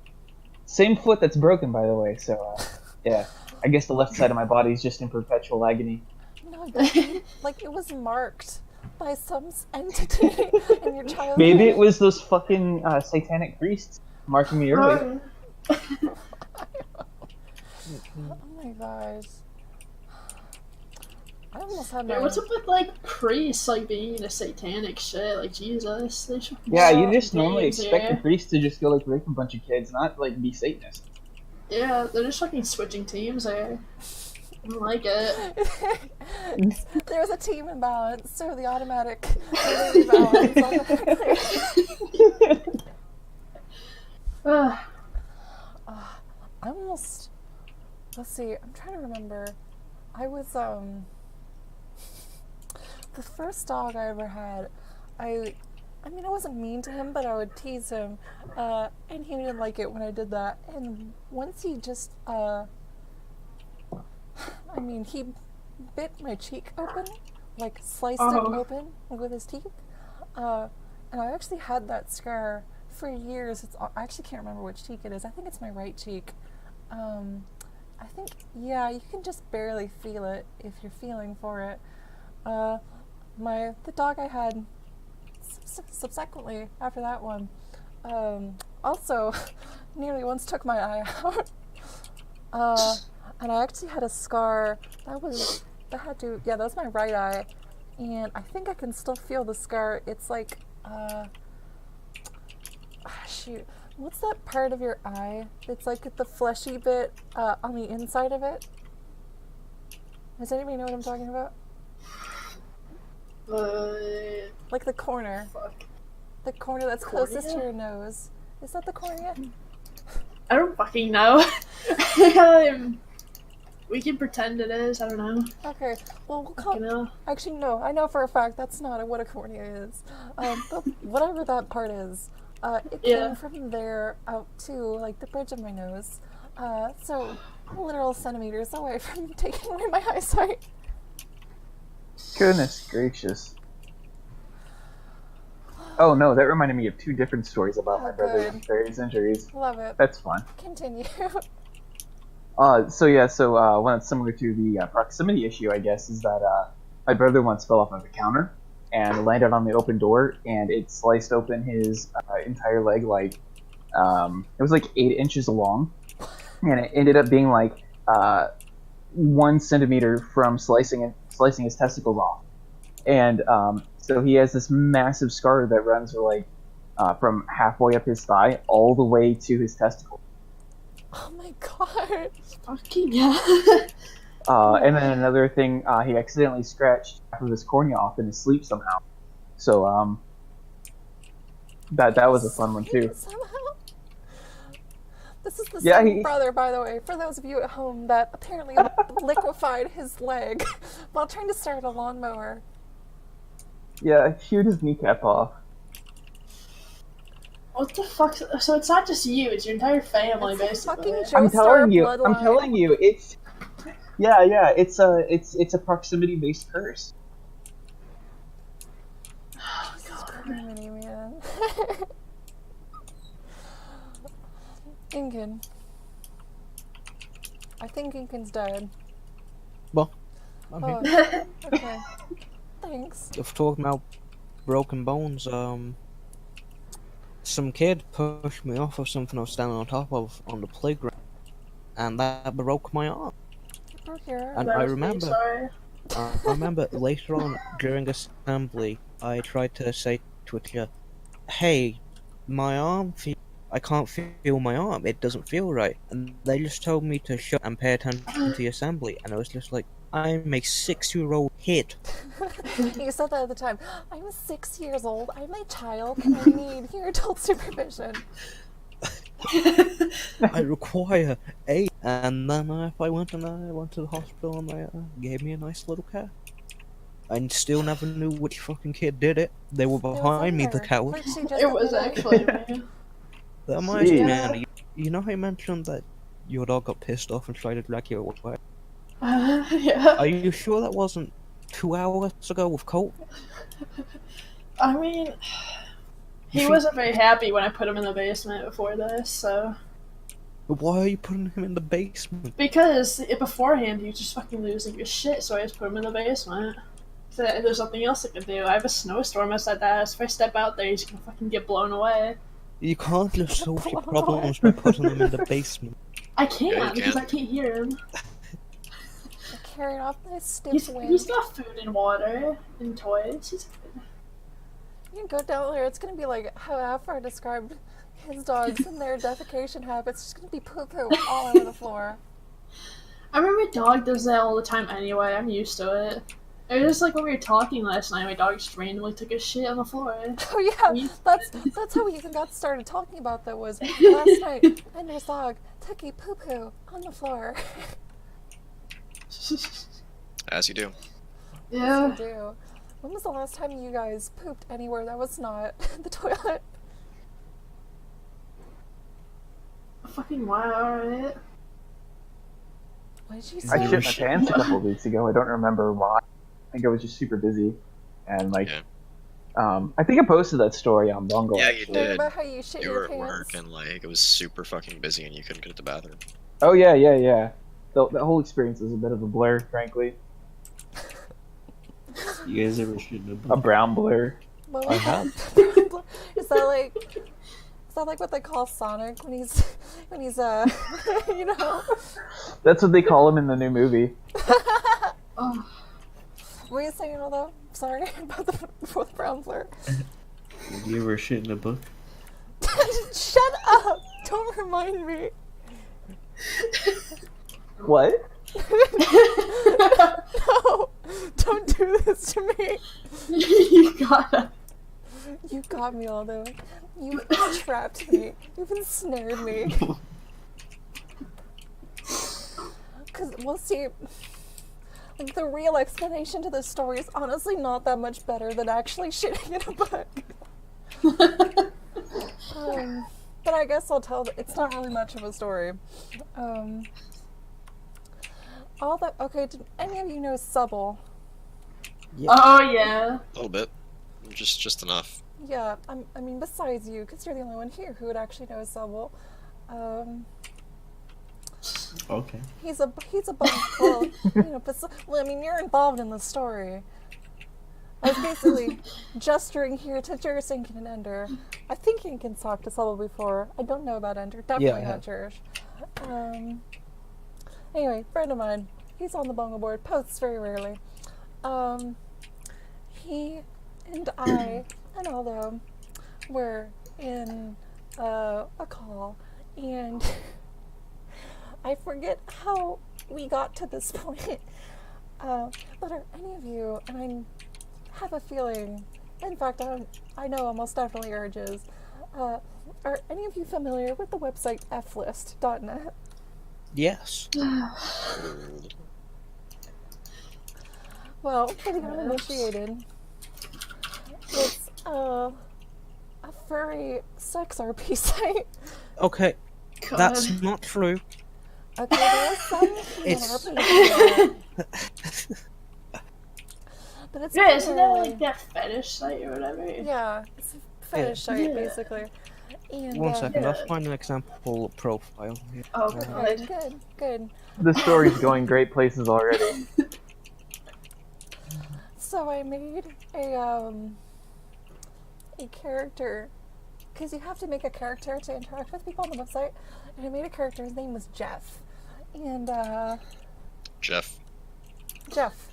[SPEAKER 7] Same foot that's broken, by the way. So yeah, I guess the left side of my body is just in perpetual agony.
[SPEAKER 2] No, like it was marked by some entity in your childhood.
[SPEAKER 7] Maybe it was those fucking satanic priests marking me early.
[SPEAKER 2] Oh my gosh. I almost had my...
[SPEAKER 5] Man, what's up with like priests like being into satanic shit? Like Jesus, they should.
[SPEAKER 7] Yeah, you just normally
[SPEAKER 5] games
[SPEAKER 7] expect
[SPEAKER 5] here.
[SPEAKER 7] the priest to just go like rape a bunch of kids, not like be Satanist.
[SPEAKER 5] Yeah, they're just fucking switching teams there. I don't like it.
[SPEAKER 2] There's a team imbalance, so the automatic rebalance on the I almost... Let's see, I'm trying to remember. I was, the first dog I ever had, I mean, I wasn't mean to him, but I would tease him, and he didn't like it when I did that. And once he just, I mean, he bit my cheek open, like sliced it open with his teeth, and I actually had that scar for years. I actually can't remember which cheek it is. I think it's my right cheek. I think, yeah, you can just barely feel it if you're feeling for it. The dog I had subsequently after that one, also nearly once took my eye out. And I actually had a scar. That was my right eye. And I think I can still feel the scar. It's like, shoot. What's that part of your eye? It's like the fleshy bit on the inside of it. Does anybody know what I'm talking about? Like the corner.
[SPEAKER 5] Fuck.
[SPEAKER 2] The corner that's closest to your nose. Is that the cornea?
[SPEAKER 5] I don't fucking know. We can pretend it is. I don't know.
[SPEAKER 2] Okay, well, we'll call.
[SPEAKER 5] You know?
[SPEAKER 2] Actually, no. I know for a fact that's not what a cornea is. But whatever that part is, it came from there out to like the bridge of my nose. So literal centimeters away from taking away my eyesight.
[SPEAKER 7] Goodness gracious. Oh no, that reminded me of two different stories about my brother's various injuries.
[SPEAKER 2] Love it.
[SPEAKER 7] That's fun.
[SPEAKER 2] Continue.
[SPEAKER 7] So one that's similar to the proximity issue, I guess, is that my brother once fell off of a counter and landed on the open door, and it sliced open his entire leg. Like it was like 8 inches long, and it ended up being like 1 centimeter from slicing his testicles off, and so he has this massive scar that runs like from halfway up his thigh all the way to his testicle.
[SPEAKER 2] Oh my god.
[SPEAKER 5] Fucking yeah.
[SPEAKER 7] And then another thing, he accidentally scratched half of his cornea off in his sleep somehow. So that was a fun one too.
[SPEAKER 2] Somehow. This is the same brother, by the way, for those of you at home, that apparently liquefied his leg while trying to start a lawnmower.
[SPEAKER 7] Yeah, chewed his kneecap off.
[SPEAKER 5] What the fuck? So it's not just you; it's your entire family, basically.
[SPEAKER 7] I'm telling you, it's it's a proximity-based curse.
[SPEAKER 5] Oh god,
[SPEAKER 2] man. Incan. I think Incan's dead.
[SPEAKER 6] Well, I'm here.
[SPEAKER 2] Okay. Thanks.
[SPEAKER 6] If talking about broken bones, some kid pushed me off of something I was standing on top of on the playground, and that broke my arm. And I remember later on during assembly, I tried to say to a teacher, "Hey, my arm I can't feel my arm. It doesn't feel right." And they just told me to shut and pay attention to the assembly, and I was just like, I'm a 6-year-old kid.
[SPEAKER 2] You said that at the time. I'm 6 years old. I'm a child, and I need your adult supervision.
[SPEAKER 6] I require aid. And then I went to the hospital, and they gave me a nice little cat. I still never knew which fucking kid did it. They were behind me, the cowards.
[SPEAKER 5] It was actually me.
[SPEAKER 6] That reminds me, man. You know how you mentioned that your dog got pissed off and tried to drag you away?
[SPEAKER 5] Yeah.
[SPEAKER 6] Are you sure that wasn't 2 hours ago with Colt?
[SPEAKER 5] I mean, he wasn't very happy when I put him in the basement before this, so...
[SPEAKER 6] But why are you putting him in the basement?
[SPEAKER 5] Because beforehand he was just fucking losing his shit, so I just put him in the basement. So there's nothing else I can do. I have a snowstorm outside the house. If I step out there, he's gonna fucking get blown away.
[SPEAKER 6] You can't just solve your problems by putting them in the basement.
[SPEAKER 5] I can't, because I can't hear him.
[SPEAKER 2] Carrying off this stiff wind.
[SPEAKER 5] He's got food and water and toys. He's good.
[SPEAKER 2] You can go down there. It's gonna be like how Afar described his dogs and their defecation habits. It's gonna be poo-poo all over the floor.
[SPEAKER 5] I remember my dog does that all the time anyway. I'm used to it. It was just like when we were talking last night, my dog just randomly took a shit on the floor.
[SPEAKER 2] Oh yeah, that's how we even got started talking about that was last night. Ender's dog took a poo-poo on the floor.
[SPEAKER 3] As you do.
[SPEAKER 5] Yeah.
[SPEAKER 2] As you do. When was the last time you guys pooped anywhere that was not the toilet?
[SPEAKER 5] Fucking wow, right?
[SPEAKER 2] What did you say?
[SPEAKER 7] I shit my pants a couple of weeks ago. I don't remember why. I think I was just super busy, and like, I think I posted that story on Bunglecast.
[SPEAKER 3] Yeah, you did.
[SPEAKER 2] About how you shit
[SPEAKER 3] You
[SPEAKER 2] your
[SPEAKER 3] were at
[SPEAKER 2] pants?
[SPEAKER 3] work and like it was super fucking busy and you couldn't get to the bathroom.
[SPEAKER 7] Oh yeah. The whole experience is a bit of a blur, frankly.
[SPEAKER 8] You guys ever shit in a
[SPEAKER 7] A brown blur.
[SPEAKER 2] Well,
[SPEAKER 6] I have.
[SPEAKER 2] Is that that like what they call Sonic when he's you know?
[SPEAKER 7] That's what they call him in the new movie.
[SPEAKER 5] Oh,
[SPEAKER 2] What were you saying, although? Sorry about the brown blur.
[SPEAKER 8] Did you ever shit in a book?
[SPEAKER 2] Shut up! Don't remind me.
[SPEAKER 7] What?
[SPEAKER 2] No, don't do this to me.
[SPEAKER 5] you gotta.
[SPEAKER 2] You got me, although. You trapped me. You've ensnared me. Because, well, see, like, the real explanation to this story is honestly not that much better than actually shitting in a book. But I guess I'll tell. It's not really much of a story. All that. Okay, did any of you know Subble?
[SPEAKER 5] Oh yeah.
[SPEAKER 3] A little bit. Just enough.
[SPEAKER 2] Yeah, I mean, besides you, because you're the only one here who would actually know Subble.
[SPEAKER 8] Okay.
[SPEAKER 2] He's a well, you know, well, I mean, you're involved in the story. I was basically gesturing here to Jurish and Ender. I think you can talk to Subble before. I don't know about Ender. Definitely not Jurish. Anyway, friend of mine. He's on the bungle board. Posts very rarely. He and I and Aldo were in a call, and I forget how we got to this point. But are any of you, and I have a feeling, in fact, I know almost definitely Urges, are any of you familiar with the website flist.net?
[SPEAKER 6] Yes.
[SPEAKER 2] Well, for the uninitiated, it's a furry sex RP site.
[SPEAKER 6] Okay,
[SPEAKER 5] God.
[SPEAKER 6] that's not true.
[SPEAKER 2] Okay, there is some
[SPEAKER 6] It's-
[SPEAKER 2] RP, but it's
[SPEAKER 5] Yeah, isn't that
[SPEAKER 2] primarily-
[SPEAKER 5] like that fetish site or whatever?
[SPEAKER 2] Yeah, it's a fetish site,
[SPEAKER 5] Yeah.
[SPEAKER 2] basically. And,
[SPEAKER 6] One second,
[SPEAKER 5] yeah.
[SPEAKER 6] I'll find an example profile. Here.
[SPEAKER 5] Oh,
[SPEAKER 2] Good,
[SPEAKER 5] God.
[SPEAKER 2] good.
[SPEAKER 7] The story's going great places already.
[SPEAKER 2] So I made a character, because you have to make a character to interact with people on the website, and I made a character, his name was Jeff. And,
[SPEAKER 3] Jeff.
[SPEAKER 2] Jeff.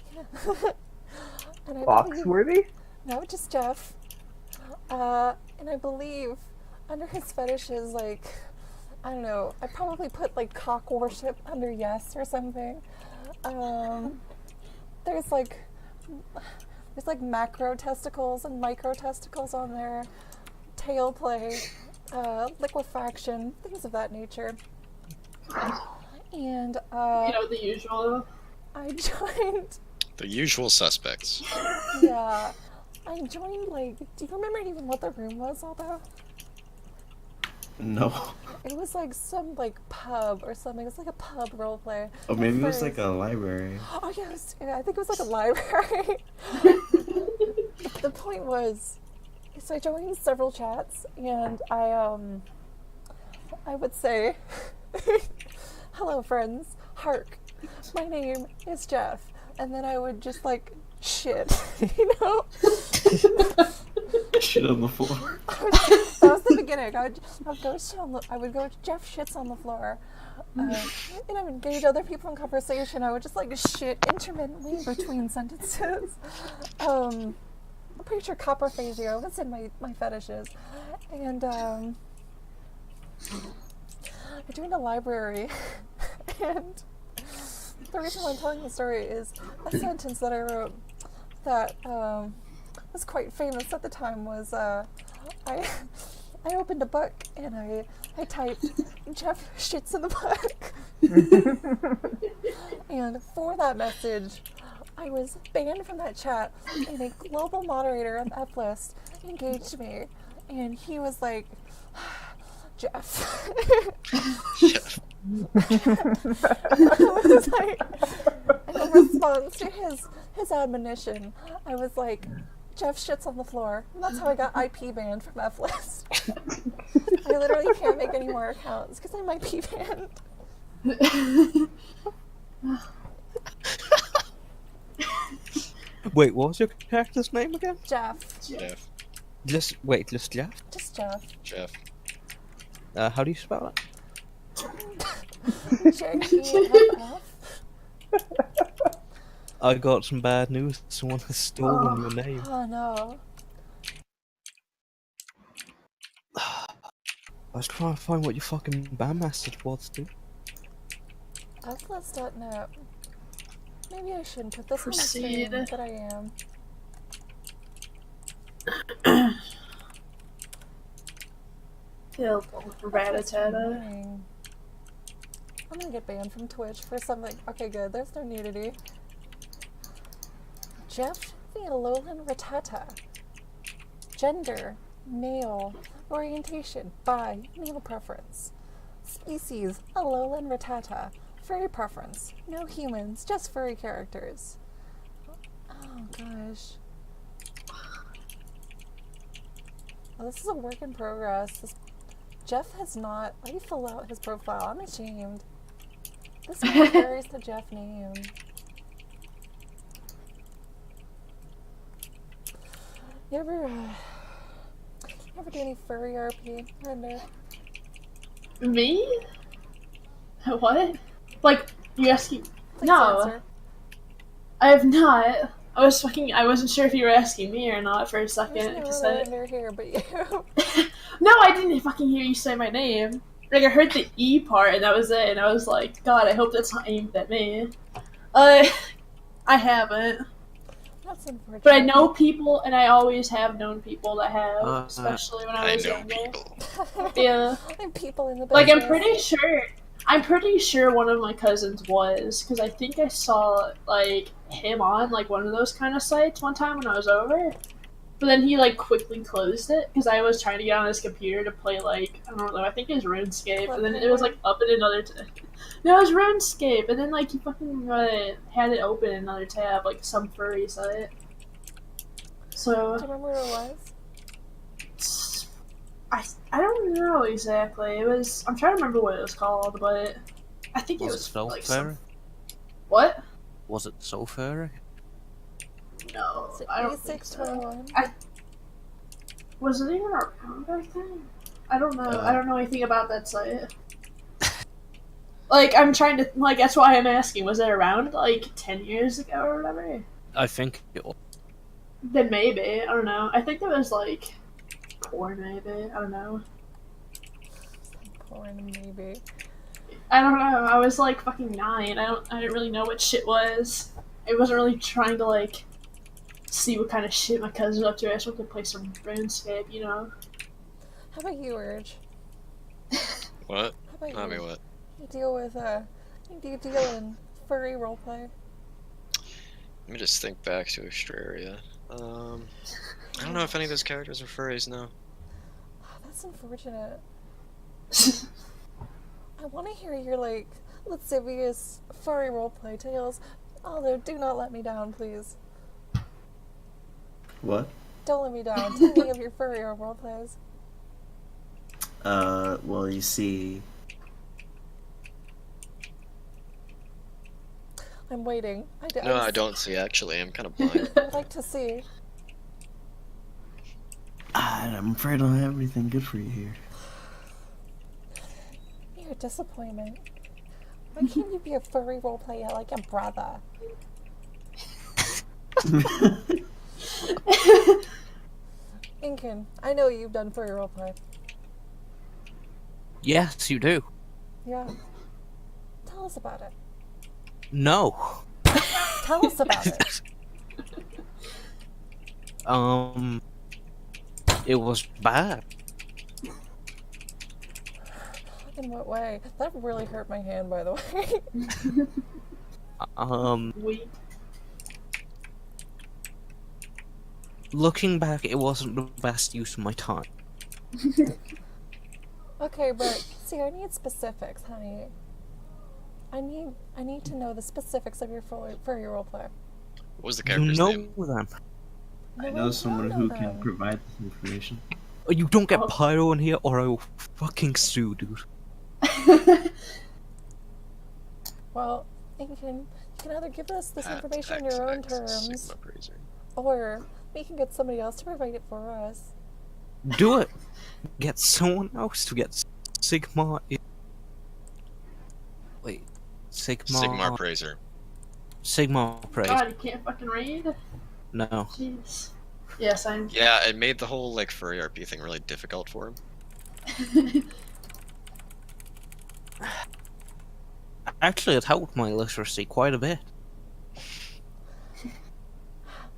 [SPEAKER 2] And I believe,
[SPEAKER 7] Foxworthy?
[SPEAKER 2] no, just Jeff. And I believe under his fetishes, like, I don't know, I probably put like cock worship under yes or something. There's like macro testicles and micro testicles on there, tail play, liquefaction, things of that nature. And
[SPEAKER 5] You know, the usual.
[SPEAKER 2] I joined.
[SPEAKER 3] The usual suspects.
[SPEAKER 2] Yeah, I joined, like, do you remember even what the room was, although?
[SPEAKER 8] No.
[SPEAKER 2] It was like some, like, pub or something. It was like a pub roleplay.
[SPEAKER 8] Oh, maybe it was like a library.
[SPEAKER 2] Oh, yeah, I think it was like a library. The point was, so I joined several chats, and I would say, hello, friends, hark, my name is Jeff. And then I would just, like, shit, you know?
[SPEAKER 8] Shit on the floor.
[SPEAKER 2] That was the beginning. I would go, Jeff shits on the floor. And I would engage other people in conversation. I would just, like, shit intermittently between sentences. I'm pretty sure coprophagia was in my fetishes. And, I joined a library. And the reason why I'm telling the story is a sentence that I wrote that was quite famous at the time was I opened a book and I typed Jeff shits in the book. And for that message I was banned from that chat, and a global moderator of F-List engaged me, and he was like, Jeff.
[SPEAKER 3] Jeff.
[SPEAKER 2] I was like, and in response to his admonition, I was like, Jeff shits on the floor. And that's how I got IP banned from F-List. I literally can't make any more accounts because I'm IP banned.
[SPEAKER 6] Wait, what was your character's name again?
[SPEAKER 2] Jeff.
[SPEAKER 3] Jeff.
[SPEAKER 6] Just Jeff?
[SPEAKER 2] Just Jeff.
[SPEAKER 3] Jeff.
[SPEAKER 6] How do you spell it?
[SPEAKER 2] JEFF.
[SPEAKER 6] I got some bad news. Someone has stolen your name.
[SPEAKER 2] Oh no.
[SPEAKER 6] I was trying to find what your fucking band message was, dude.
[SPEAKER 2] Atlas.net. Maybe I shouldn't put this on the
[SPEAKER 5] Proceed.
[SPEAKER 2] stream, but I am.
[SPEAKER 5] Ratatata.
[SPEAKER 2] I'm gonna get banned from Twitch for something. Okay, good. There's no nudity. Jeff Alolan Ratata. Gender, male. Orientation, bi, male preference. Species, Alolan Ratata. Furry preference, no humans, just furry characters. Oh gosh. Oh, this is a work in progress. Jeff has not. Let me fill out his profile. I'm ashamed. This man carries the Jeff name. You ever do any furry RP, Render?
[SPEAKER 5] Me? What? Like, you asking?
[SPEAKER 2] Please
[SPEAKER 5] No,
[SPEAKER 2] answer.
[SPEAKER 5] I have not. I wasn't sure if you were asking me or not for a
[SPEAKER 2] There's
[SPEAKER 5] second.
[SPEAKER 2] no
[SPEAKER 5] 'Cause
[SPEAKER 2] other Render here but you.
[SPEAKER 5] No, I didn't fucking hear you say my name. Like, I heard the E part and that was it, and I was like, God, I hope that's not aimed at me. I haven't.
[SPEAKER 2] That's unfortunate.
[SPEAKER 5] But I know people, and I always have known people that have, especially when I
[SPEAKER 3] I
[SPEAKER 5] was
[SPEAKER 3] know
[SPEAKER 5] younger.
[SPEAKER 3] people.
[SPEAKER 5] Yeah.
[SPEAKER 2] And people in the
[SPEAKER 5] Like,
[SPEAKER 2] business.
[SPEAKER 5] I'm pretty sure one of my cousins was, because I think I saw, like, him on, like, one of those kind of sites one time when I was over. But then he, like, quickly closed it, because I was trying to get on his computer to play, like, I don't know, I think it was RuneScape, and then it was, like, up in another No, it was RuneScape, and then, like, he fucking had it open in another tab, like, some furry site. So...
[SPEAKER 2] Do you remember what it was?
[SPEAKER 5] I don't know exactly. It was... I'm trying to remember what it was called, but... I think it was
[SPEAKER 6] so
[SPEAKER 5] like
[SPEAKER 6] furry?
[SPEAKER 5] What?
[SPEAKER 6] Was it so furry?
[SPEAKER 5] No,
[SPEAKER 2] Is it
[SPEAKER 5] I don't think so.
[SPEAKER 2] A621?
[SPEAKER 5] Was it even around back then? I don't know. I don't know anything about that site. Like, I'm trying to... Like, that's why I'm asking. Was it around, like, 10 years ago or whatever?
[SPEAKER 6] I think it was.
[SPEAKER 5] Then maybe. I don't know. I think it was, like... porn, maybe. I don't know.
[SPEAKER 2] Porn, maybe.
[SPEAKER 5] I don't know. I was, like, fucking 9. I didn't really know what shit was. I wasn't really trying to, like... see what kind of shit my cousin was up to. I just wanted to play some RuneScape, you know?
[SPEAKER 2] How about you, Urge?
[SPEAKER 3] What?
[SPEAKER 2] How about
[SPEAKER 3] I
[SPEAKER 2] you?
[SPEAKER 3] mean, what?
[SPEAKER 2] You deal with, do you deal in furry roleplay?
[SPEAKER 3] Let me just think back to Australia. I don't know if any of those characters are furries now.
[SPEAKER 2] Oh, that's unfortunate. I want to hear your, like, lascivious furry roleplay tales. Although, do not let me down, please.
[SPEAKER 8] What?
[SPEAKER 2] Don't let me down. Tell me of your furry roleplays.
[SPEAKER 8] Well, you see,
[SPEAKER 2] I'm waiting.
[SPEAKER 3] No, I don't see, actually. I'm kind of blind.
[SPEAKER 2] I'd like to see.
[SPEAKER 8] I'm afraid I don't have anything good for you here.
[SPEAKER 2] You're a disappointment. Why can't you be a furry roleplayer like your brother? Inkin, I know you've done furry roleplay.
[SPEAKER 6] Yes, you do.
[SPEAKER 2] Yeah. Tell us about it.
[SPEAKER 6] No.
[SPEAKER 2] Tell us about it.
[SPEAKER 6] It was bad.
[SPEAKER 2] In what way? That really hurt my hand, by the way.
[SPEAKER 5] Weak.
[SPEAKER 6] Looking back, it wasn't the best use of my time.
[SPEAKER 2] Okay, but see, I need specifics, honey. I need to know the specifics of your furry roleplay.
[SPEAKER 3] What was the
[SPEAKER 6] You
[SPEAKER 3] character's
[SPEAKER 6] know
[SPEAKER 3] name?
[SPEAKER 6] them.
[SPEAKER 8] I
[SPEAKER 2] No,
[SPEAKER 8] know someone who
[SPEAKER 2] them.
[SPEAKER 8] can provide this information.
[SPEAKER 6] Oh, you don't get
[SPEAKER 5] Oh.
[SPEAKER 6] pyro in here, or I will fucking sue, dude.
[SPEAKER 2] Well, you can either give us this
[SPEAKER 3] At
[SPEAKER 2] information in your own
[SPEAKER 3] XX
[SPEAKER 2] terms,
[SPEAKER 3] Sigma Bruiser.
[SPEAKER 2] or we can get somebody else to provide it for us.
[SPEAKER 6] Do it. Get someone else to get. Sigma is... Wait.
[SPEAKER 3] Sigmar Praiser.
[SPEAKER 6] Sigma Praise.
[SPEAKER 5] God, you can't fucking read?
[SPEAKER 6] No.
[SPEAKER 5] Jeez. Yes, I'm.
[SPEAKER 3] Yeah, it made the whole like furry RP thing really difficult for him.
[SPEAKER 6] Actually, it helped my literacy quite a bit.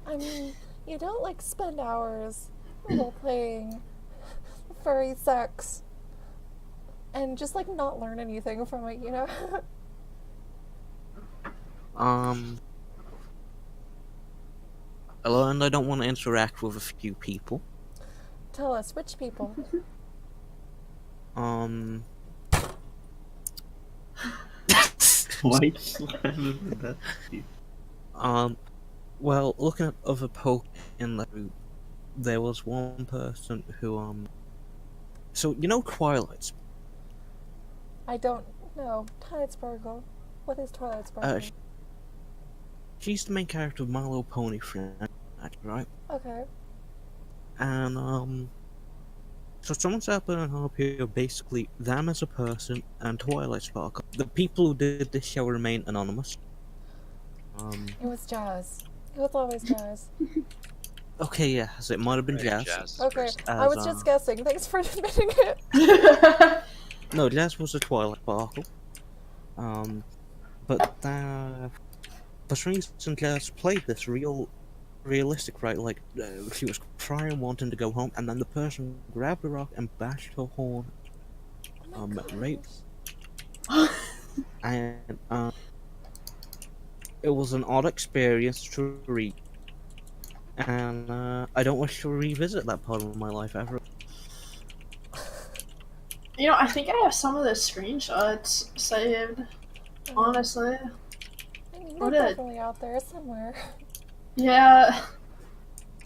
[SPEAKER 2] I mean, you don't like spend hours role playing furry sex and just like not learn anything from it, you know?
[SPEAKER 6] I learned I don't want to interact with a few people.
[SPEAKER 2] Tell us, which people?
[SPEAKER 8] Why slamming with that?
[SPEAKER 6] Well, looking at other posts in the group, there was one person who, so, you know Twilight?
[SPEAKER 2] I don't know. Twilight Sparkle. What is Twilight Sparkle?
[SPEAKER 6] She's the main character of My Little Pony franchise, right?
[SPEAKER 2] Okay.
[SPEAKER 6] And, so someone's out there and up here, basically, them as a person, and Twilight Sparkle. The people who did this shall remain anonymous.
[SPEAKER 2] It was Jazz. It was always Jazz.
[SPEAKER 6] Okay, yes, it might have been
[SPEAKER 3] Right,
[SPEAKER 6] Jazz.
[SPEAKER 3] Jazz is
[SPEAKER 2] Okay,
[SPEAKER 3] first.
[SPEAKER 2] I was just guessing. Thanks for admitting it.
[SPEAKER 6] No, Jazz was a Twilight Sparkle. But for some reason, Jazz played this realistic, right? Like, she was crying, wanting to go home, and then the person grabbed a rock and bashed her horn. Rape. And, it was an odd experience to read. And, I don't wish to revisit that part of my life ever.
[SPEAKER 5] You know, I think I have some of the screenshots saved. Honestly.
[SPEAKER 2] I mean,
[SPEAKER 5] What
[SPEAKER 2] they're
[SPEAKER 5] a-
[SPEAKER 2] definitely out there somewhere.
[SPEAKER 5] Yeah.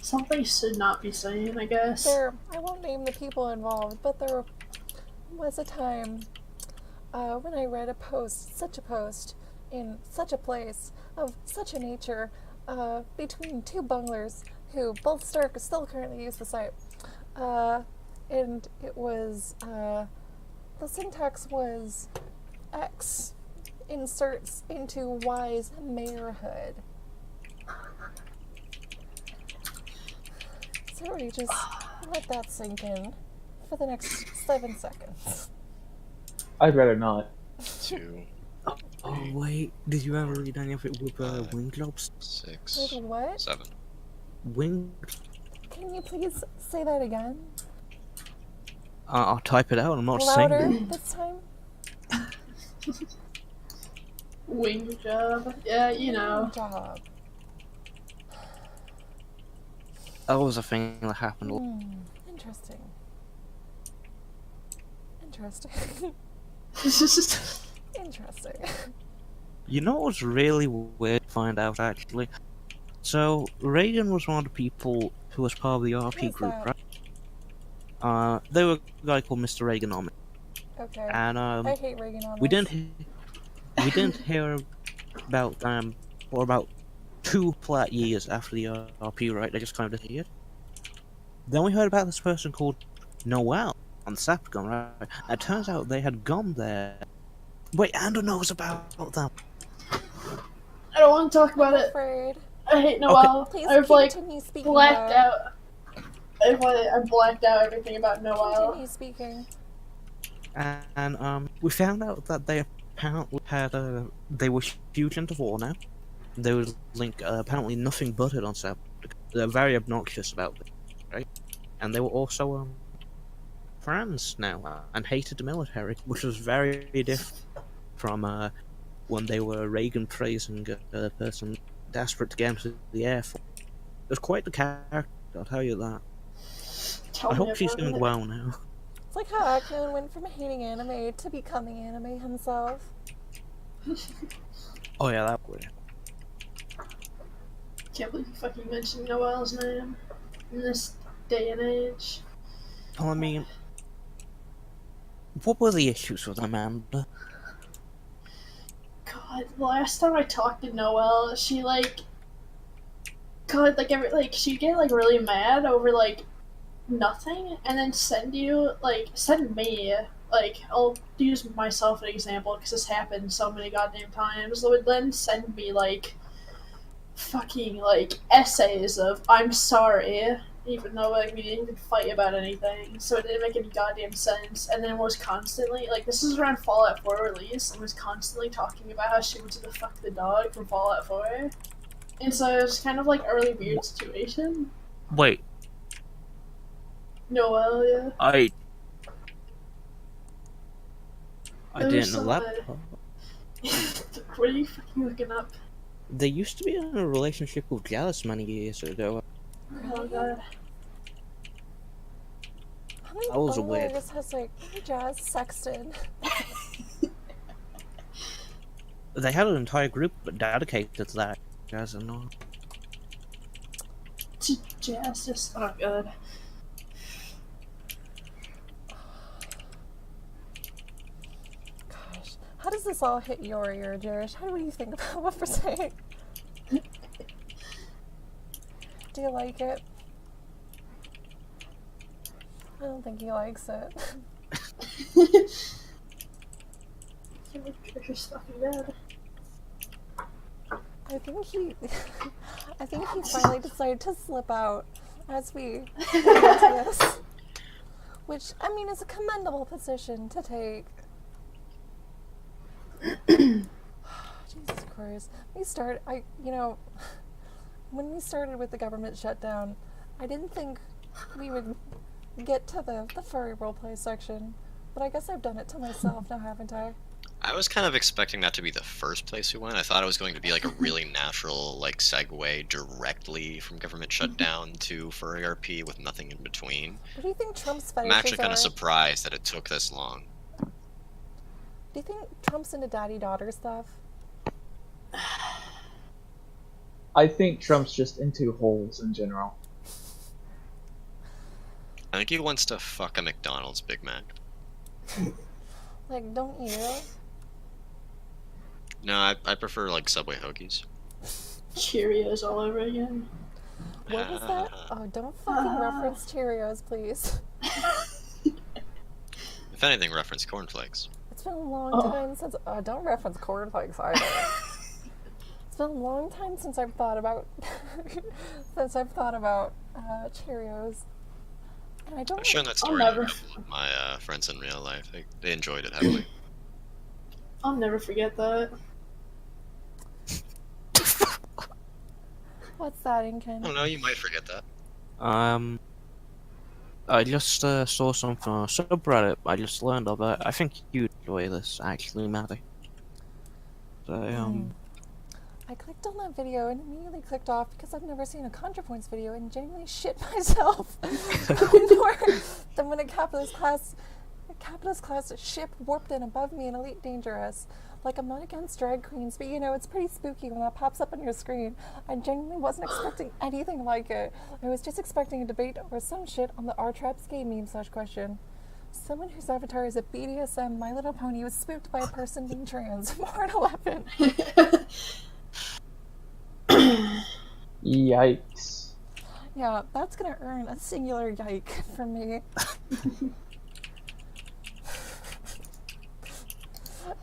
[SPEAKER 5] Something should not be seen, I guess.
[SPEAKER 2] I won't name the people involved, but there was a time when I read such a post, in such a place, of such a nature, between two bunglers who both still currently use the site. And it was, the syntax was X inserts into Y's mayorhood. So we just let that sink in for the next 7 seconds.
[SPEAKER 7] I'd rather not.
[SPEAKER 3] 2,
[SPEAKER 6] Oh, wait, did you ever read any of it with, wing jobs?
[SPEAKER 3] 6,
[SPEAKER 2] With what?
[SPEAKER 3] 7.
[SPEAKER 6] Wing?
[SPEAKER 2] Can you please say that again?
[SPEAKER 6] I'll type it out, I'm not
[SPEAKER 2] Louder
[SPEAKER 6] saying it.
[SPEAKER 2] this time?
[SPEAKER 5] Wing job. Yeah, you know.
[SPEAKER 2] Good job.
[SPEAKER 6] That was a thing that happened.
[SPEAKER 2] Interesting. Interesting.
[SPEAKER 6] You know what was really weird to find out, actually? So, Reagan was one of the people who was part of the RP
[SPEAKER 2] Who's
[SPEAKER 6] group,
[SPEAKER 2] that?
[SPEAKER 6] right? They were a guy called Mr. Reaganomics.
[SPEAKER 2] Okay.
[SPEAKER 6] And,
[SPEAKER 2] I hate Reaganomics.
[SPEAKER 6] we didn't hear about them for about 2 flat years after the RP, right? They just kind of disappeared. Then we heard about this person called Noel on Sapcon, right? It turns out they had gone there. Wait, Andrew knows about them.
[SPEAKER 5] I don't want to talk about
[SPEAKER 2] I'm
[SPEAKER 5] it.
[SPEAKER 2] afraid.
[SPEAKER 5] I hate Noel.
[SPEAKER 2] Please
[SPEAKER 5] I've like
[SPEAKER 2] continue speaking.
[SPEAKER 5] blacked
[SPEAKER 2] though.
[SPEAKER 5] out. I blacked out everything about Noel.
[SPEAKER 2] Continue speaking.
[SPEAKER 6] And we found out that they apparently had they were huge into war now. There was apparently nothing but it on Sap. They're very obnoxious about it, right? And they were also friends now and hated the military, which was very different from when they were Reagan praising a person desperate to get into the Air Force. It was quite the character, I'll tell you that. I hope she's doing well now.
[SPEAKER 2] It's like how Aknon went from hating anime to becoming anime himself.
[SPEAKER 6] Oh yeah, that way.
[SPEAKER 5] Can't believe you fucking mentioned Noel's name in this day and age.
[SPEAKER 6] Well, I mean, what were the issues with Amanda?
[SPEAKER 5] God, the last time I talked to Noelle, she she'd get really mad over nothing, and then send me like, I'll use myself as an example because this happened so many goddamn times. They would then send me, like, fucking, like, essays of, I'm sorry, even though, like, we didn't even fight about anything, so it didn't make any goddamn sense, and then was constantly, like, this is around Fallout 4 release, and was constantly talking about how she went to the fuck the dog from Fallout 4. And so it was kind of, like, a really weird situation.
[SPEAKER 6] Wait,
[SPEAKER 5] Noel, yeah.
[SPEAKER 6] I
[SPEAKER 5] There was
[SPEAKER 6] didn't know
[SPEAKER 5] some,
[SPEAKER 6] that.
[SPEAKER 5] What are you fucking looking up?
[SPEAKER 6] They used to be in a relationship with Jealous many years ago.
[SPEAKER 5] Oh god.
[SPEAKER 2] How many
[SPEAKER 6] That was a weird-
[SPEAKER 2] Bunglers has like Jazz sexted?
[SPEAKER 6] They had an entire group dedicated to that. Jazz and all.
[SPEAKER 5] Jazz just. Oh god.
[SPEAKER 2] Gosh, how does this all hit your ear, Jerish? How do you think about what we're saying? Do you like it? I don't think he likes it.
[SPEAKER 5] Trisha's fucking dead.
[SPEAKER 2] I think he finally decided to slip out as we got into this. Which, I mean, is a commendable position to take. Jesus Christ. When we started with the government shutdown, I didn't think we would get to the furry roleplay section. But I guess I've done it to myself now, haven't I?
[SPEAKER 3] I was kind of expecting that to be the first place we went. I thought it was going to be like a really natural like segue directly from government shutdown to furry RP with nothing in between.
[SPEAKER 2] What do you think Trump's
[SPEAKER 3] I'm
[SPEAKER 2] fetishes
[SPEAKER 3] actually kind
[SPEAKER 2] are?
[SPEAKER 3] of surprised that it took this long.
[SPEAKER 2] Do you think Trump's into daddy-daughter stuff?
[SPEAKER 7] I think Trump's just into holes in general.
[SPEAKER 3] I think he wants to fuck a McDonald's Big Mac.
[SPEAKER 2] Like, don't you?
[SPEAKER 3] No, I prefer like Subway hoagies.
[SPEAKER 5] Cheerios all over again.
[SPEAKER 2] What was that? Oh, don't fucking reference Cheerios, please.
[SPEAKER 3] If anything, reference cornflakes.
[SPEAKER 2] It's been a long time since... don't reference cornflakes either. It's been a long time since I've thought about... Cheerios. And I don't...
[SPEAKER 3] I'm sharing that story
[SPEAKER 5] never-
[SPEAKER 3] with my friends in real life. They enjoyed it heavily.
[SPEAKER 5] I'll never forget that.
[SPEAKER 2] What's that,
[SPEAKER 3] I
[SPEAKER 2] Inken?
[SPEAKER 3] don't know, you might forget that.
[SPEAKER 6] I just saw something on a subreddit. I just learned of it. I think you'd enjoy this, actually, Maddie. So,
[SPEAKER 2] I clicked on that video and immediately clicked off because I've never seen a ContraPoints video and genuinely shit myself than when a capitalist class ship warped in above me in Elite Dangerous. Like, I'm not against drag queens, but it's pretty spooky when that pops up on your screen. I genuinely wasn't expecting anything like it. I was just expecting a debate over some shit on the R-Traps gay meme /question. Someone whose avatar is a BDSM My Little Pony was spooked by a person being trans. More at 11.
[SPEAKER 7] Yikes.
[SPEAKER 2] Yeah, that's gonna earn a singular yike from me.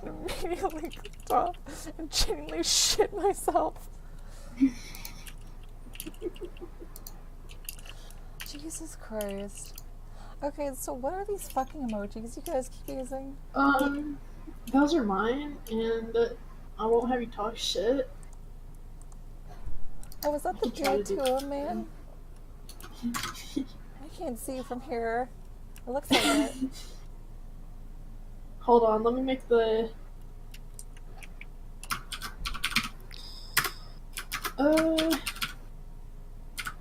[SPEAKER 2] Immediately clicked off and genuinely shit myself. Jesus Christ. Okay, so what are these fucking emojis you guys keep using?
[SPEAKER 5] Those are mine, and I won't have you talk shit.
[SPEAKER 2] Oh, is that the
[SPEAKER 5] Try to do-
[SPEAKER 2] J2 man? I can't see you from here. It looks like it.
[SPEAKER 5] Hold on, let me make the...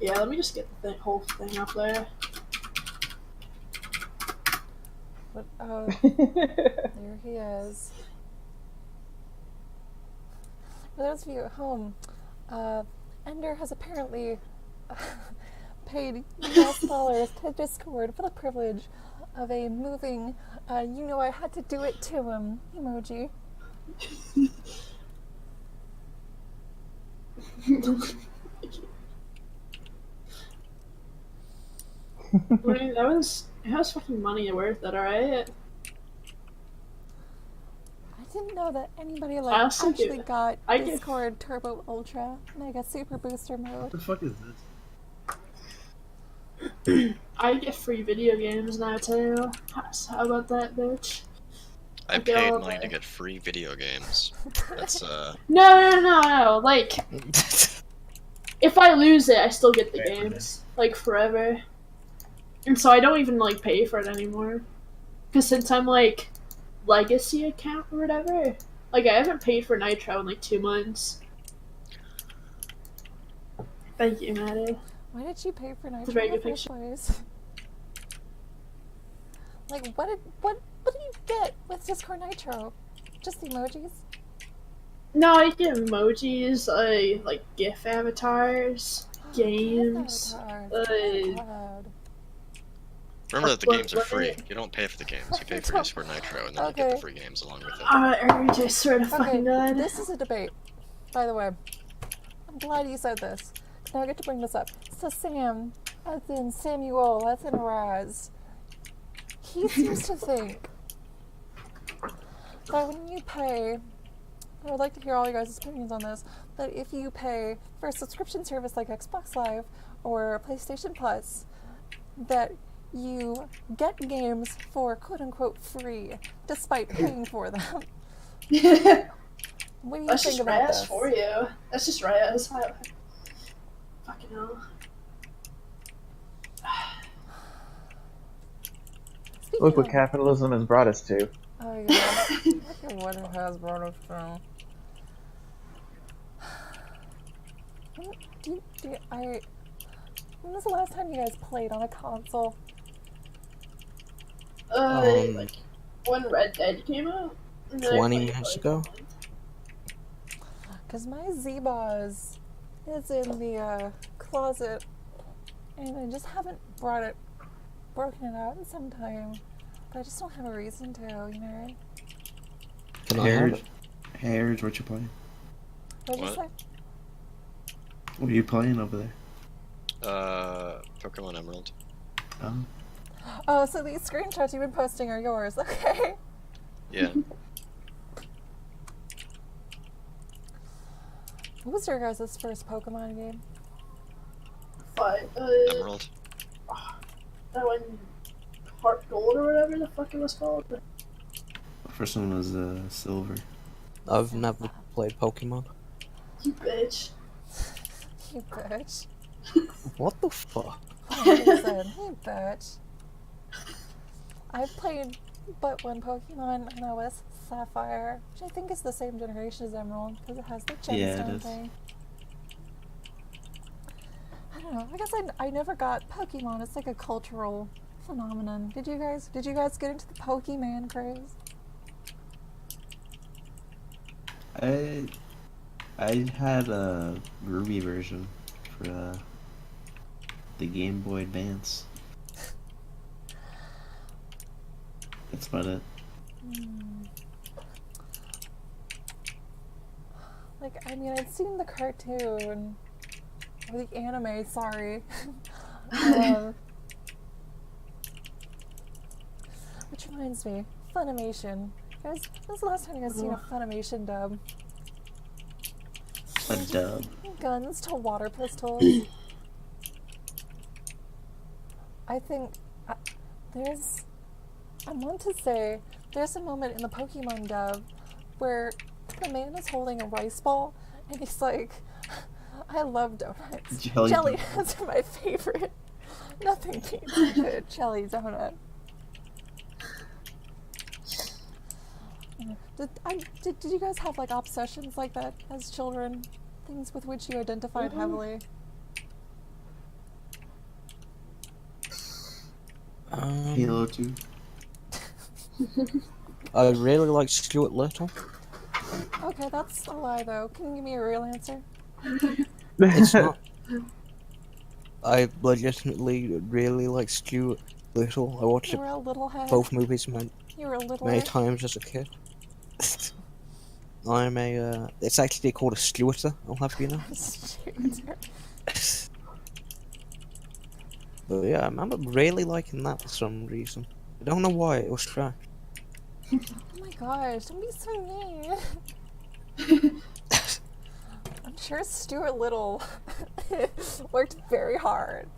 [SPEAKER 5] Yeah, let me just get the whole thing up there.
[SPEAKER 2] But, oh, there he is. For those of you at home, Ender has apparently paid US dollars to Discord for the privilege of a moving, I had to do it to him emoji.
[SPEAKER 5] I mean, that was fucking money worth it, alright?
[SPEAKER 2] didn't know that anybody
[SPEAKER 5] I also do.
[SPEAKER 2] actually got
[SPEAKER 5] I get-
[SPEAKER 2] Discord Turbo Ultra Mega Super Booster mode.
[SPEAKER 4] What the fuck is this?
[SPEAKER 5] I get free video games now too. How about that, bitch?
[SPEAKER 3] I
[SPEAKER 5] I get
[SPEAKER 3] paid
[SPEAKER 5] all
[SPEAKER 3] money to
[SPEAKER 5] the-
[SPEAKER 3] get free video games. That's
[SPEAKER 5] No. Like, if I lose it, I still get the games like forever, and so I don't even like pay for it anymore. Because since I'm like legacy account or whatever, like I haven't paid for Nitro in like 2 months. Thank you, Maddie.
[SPEAKER 2] Why did you pay for Nitro
[SPEAKER 5] very
[SPEAKER 2] in the
[SPEAKER 5] good
[SPEAKER 2] first place? Like, what do you get with Discord Nitro? Just the emojis?
[SPEAKER 5] No, I get emojis, like GIF avatars, games.
[SPEAKER 2] Avatars. Oh my God.
[SPEAKER 3] Remember that the
[SPEAKER 5] What-
[SPEAKER 3] games are
[SPEAKER 5] what-
[SPEAKER 3] free. You don't pay for the games. You pay for Discord Nitro, and then you get
[SPEAKER 2] Okay.
[SPEAKER 3] the free games along with it.
[SPEAKER 5] RJ, I swear to
[SPEAKER 2] Okay,
[SPEAKER 5] fucking God.
[SPEAKER 2] this is a debate, by the way. I'm glad you said this. Now I get to bring this up. So Sam, as in Samuel, as in Raz, he seems to think that when you pay, I would like to hear all you guys' opinions on this, that if you pay for a subscription service like Xbox Live or PlayStation Plus, that you get games for quote-unquote free, despite paying for them. What do you
[SPEAKER 5] That's
[SPEAKER 2] think
[SPEAKER 5] just
[SPEAKER 2] about
[SPEAKER 5] Raz
[SPEAKER 2] this?
[SPEAKER 5] for you. That's just Raz. Fucking hell.
[SPEAKER 2] Speaking
[SPEAKER 7] Look what
[SPEAKER 2] of-
[SPEAKER 7] capitalism has brought us to.
[SPEAKER 2] Oh yeah. Look at what it has brought us to. When was the last time you guys played on a console?
[SPEAKER 5] Like when Red Dead came out. And then I
[SPEAKER 6] 20
[SPEAKER 5] played,
[SPEAKER 6] minutes
[SPEAKER 5] like,
[SPEAKER 6] ago.
[SPEAKER 2] Because my Z-Boz is in the closet, and I just haven't broken it out in some time. But I just don't have a reason to, you know?
[SPEAKER 6] Can I have it?
[SPEAKER 8] Harrods, what you playing?
[SPEAKER 2] What'd you
[SPEAKER 3] What?
[SPEAKER 2] say?
[SPEAKER 8] What are you playing over there?
[SPEAKER 3] Pokemon Emerald.
[SPEAKER 8] Oh.
[SPEAKER 2] Oh, so these screenshots you've been posting are yours. Okay.
[SPEAKER 3] Yeah.
[SPEAKER 2] What was your guys' first Pokemon game?
[SPEAKER 5] But,
[SPEAKER 3] Emerald.
[SPEAKER 5] that one, Heart Gold or whatever the fuck it was called.
[SPEAKER 8] First one was Silver.
[SPEAKER 6] I've never played Pokemon.
[SPEAKER 5] You bitch.
[SPEAKER 2] You bitch.
[SPEAKER 6] What the fuck?
[SPEAKER 2] Listen, you bitch. I've played but one Pokemon, and that was Sapphire, which I think is the same generation as Emerald, because it has the
[SPEAKER 8] Yeah, it
[SPEAKER 2] gemstone
[SPEAKER 8] is.
[SPEAKER 2] thing. I don't know. I guess I never got Pokemon. It's like a cultural phenomenon. Did you guys get into the Pokemon craze?
[SPEAKER 8] I had a Ruby version for the Game Boy Advance. That's about it.
[SPEAKER 2] Like, I mean, I'd seen the cartoon, or the anime, sorry. Which reminds me, Funimation. Guys, when's the last time you guys seen a Funimation dub?
[SPEAKER 8] A dub.
[SPEAKER 2] Guns to water pistols. I think I want to say there's a moment in the Pokemon dub where the man is holding a rice ball and he's like, I love donuts.
[SPEAKER 8] Jelly
[SPEAKER 2] Jelly
[SPEAKER 8] donuts.
[SPEAKER 2] donuts are my favorite. Nothing beats a good jelly donut. Did you guys have like obsessions like that as children? Things with which you identified heavily?
[SPEAKER 8] Halo 2.
[SPEAKER 6] I really like Stuart Little.
[SPEAKER 2] Okay, that's a lie though. Can you give me a real answer?
[SPEAKER 6] It's not. I legitimately really like Stuart Little. I watched
[SPEAKER 2] You were a little head.
[SPEAKER 6] both movies many
[SPEAKER 2] You were a little
[SPEAKER 6] many
[SPEAKER 2] head.
[SPEAKER 6] times as a kid. I'm a. It's actually called a Stuarter. I'll have you know. But yeah, I remember really liking that for some reason. I don't know why it was trash.
[SPEAKER 2] Oh my my gosh, don't be so mean. I'm sure Stuart Little worked very hard.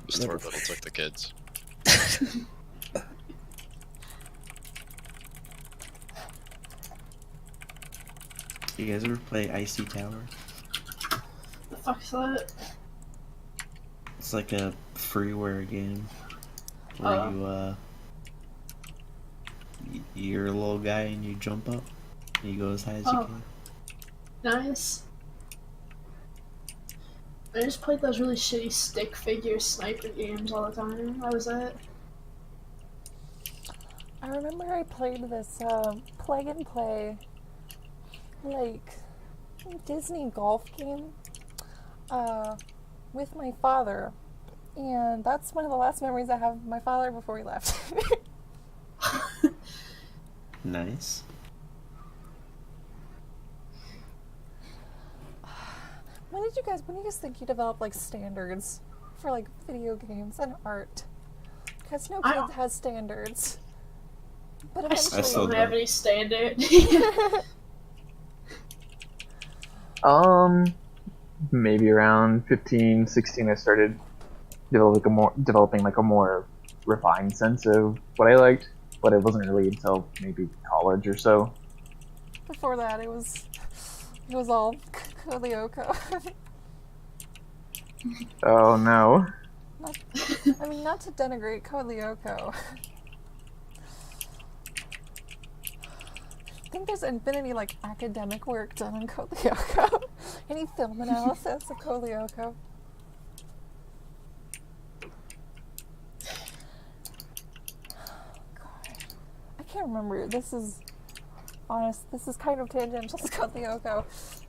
[SPEAKER 3] Stuart Little took the kids.
[SPEAKER 8] You guys ever play Icy Tower?
[SPEAKER 5] The fuck's that?
[SPEAKER 8] It's like a freeware game where you're a little guy and you jump up and you go as high as you can.
[SPEAKER 5] Nice. I just played those really shitty stick figure sniper games all the time. That was it.
[SPEAKER 2] I remember I played this plug and play, like, Disney golf game with my father. And that's one of the last memories I have of my father before he left.
[SPEAKER 8] Nice.
[SPEAKER 2] When do you guys think you developed like standards for like video games and art? Because no kid has standards. But
[SPEAKER 5] I still
[SPEAKER 2] eventually,
[SPEAKER 5] don't have any standard.
[SPEAKER 7] Maybe around 15, 16, I started developing like a more refined sense of what I liked, but it wasn't really until maybe college or so.
[SPEAKER 2] before that it was all Kolyoko.
[SPEAKER 7] Oh no.
[SPEAKER 2] Not to denigrate Kolyoko. I think there's been any like academic work done on Kolyoko. Any film analysis of Kolyoko? God, I can't remember. This is kind of tangential to Kolyoko,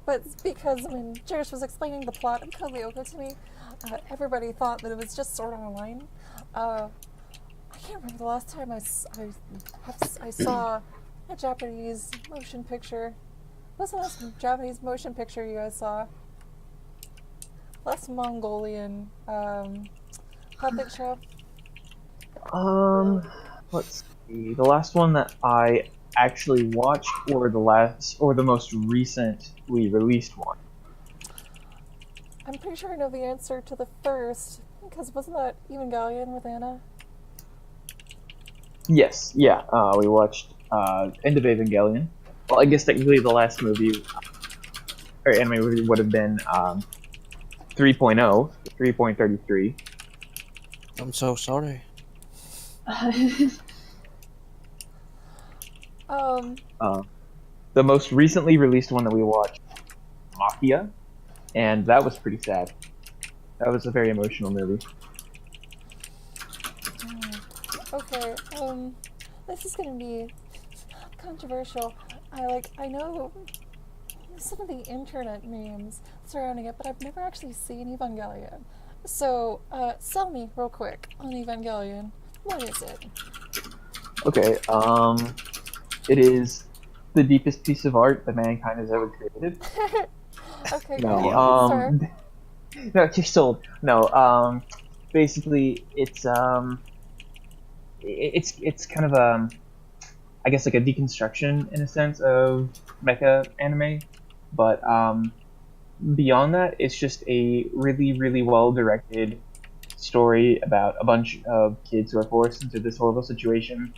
[SPEAKER 2] but it's because when Jerish was explaining the plot of Kolyoko to me, everybody thought that it was just Sword Online. I can't remember the last time I saw a Japanese motion picture. What's the last Japanese motion picture you guys saw? Last Mongolian puppet show.
[SPEAKER 7] Let's see. The last one that I actually watched, or the most recently released one.
[SPEAKER 2] I'm pretty sure I know the answer to the first, because wasn't that Evangelion with Anna?
[SPEAKER 7] Yes, yeah. We watched End of Evangelion. Well, I guess technically the last movie or anime movie would have been 3.0, 3.33.
[SPEAKER 6] I'm so sorry.
[SPEAKER 7] The most recently released one that we watched, Mafia, and that was pretty sad. That was a very emotional movie.
[SPEAKER 2] Okay, this is gonna be controversial. I know some of the internet memes surrounding it, but I've never actually seen Evangelion. So, sell me real quick on Evangelion. What is it?
[SPEAKER 7] Okay, it is the deepest piece of art that mankind has ever created.
[SPEAKER 2] Okay,
[SPEAKER 7] No,
[SPEAKER 2] great.
[SPEAKER 7] no, you're sold. No, basically, it's kind of I guess like a deconstruction in a sense of mecha anime, but beyond that, it's just a really, really well directed story about a bunch of kids who are forced into this horrible situation,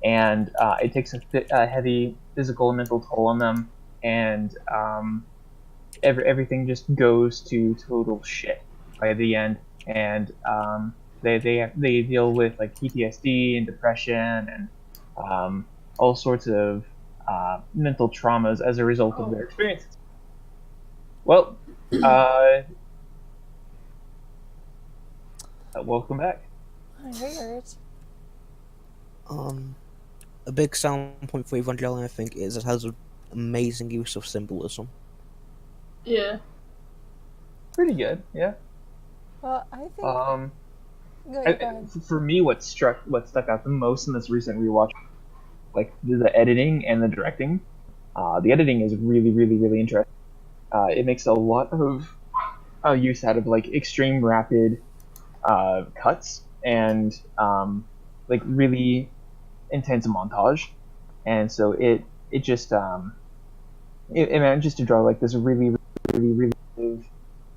[SPEAKER 7] and it takes a heavy physical and mental toll on them, and everything just goes to total shit by the end, and they deal with like PTSD and depression and all sorts of mental traumas as a result of their experiences. Well, welcome back.
[SPEAKER 2] I heard.
[SPEAKER 6] A big selling point for Evangelion, I think, is it has an amazing use of symbolism.
[SPEAKER 5] Yeah.
[SPEAKER 7] Pretty good, yeah.
[SPEAKER 2] Well, I think. Go ahead.
[SPEAKER 7] For me, what stuck out the most in this recent rewatch, like the editing and the directing. The editing is really, really, really interesting. It makes a lot of use out of like extreme rapid cuts and like really intense montage, and so it just it manages to draw like this really vivid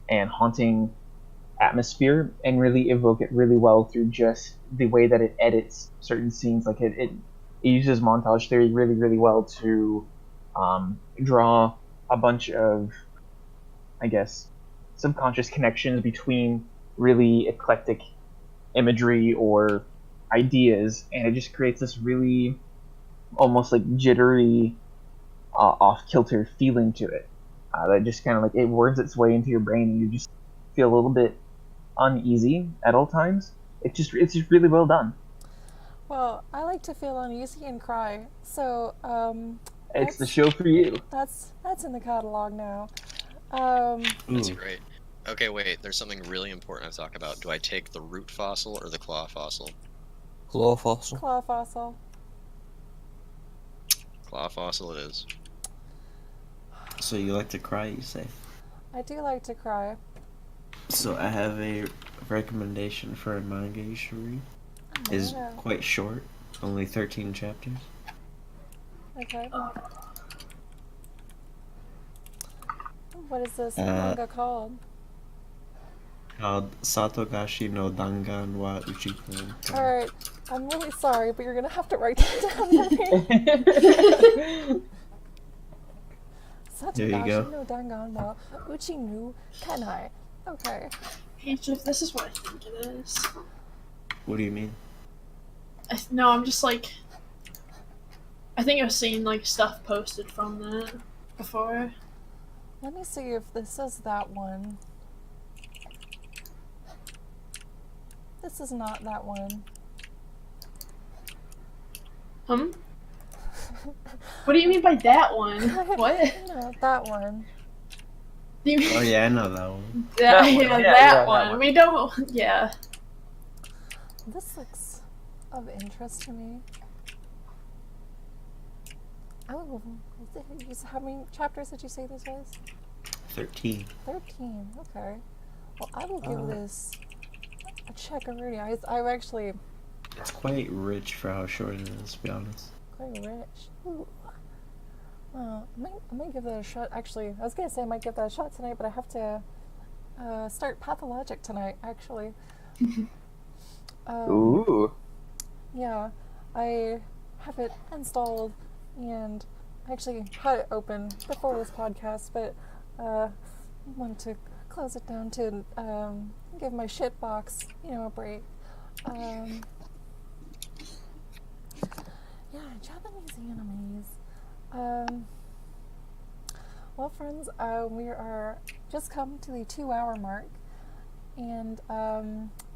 [SPEAKER 7] and haunting atmosphere, and really evoke it really well through just the way that it edits certain scenes. Like it uses montage theory really well to draw a bunch of, I guess, subconscious connections between really eclectic imagery or ideas, and it just creates this really almost like jittery, off kilter feeling to it. That just kind of like it worms its way into your brain, and you just feel a little bit uneasy at all times. It's just really well done.
[SPEAKER 2] Well, I like to feel uneasy and cry, so
[SPEAKER 7] It's the show for you.
[SPEAKER 2] that's in the catalog now.
[SPEAKER 3] That's great. Okay, wait. There's something really important to talk about. Do I take the root fossil or the claw fossil?
[SPEAKER 6] Claw fossil.
[SPEAKER 2] Claw fossil.
[SPEAKER 3] Claw fossil it is.
[SPEAKER 8] So you like to cry, you say?
[SPEAKER 2] I do like to cry.
[SPEAKER 8] So I have a recommendation for a manga you should read. It's
[SPEAKER 2] Yeah.
[SPEAKER 8] quite short, only 13 chapters.
[SPEAKER 2] Okay. What is this manga called?
[SPEAKER 8] Called Satogashi no Dangan wa Uchikun.
[SPEAKER 2] Alright, I'm really sorry, but you're gonna have to write that down for me.
[SPEAKER 8] There you go.
[SPEAKER 2] Satogashi no Dangan wa Uchi nu Kanai. Okay.
[SPEAKER 5] Hey, Jeff, this is what I think it is.
[SPEAKER 8] What do you mean?
[SPEAKER 5] No, I'm just like... I think I've seen, like, stuff posted from that before.
[SPEAKER 2] Let me see if this is that one. This is not that one.
[SPEAKER 5] What do you mean by that one? What?
[SPEAKER 2] No, that one.
[SPEAKER 5] Do you mean...
[SPEAKER 8] Oh yeah, I know that one.
[SPEAKER 5] Yeah,
[SPEAKER 7] That one.
[SPEAKER 5] yeah,
[SPEAKER 7] Yeah,
[SPEAKER 5] that
[SPEAKER 7] that
[SPEAKER 5] one.
[SPEAKER 7] one.
[SPEAKER 5] We don't... Yeah.
[SPEAKER 2] This looks of interest to me. Oh, how many chapters did you say this was?
[SPEAKER 8] 13.
[SPEAKER 2] 13, okay. Well, I will give this a check already. I've actually
[SPEAKER 8] It's quite rich for how short it is, to be honest.
[SPEAKER 2] quite rich. Ooh. I might give that a shot. Actually, I was gonna say I might give that a shot tonight, but I have to start Pathologic tonight, actually.
[SPEAKER 7] Ooh.
[SPEAKER 2] Yeah, I have it installed, and I actually had it open before this podcast, but wanted to close it down to give my shit box, a break. Yeah, Japanese animes. Well, friends, we are just come to the 2-hour mark, and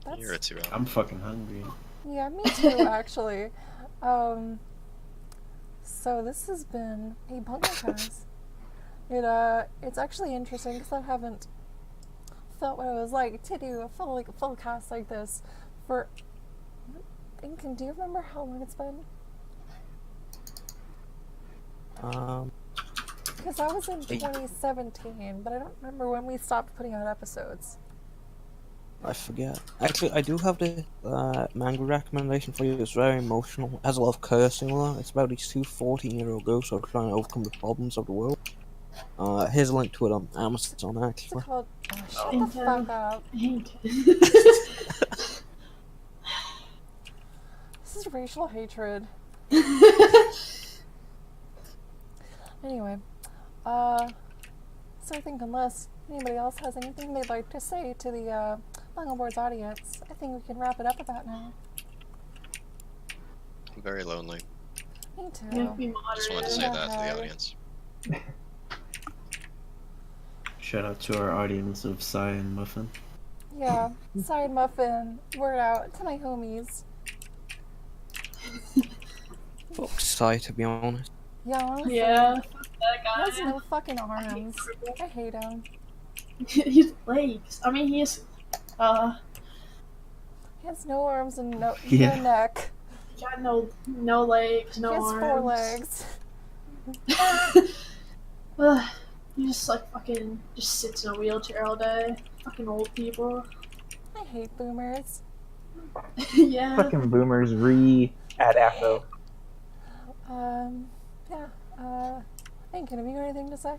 [SPEAKER 2] that's...
[SPEAKER 3] You're at 2 hours.
[SPEAKER 8] I'm fucking hungry.
[SPEAKER 2] Yeah, me too, actually. So this has been a Bunglecast. It's actually interesting because I haven't felt what it was like to do a full cast like this for... Incan, do you remember how long it's been? Because I was in 2017, but I don't remember when we stopped putting out episodes.
[SPEAKER 6] I forget. Actually, I do have the manga recommendation for you. It's very emotional. It has a lot of cursing on it. It's about these two 14-year-old girls who are trying to overcome the problems of the world. Here's a link to it on Amazon,
[SPEAKER 2] What's
[SPEAKER 6] actually.
[SPEAKER 2] it called? Oh, shut the fuck up. This is racial hatred. Anyway, so I think unless anybody else has anything they'd like to say to the Bungle Boards audience, I think we can wrap it up about now.
[SPEAKER 3] I'm very lonely.
[SPEAKER 2] Me too.
[SPEAKER 3] Just wanted to say that to the audience.
[SPEAKER 8] Shout out to our audience of Psy and Muffin.
[SPEAKER 2] Yeah, side muffin, word out to my homies.
[SPEAKER 6] Fuck Psy, to be honest.
[SPEAKER 2] Yeah, honestly,
[SPEAKER 5] Yeah. That
[SPEAKER 2] he
[SPEAKER 5] guy.
[SPEAKER 2] has no fucking arms. I hate him.
[SPEAKER 5] His legs. I mean, he has...
[SPEAKER 2] He has no arms and no neck.
[SPEAKER 5] got no legs, no
[SPEAKER 2] He has
[SPEAKER 5] arms.
[SPEAKER 2] 4 legs.
[SPEAKER 5] He just like fucking just sits in a wheelchair all day. Fucking old people.
[SPEAKER 2] I hate boomers.
[SPEAKER 5] Yeah.
[SPEAKER 7] Fucking boomers at Afro.
[SPEAKER 2] Yeah. Incan, have you got anything to say?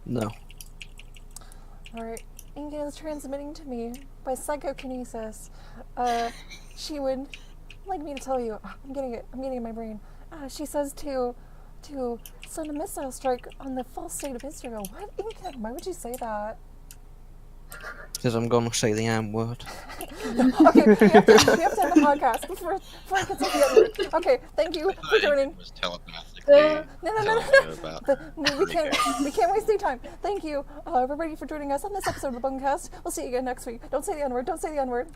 [SPEAKER 6] No.
[SPEAKER 2] Alright. Incan is transmitting to me by psychokinesis. She would like me to tell you. I'm getting it in my brain. She says to send a missile strike on the false state of Israel. What? Incan, why would you say that?
[SPEAKER 6] Because I'm gonna say the M word.
[SPEAKER 2] Okay, we have to end the podcast before I can say the other word. Okay, thank you for joining.
[SPEAKER 3] Was telepathically
[SPEAKER 2] No.
[SPEAKER 3] telling you about
[SPEAKER 2] We can't waste any time. Thank you, everybody, for joining us on this episode of the Bunglecast. We'll see you again next week. Don't say the N-word. Don't say the N-word.